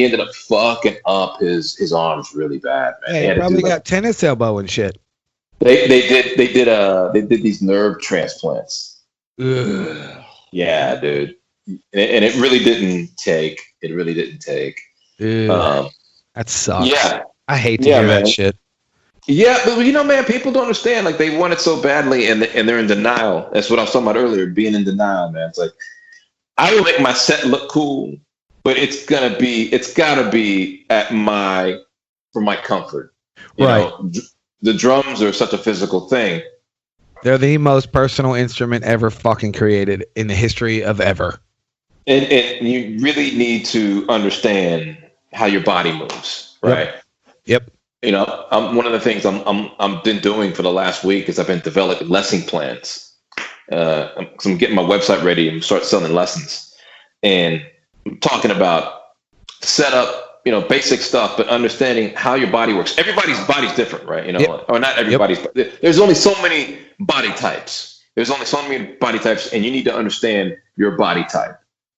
Speaker 4: ended up fucking up his arms really bad, man.
Speaker 3: Hey, he probably got tennis elbow and shit.
Speaker 4: They did these nerve transplants.
Speaker 3: Ugh.
Speaker 4: Yeah, dude. And it really didn't take.
Speaker 3: That sucks.
Speaker 4: Yeah,
Speaker 3: I hate to hear that shit.
Speaker 4: Yeah, but man, people don't understand. Like they want it so badly, and they're in denial. That's what I was talking about earlier. Being in denial, man. It's like I will make my set look cool, but it's gotta be for my comfort.
Speaker 3: Right.
Speaker 4: The drums are such a physical thing.
Speaker 3: They're the most personal instrument ever fucking created in the history of ever.
Speaker 4: And you really need to understand how your body moves, right?
Speaker 3: Yep.
Speaker 4: One of the things I'm been doing for the last week is I've been developing lesson plans. I'm getting my website ready and start selling lessons, and I'm talking about setup, basic stuff, but understanding how your body works. Everybody's body's different, right? Or not everybody's. Yep. There's only so many body types. And you need to understand your body type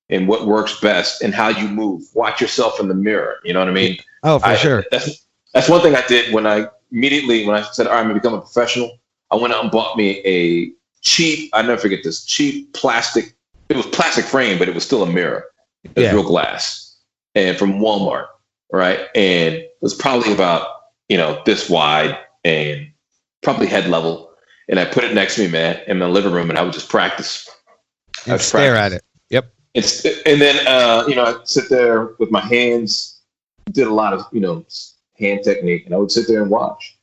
Speaker 4: and what works best and how you move. Watch yourself in the mirror. You know what I mean?
Speaker 3: Oh, for sure.
Speaker 4: That's one thing I did when I said, all right, I'm gonna become a professional. I went out and bought me a cheap, I never forget this, cheap plastic. It was plastic frame, but it was still a mirror. It was real glass, and from Walmart, right? And it was probably about this wide and probably head level. And I put it next to me, man, in my living room, and I would just practice.
Speaker 3: And stare at it. Yep.
Speaker 4: And then I'd sit there with my hands. Did a lot of hand technique, and I would sit there and watch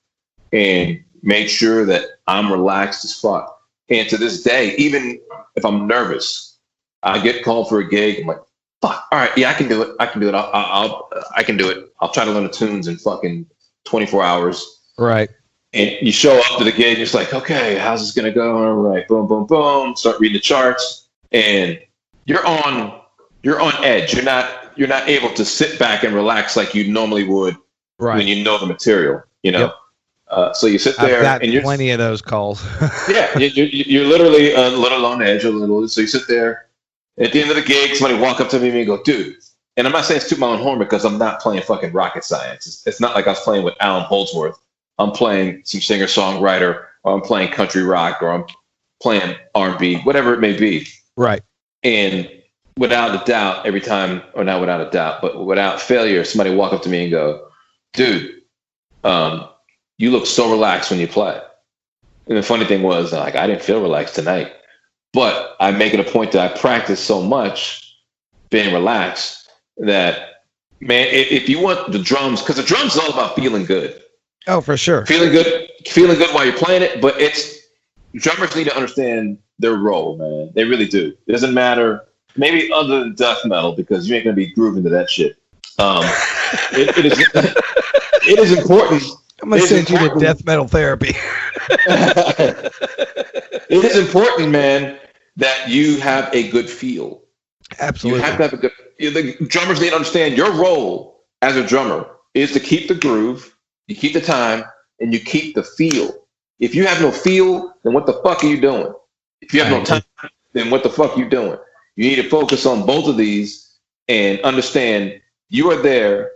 Speaker 4: and make sure that I'm relaxed as fuck. And to this day, even if I'm nervous, I get called for a gig. I'm like, fuck, all right, yeah, I can do it. I can do it. I can do it. I'll try to learn the tunes in fucking 24 hours.
Speaker 3: Right.
Speaker 4: And you show up to the gig, and it's like, okay, how's this gonna go? All right, boom, boom, boom. Start reading the charts, and you're on edge. You're not able to sit back and relax like you normally would. Right. When you know the material, Yep. So you sit there,
Speaker 3: and you're plenty of those calls.
Speaker 4: Yeah, you're literally a little on edge, So you sit there. At the end of the gig, somebody walk up to me and go, "Dude," and I'm not saying it's toot my own horn because I'm not playing fucking rocket science. It's not like I was playing with Alan Holdsworth. I'm playing some singer-songwriter, or I'm playing country rock, or I'm playing R&B, whatever it may be.
Speaker 3: Right.
Speaker 4: And without a doubt, every time, or not without a doubt, but without failure, somebody walk up to me and go, "Dude, you look so relaxed when you play." And the funny thing was, like, I didn't feel relaxed tonight, but I make it a point that I practice so much being relaxed that, man, if you want the drums, because the drums is all about feeling good.
Speaker 3: Oh, for sure.
Speaker 4: Feeling good while you're playing it, but drummers need to understand their role, man. They really do. It doesn't matter, maybe other than death metal, because you ain't gonna be grooving to that shit. It is important.
Speaker 3: I'm gonna send you to death metal therapy.
Speaker 4: It is important, man, that you have a good feel.
Speaker 3: Absolutely.
Speaker 4: You have to have a good. The drummers need to understand your role as a drummer is to keep the groove, you keep the time, and you keep the feel. If you have no feel, then what the fuck are you doing? If you have no time, then what the fuck are you doing? You need to focus on both of these and understand you are there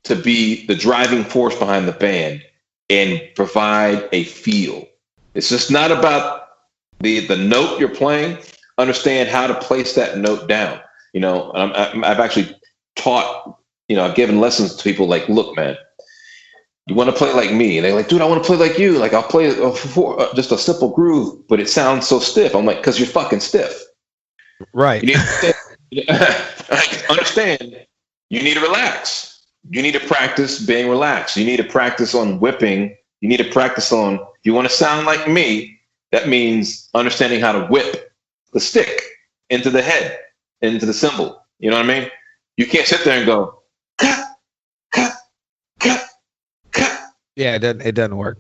Speaker 4: to be the driving force behind the band and provide a feel. It's just not about the note you're playing. Understand how to place that note down. I've actually taught, I've given lessons to people like, look, man, you want to play like me? And they're like, dude, I want to play like you. Like, I'll play just a simple groove, but it sounds so stiff. I'm like, because you're fucking stiff.
Speaker 3: Right.
Speaker 4: You need to understand, you need to relax. You need to practice being relaxed. You need to practice on whipping. You need to practice on, if you want to sound like me, that means understanding how to whip the stick into the head, into the cymbal. You know what I mean? You can't sit there and go, cut, cut, cut, cut.
Speaker 3: Yeah, it doesn't work.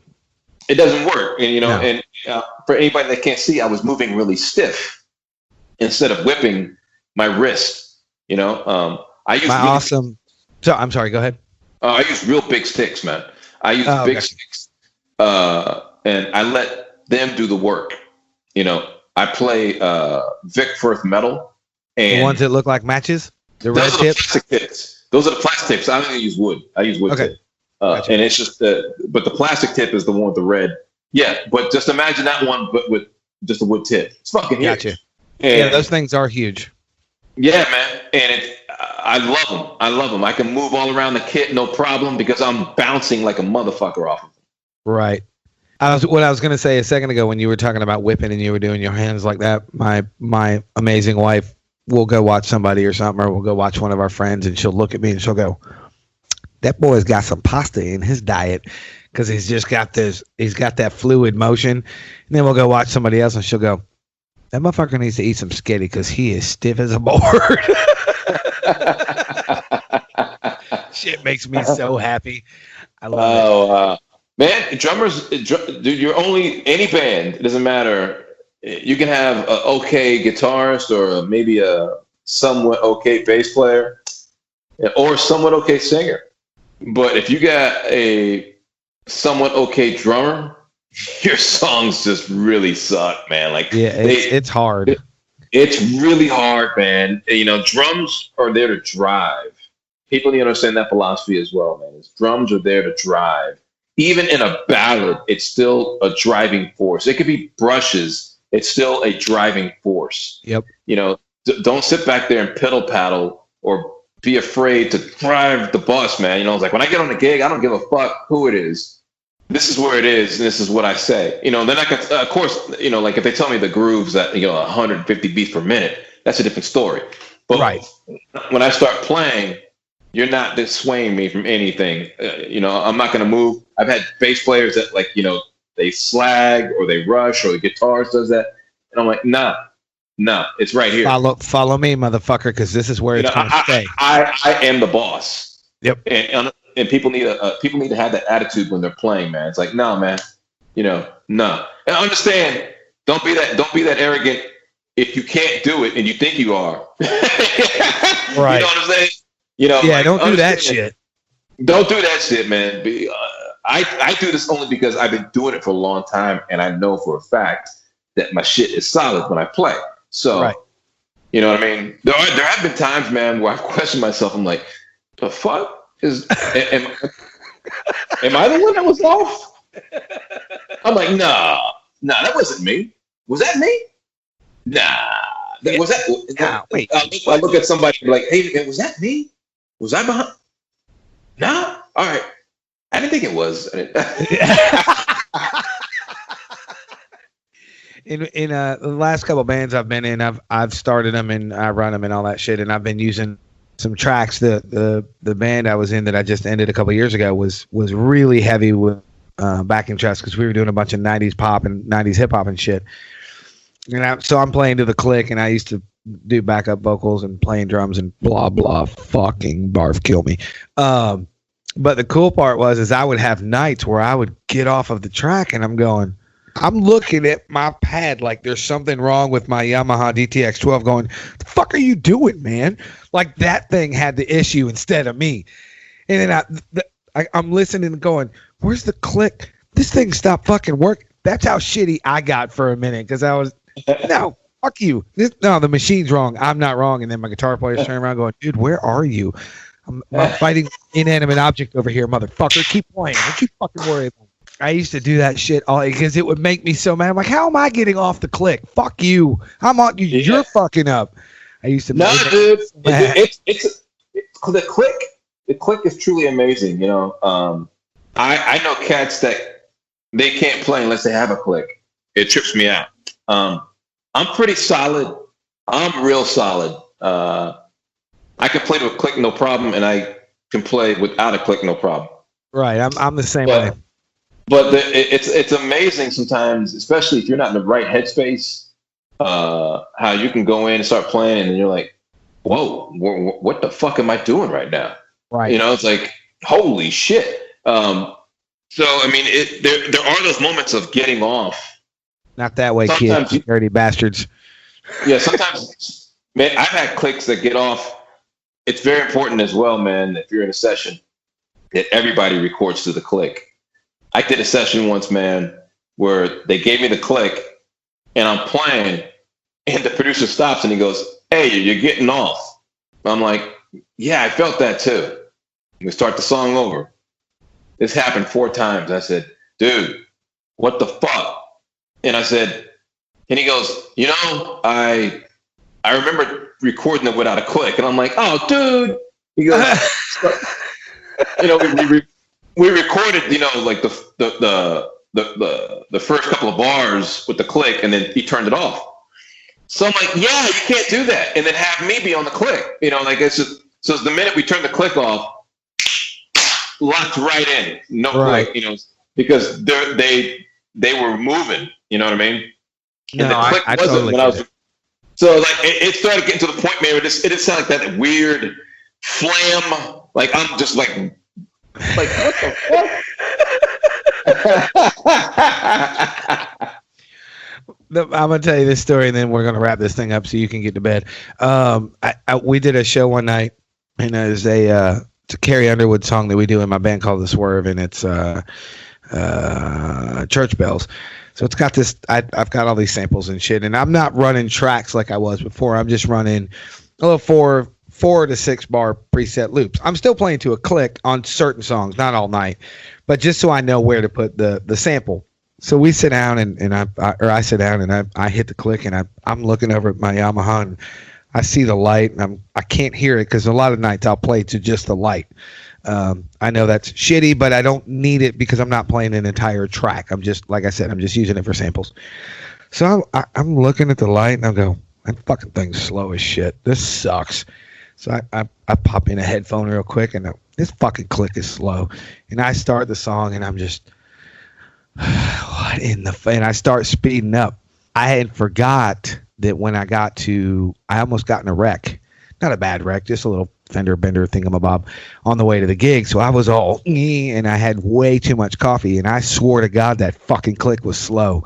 Speaker 4: It doesn't work. And, and for anybody that can't see, I was moving really stiff instead of whipping my wrist. I use
Speaker 3: So I'm sorry. Go ahead.
Speaker 4: I use real big sticks, man. I use big sticks, and I let them do the work. I play Vic Firth metal, and
Speaker 3: the ones that look like matches. The red tips.
Speaker 4: Those are the plastic tips. I don't use wood. I use wood tip, gotcha. And it's just but the plastic tip is the one with the red. Yeah, but just imagine that one, but with just a wood tip. It's fucking huge.
Speaker 3: Gotcha. Yeah, those things are huge.
Speaker 4: Yeah, man, and I love them. I love them. I can move all around the kit, no problem, because I'm bouncing like a motherfucker off of them.
Speaker 3: Right. What I was going to say a second ago when you were talking about whipping and you were doing your hands like that, my amazing wife will go watch somebody or something, or we'll go watch one of our friends, and she'll look at me and she'll go, "That boy's got some pasta in his diet because he's got that fluid motion." And then we'll go watch somebody else and she'll go, "That motherfucker needs to eat some skitty because he is stiff as a board." Shit makes me so happy. I love it.
Speaker 4: Man, drummers, dude, you're only any band. It doesn't matter. You can have an okay guitarist or maybe a somewhat okay bass player or somewhat okay singer. But if you got a somewhat okay drummer, your songs just really suck, man. Like,
Speaker 3: yeah, it's hard.
Speaker 4: It's really hard, man. You know, drums are there to drive. People need to understand that philosophy as well, man. Drums are there to drive. Even in a ballad, it's still a driving force. It could be brushes. It's still a driving force.
Speaker 3: Yep.
Speaker 4: You know, don't sit back there and piddle paddle or be afraid to drive the bus, man. You know, it's like when I get on the gig, I don't give a fuck who it is. This is where it is, and this is what I say. You know, then I can, of course, you know, like if they tell me the grooves at, 150 beats per minute, that's a different story. But
Speaker 3: right.
Speaker 4: When I start playing, you're not swaying me from anything. I'm not going to move. I've had bass players that, like, they slag or they rush or the guitarist does that. And I'm like, nah, it's right here.
Speaker 3: Follow me, motherfucker, because this is where it's going to stay.
Speaker 4: I am the boss.
Speaker 3: Yep.
Speaker 4: And people need to have that attitude when they're playing, man. It's like, no, man, no. And understand, don't be that arrogant if you can't do it and you think you are.
Speaker 3: Right.
Speaker 4: You know what I'm saying?
Speaker 3: Yeah,
Speaker 4: like,
Speaker 3: don't do that shit.
Speaker 4: Don't do that shit, man. I do this only because I've been doing it for a long time, and I know for a fact that my shit is solid when I play. So,
Speaker 3: right.
Speaker 4: You know what I mean? There have been times, man, where I've questioned myself. I'm like, the fuck am I the one that was off? I'm like, nah, that wasn't me. Was that me? Nah. Was that?
Speaker 3: Nah, wait.
Speaker 4: I look at somebody and be like, hey, man, was that me? Was I behind? Nah. All right. I didn't think it was.
Speaker 3: In the last couple of bands I've been in, I've started them and I run them and all that shit, and I've been using some tracks. The band I was in that I just ended a couple of years ago was really heavy with backing tracks because we were doing a bunch of 90s pop and 90s hip hop and shit. So I'm playing to the click, and I used to do backup vocals and playing drums and blah blah fucking barf kill me. But the cool part was I would have nights where I would get off of the track and I'm looking at my pad like there's something wrong with my Yamaha DTX 12 going, the fuck are you doing, man? Like that thing had the issue instead of me. And then I'm listening and going, where's the click? This thing stopped fucking working. That's how shitty I got for a minute because I was, no, fuck you. The machine's wrong. I'm not wrong. And then my guitar player's turning around going, dude, where are you? I'm fighting inanimate object over here, motherfucker. Keep playing. Don't you fucking worry about it. I used to do that shit all because it would make me so mad. I'm like, how am I getting off the click? Fuck you. I'm on you. Yeah. You're fucking up. I used to.
Speaker 4: No, dude. It's the click. The click is truly amazing. I know cats that they can't play unless they have a click. It trips me out. I'm pretty solid. I'm real solid. I can play to a click no problem, and I can play without a click no problem.
Speaker 3: Right. I'm the same way.
Speaker 4: But it's amazing sometimes, especially if you're not in the right headspace, how you can go in and start playing, and you're like, whoa, what the fuck am I doing right now?
Speaker 3: Right.
Speaker 4: It's like, holy shit. So, I mean, there are those moments of getting off.
Speaker 3: Not that way, kids, you dirty bastards.
Speaker 4: Yeah, sometimes, man, I've had clicks that get off. It's very important as well, man, if you're in a session, that everybody records to the click. I did a session once, man, where they gave me the click, and I'm playing, and the producer stops, and he goes, hey, you're getting off. I'm like, yeah, I felt that too. We start the song over. This happened 4 times. I said, dude, what the fuck? And I said, and he goes, I remember recording it without a click. And I'm like, oh, dude. He goes, we recorded, like the first couple of bars with the click, and then he turned it off. So I'm like, yeah, you can't do that, and then have me be on the click. Like it's just so it's the minute we turn the click off, locked right in, no click. Because they were moving. You know what I mean? And the click wasn't totally when I was. So like it started getting to the point, man, where it didn't sound like that weird flam. Like I'm just like what the fuck?
Speaker 3: I'm gonna tell you this story, and then we're gonna wrap this thing up so you can get to bed. We did a show one night, and it's a Carrie Underwood song that we do in my band called The Swerve, and it's Church Bells. So it's got this. I've got all these samples and shit, and I'm not running tracks like I was before. I'm just running a little 4 to 6 bar preset loops. I'm still playing to a click on certain songs, not all night, but just so I know where to put the sample. So we sit down and I sit down and I hit the click, and I'm looking over at my Yamaha, and I see the light, and I can't hear it because a lot of nights I'll play to just the light. I know that's shitty, but I don't need it because I'm not playing an entire track. I'm just, like I said, I'm just using it for samples. So I'm looking at the light, and I go, that fucking thing's slow as shit. This sucks. So I pop in a headphone real quick, and this fucking click is slow. And I start the song, and I'm just, what in the... And I start speeding up. I had forgot that when I almost got in a wreck. Not a bad wreck, just a little fender bender thingamabob on the way to the gig. So I was all, and I had way too much coffee, and I swore to God that fucking click was slow.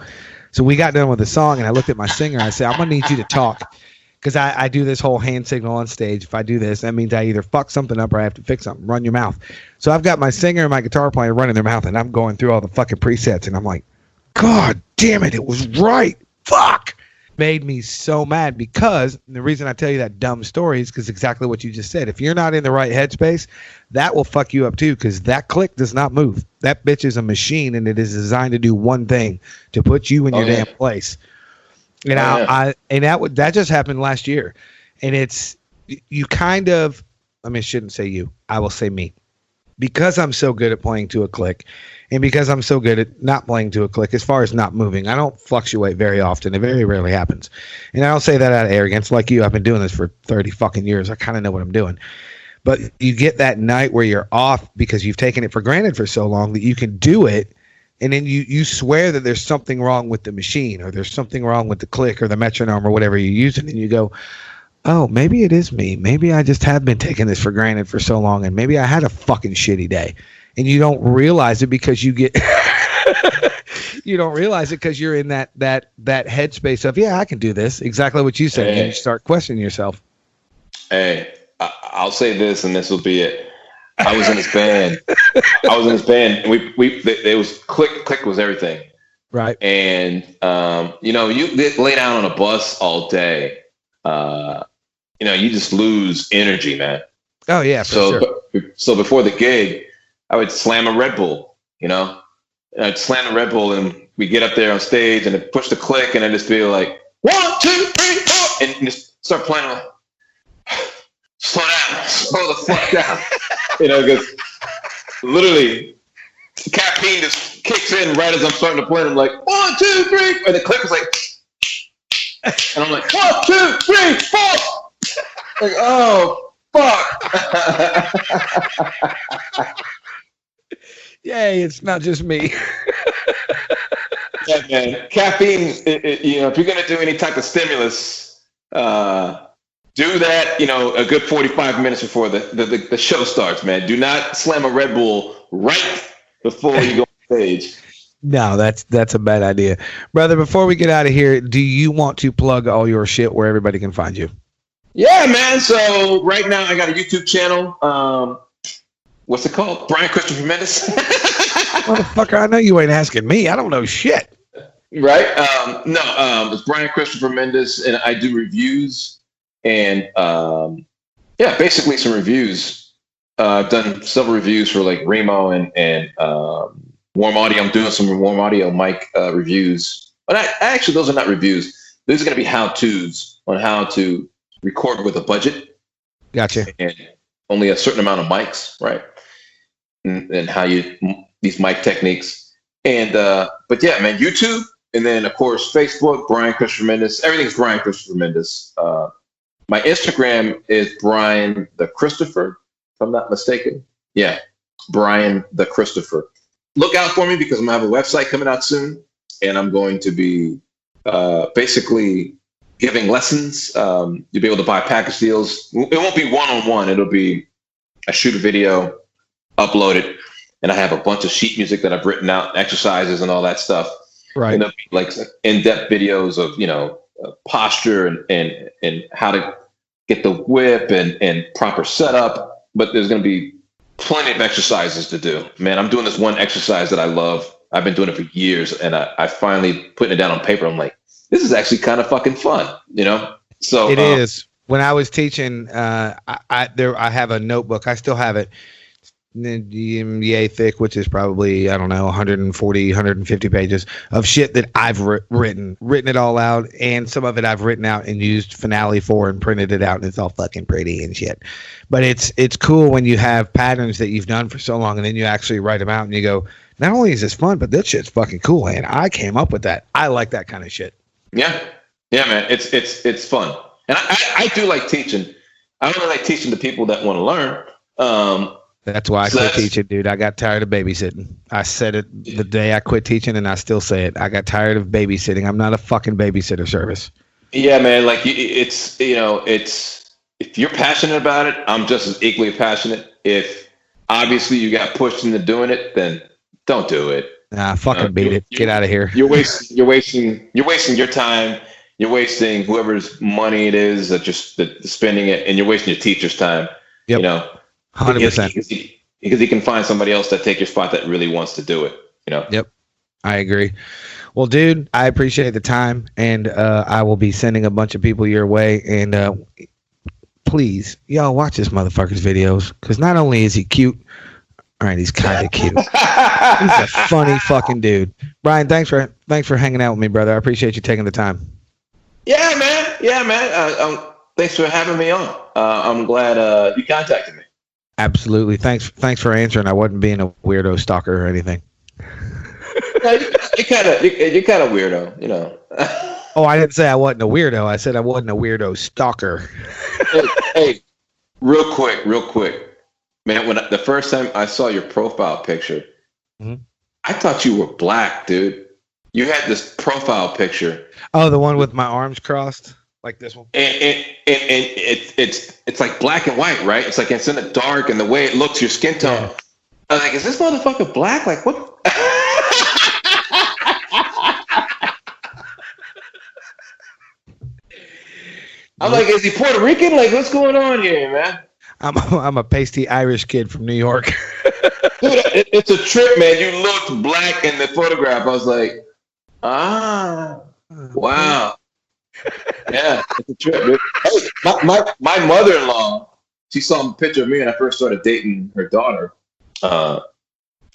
Speaker 3: So we got done with the song, and I looked at my singer, and I said, I'm going to need you to talk. Because I do this whole hand signal on stage. If I do this, that means I either fuck something up or I have to fix something. Run your mouth. So I've got my singer and my guitar player running their mouth, and I'm going through all the fucking presets, and I'm like, God damn it was right. Fuck. Made me so mad, because the reason I tell you that dumb story is because exactly what you just said. If you're not in the right headspace, that will fuck you up too, because that click does not move. That bitch is a machine, and it is designed to do one thing, to put you in your damn place. And that just happened last year, and it's, you kind of, I shouldn't say you, I will say me, because I'm so good at playing to a click, and because I'm so good at not playing to a click, as far as not moving, I don't fluctuate very often. It very rarely happens, and I don't say that out of arrogance. Like you, I've been doing this for 30 fucking years. I kind of know what I'm doing. But you get that night where you're off because you've taken it for granted for so long that you can do it. And then you swear that there's something wrong with the machine, or there's something wrong with the click or the metronome or whatever you're using. And you go, oh, maybe it is me. Maybe I just have been taking this for granted for so long, and maybe I had a fucking shitty day. And you don't realize it because you get you don't realize it because you're in that headspace of, yeah, I can do this. Exactly what you said.
Speaker 4: Hey.
Speaker 3: And you start questioning yourself.
Speaker 4: Hey, I'll say this, and this will be it. I was in his band. And it was click was everything.
Speaker 3: Right.
Speaker 4: And, you lay down on a bus all day. You just lose energy, man.
Speaker 3: Oh, yeah, for sure.
Speaker 4: So before the gig, I would slam a Red Bull, I'd slam the Red Bull, and we get up there on stage, and I'd push the click, and I'd just be like, 1, 2, 3, 4, and just start playing like, slow the fuck down. Because literally caffeine just kicks in right as I'm starting to play. I'm like, 1, 2, 3, and the click is like, and I'm like, 1, 2, 3, 4. Like, oh fuck.
Speaker 3: Yay, it's not just me.
Speaker 4: Yeah, man. Caffeine, if you're gonna do any type of stimulus, do that, a good 45 minutes before the show starts, man. Do not slam a Red Bull right before you go on stage.
Speaker 3: No, that's a bad idea. Brother, before we get out of here, do you want to plug all your shit where everybody can find you?
Speaker 4: Yeah, man. So right now I got a YouTube channel. What's it called? Brian Christopher Mendes.
Speaker 3: Motherfucker, I know you ain't asking me. I don't know shit.
Speaker 4: Right? It's Brian Christopher Mendes, and I do reviews. And basically some reviews. I've done several reviews for like Remo and Warm Audio. I'm doing some Warm Audio mic reviews. But actually, those are not reviews. These are going to be how-tos on how to record with a budget.
Speaker 3: Gotcha.
Speaker 4: And only a certain amount of mics, right? and how these mic techniques. And but yeah, man, YouTube, and then of course Facebook, Brian Christopher Mendes. Everything's Brian Christopher Mendes. My Instagram is Brian the Christopher, if I'm not mistaken. Yeah, Brian the Christopher. Look out for me because I'm gonna have a website coming out soon, and I'm going to be basically giving lessons. You'll be able to buy package deals. It won't be one-on-one. It'll be I shoot a video, upload it, and I have a bunch of sheet music that I've written out, exercises and all that stuff.
Speaker 3: Right.
Speaker 4: And like in-depth videos of posture and how to get the whip and proper setup. But there's going to be plenty of exercises to do. Man, I'm doing this one exercise that I love. I've been doing it for years, and I finally putting it down on paper. I'm like, this is actually kind of fucking fun, So
Speaker 3: it is. When I was teaching, I have a notebook. I still have it. Yay thick, which is probably, I don't know, 140, 150 pages of shit that I've written it all out. And some of it I've written out and used Finale for and printed it out, and it's all fucking pretty and shit. But it's cool when you have patterns that you've done for so long and then you actually write them out and you go, not only is this fun, but this shit's fucking cool. And I came up with that. I like that kind of shit.
Speaker 4: Yeah. Yeah, man. It's fun. And I do like teaching. I only like teaching the people that want to learn.
Speaker 3: That's why I quit teaching, dude. I got tired of babysitting. I said it the day I quit teaching, and I still say it. I got tired of babysitting. I'm not a fucking babysitter service.
Speaker 4: Yeah, man. Like it's if you're passionate about it, I'm just as equally passionate. If obviously you got pushed into doing it, then don't do it.
Speaker 3: Nah, fucking beat it. Get out of here.
Speaker 4: You're wasting your time. You're wasting whoever's money it is that just spending it, and you're wasting your teacher's time.
Speaker 3: Yep. 100%.
Speaker 4: Because he can find somebody else that take your spot that really wants to do it.
Speaker 3: Yep. I agree. Well, dude, I appreciate the time, and I will be sending a bunch of people your way. And please, y'all watch this motherfucker's videos, because not only is he cute, all right, he's kind of cute. He's a funny fucking dude. Brian, thanks for hanging out with me, brother. I appreciate you taking the time.
Speaker 4: Yeah, man. Thanks for having me on. I'm glad you contacted me.
Speaker 3: Absolutely. Thanks for answering. I wasn't being a weirdo stalker or anything.
Speaker 4: Yeah, you're kind of weirdo,
Speaker 3: Oh, I didn't say I wasn't a weirdo. I said I wasn't a weirdo stalker.
Speaker 4: hey, real quick, man. When the first time I saw your profile picture, I thought you were black, dude. You had this profile picture.
Speaker 3: Oh, the one with my arms crossed, like this one.
Speaker 4: And it's like black and white, right? It's like it's in the dark, and the way it looks, your skin tone. Yeah. I was like, is this motherfucker black? Like what? I'm like, is he Puerto Rican? Like, what's going on here, man?
Speaker 3: I'm a pasty Irish kid from New York.
Speaker 4: Dude, it's a trip, man. You looked black in the photograph. I was like, wow. Yeah, it's a trip, dude. Hey, my mother-in-law, she saw a picture of me when I first started dating her daughter. For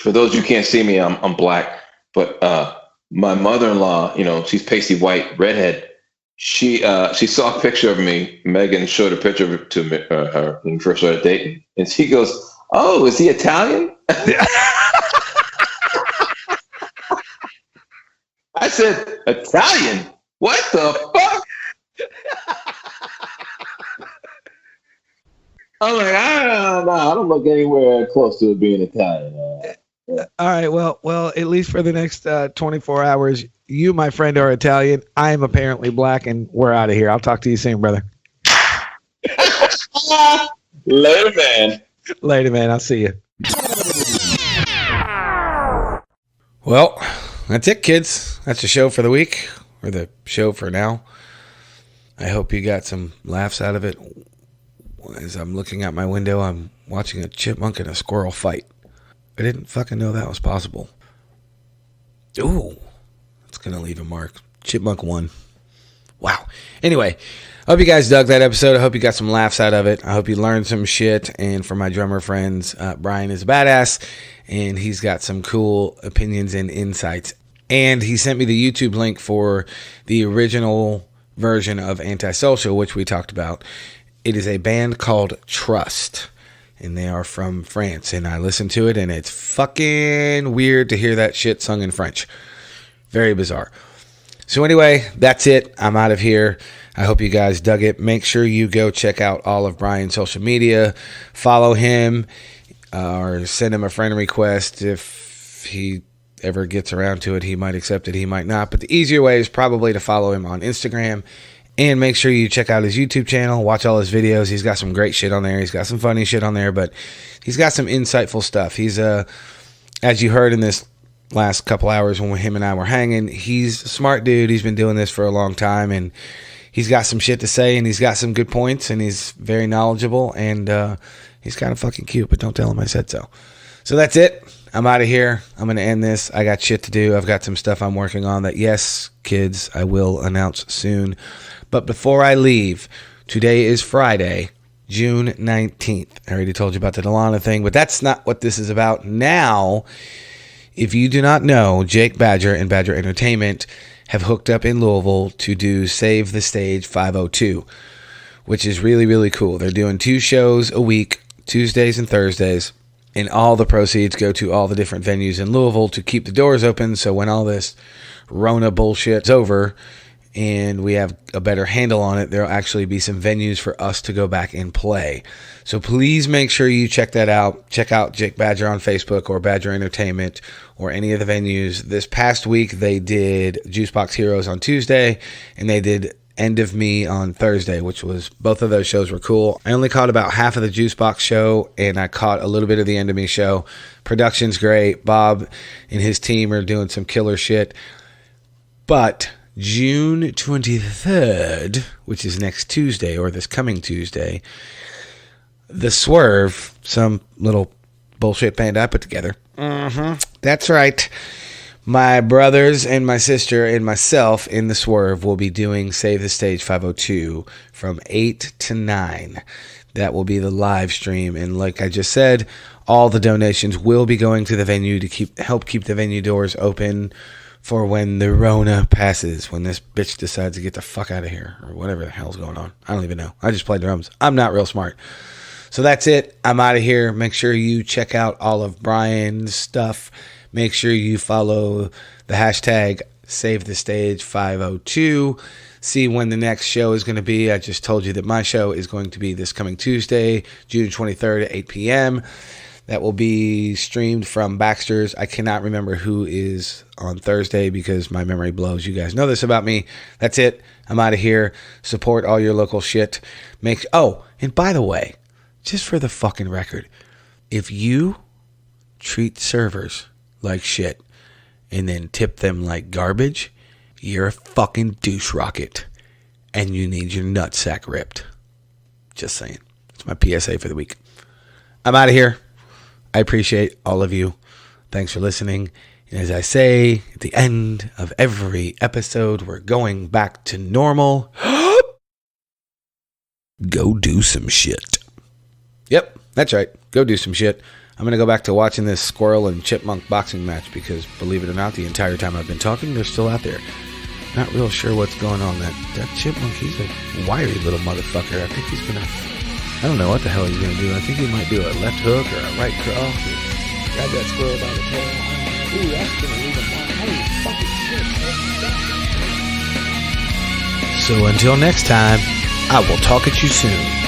Speaker 4: those of you who can't see me, I'm black, but my mother-in-law, she's pasty white, redhead. She saw a picture of me. Megan showed a picture of it to her when we first started dating, and she goes, "Oh, is he Italian?" I said, "Italian? What the fuck?" I'm like, I don't look anywhere close to being Italian.
Speaker 3: All right, well, at least for the next 24 hours, you, my friend, are Italian. I am apparently black, and we're out of here. I'll talk to you soon, brother.
Speaker 4: Later, man.
Speaker 3: Later, man. I'll see you. Well, that's it, kids. That's the show for the week, or the show for now. I hope you got some laughs out of it. As I'm looking out my window, I'm watching a chipmunk and a squirrel fight. I didn't fucking know that was possible. Ooh, it's going to leave a mark. Chipmunk won. Wow. Anyway, I hope you guys dug that episode. I hope you got some laughs out of it. I hope you learned some shit. And for my drummer friends, Brian is a badass, and he's got some cool opinions and insights. And he sent me the YouTube link for the original version of Antisocial, which we talked about. It is a band called Trust. and they are from France. And I listened to it, and it's fucking weird to hear that shit sung in French. Very bizarre. So anyway, that's it. I'm out of here. I hope you guys dug it. Make sure you go check out all of Brian's social media. Follow him or send him a friend request. If he ever gets around to it, he might accept it, he might not. But the easier way is probably to follow him on Instagram. And make sure you check out his YouTube channel. Watch all his videos. He's got some great shit on there. He's got some funny shit on there. But he's got some insightful stuff. He's, as you heard in this last couple hours when him and I were hanging, he's a smart dude. He's been doing this for a long time, and he's got some shit to say, and he's got some good points, and he's very knowledgeable, and he's kind of fucking cute, but don't tell him I said so. So that's it. I'm out of here. I'm going to end this. I got shit to do. I've got some stuff I'm working on that, yes, kids, I will announce soon. But before I leave, today is Friday, June 19th. I already told you about the Delana thing, but that's not what this is about now. If you do not know, Jake Badger and Badger Entertainment have hooked up in Louisville to do Save the Stage 502, which is really, really cool. They're doing 2 shows a week, Tuesdays and Thursdays, and all the proceeds go to all the different venues in Louisville to keep the doors open, so when all this Rona bullshit's over and we have a better handle on it, there'll actually be some venues for us to go back and play. So please make sure you check that out. Check out Jake Badger on Facebook or Badger Entertainment or any of the venues. This past week, they did Juicebox Heroes on Tuesday, and they did End of Me on Thursday, which was, both of those shows were cool. I only caught about half of the Juicebox show, and I caught a little bit of the End of Me show. Production's great. Bob and his team are doing some killer shit. But June 23rd, which is next Tuesday, or this coming Tuesday, The Swerve, some little bullshit band I put together. That's right. My brothers and my sister and myself in The Swerve will be doing Save the Stage 502 from 8 to 9. That will be the live stream. And like I just said, all the donations will be going to the venue to help keep the venue doors open for when the Rona passes, when this bitch decides to get the fuck out of here, or whatever the hell's going on. I don't even know. I just play drums. I'm not real smart. So that's it. I'm out of here. Make sure you check out all of Brian's stuff. Make sure you follow the hashtag SaveTheStage502. See when the next show is going to be. I just told you that my show is going to be this coming Tuesday, June 23rd at 8 p.m. That will be streamed from Baxter's. I cannot remember who is on Thursday because my memory blows. You guys know this about me. That's it. I'm out of here. Support all your local shit. And by the way, just for the fucking record, if you treat servers like shit and then tip them like garbage, you're a fucking douche rocket and you need your nutsack ripped. Just saying. It's my PSA for the week. I'm out of here. I appreciate all of you. Thanks for listening. And as I say at the end of every episode, we're going back to normal. Go do some shit. Yep, that's right. Go do some shit. I'm going to go back to watching this squirrel and chipmunk boxing match because, believe it or not, the entire time I've been talking, they're still out there. Not real sure what's going on. That chipmunk, he's a wiry little motherfucker. I think he's going to... I don't know what the hell he's going to do. I think he might do a left hook or a right cross. Grab that squirrel by the tail. Ooh, that's going to leave him on. Holy fucking shit. So until next time, I will talk at you soon.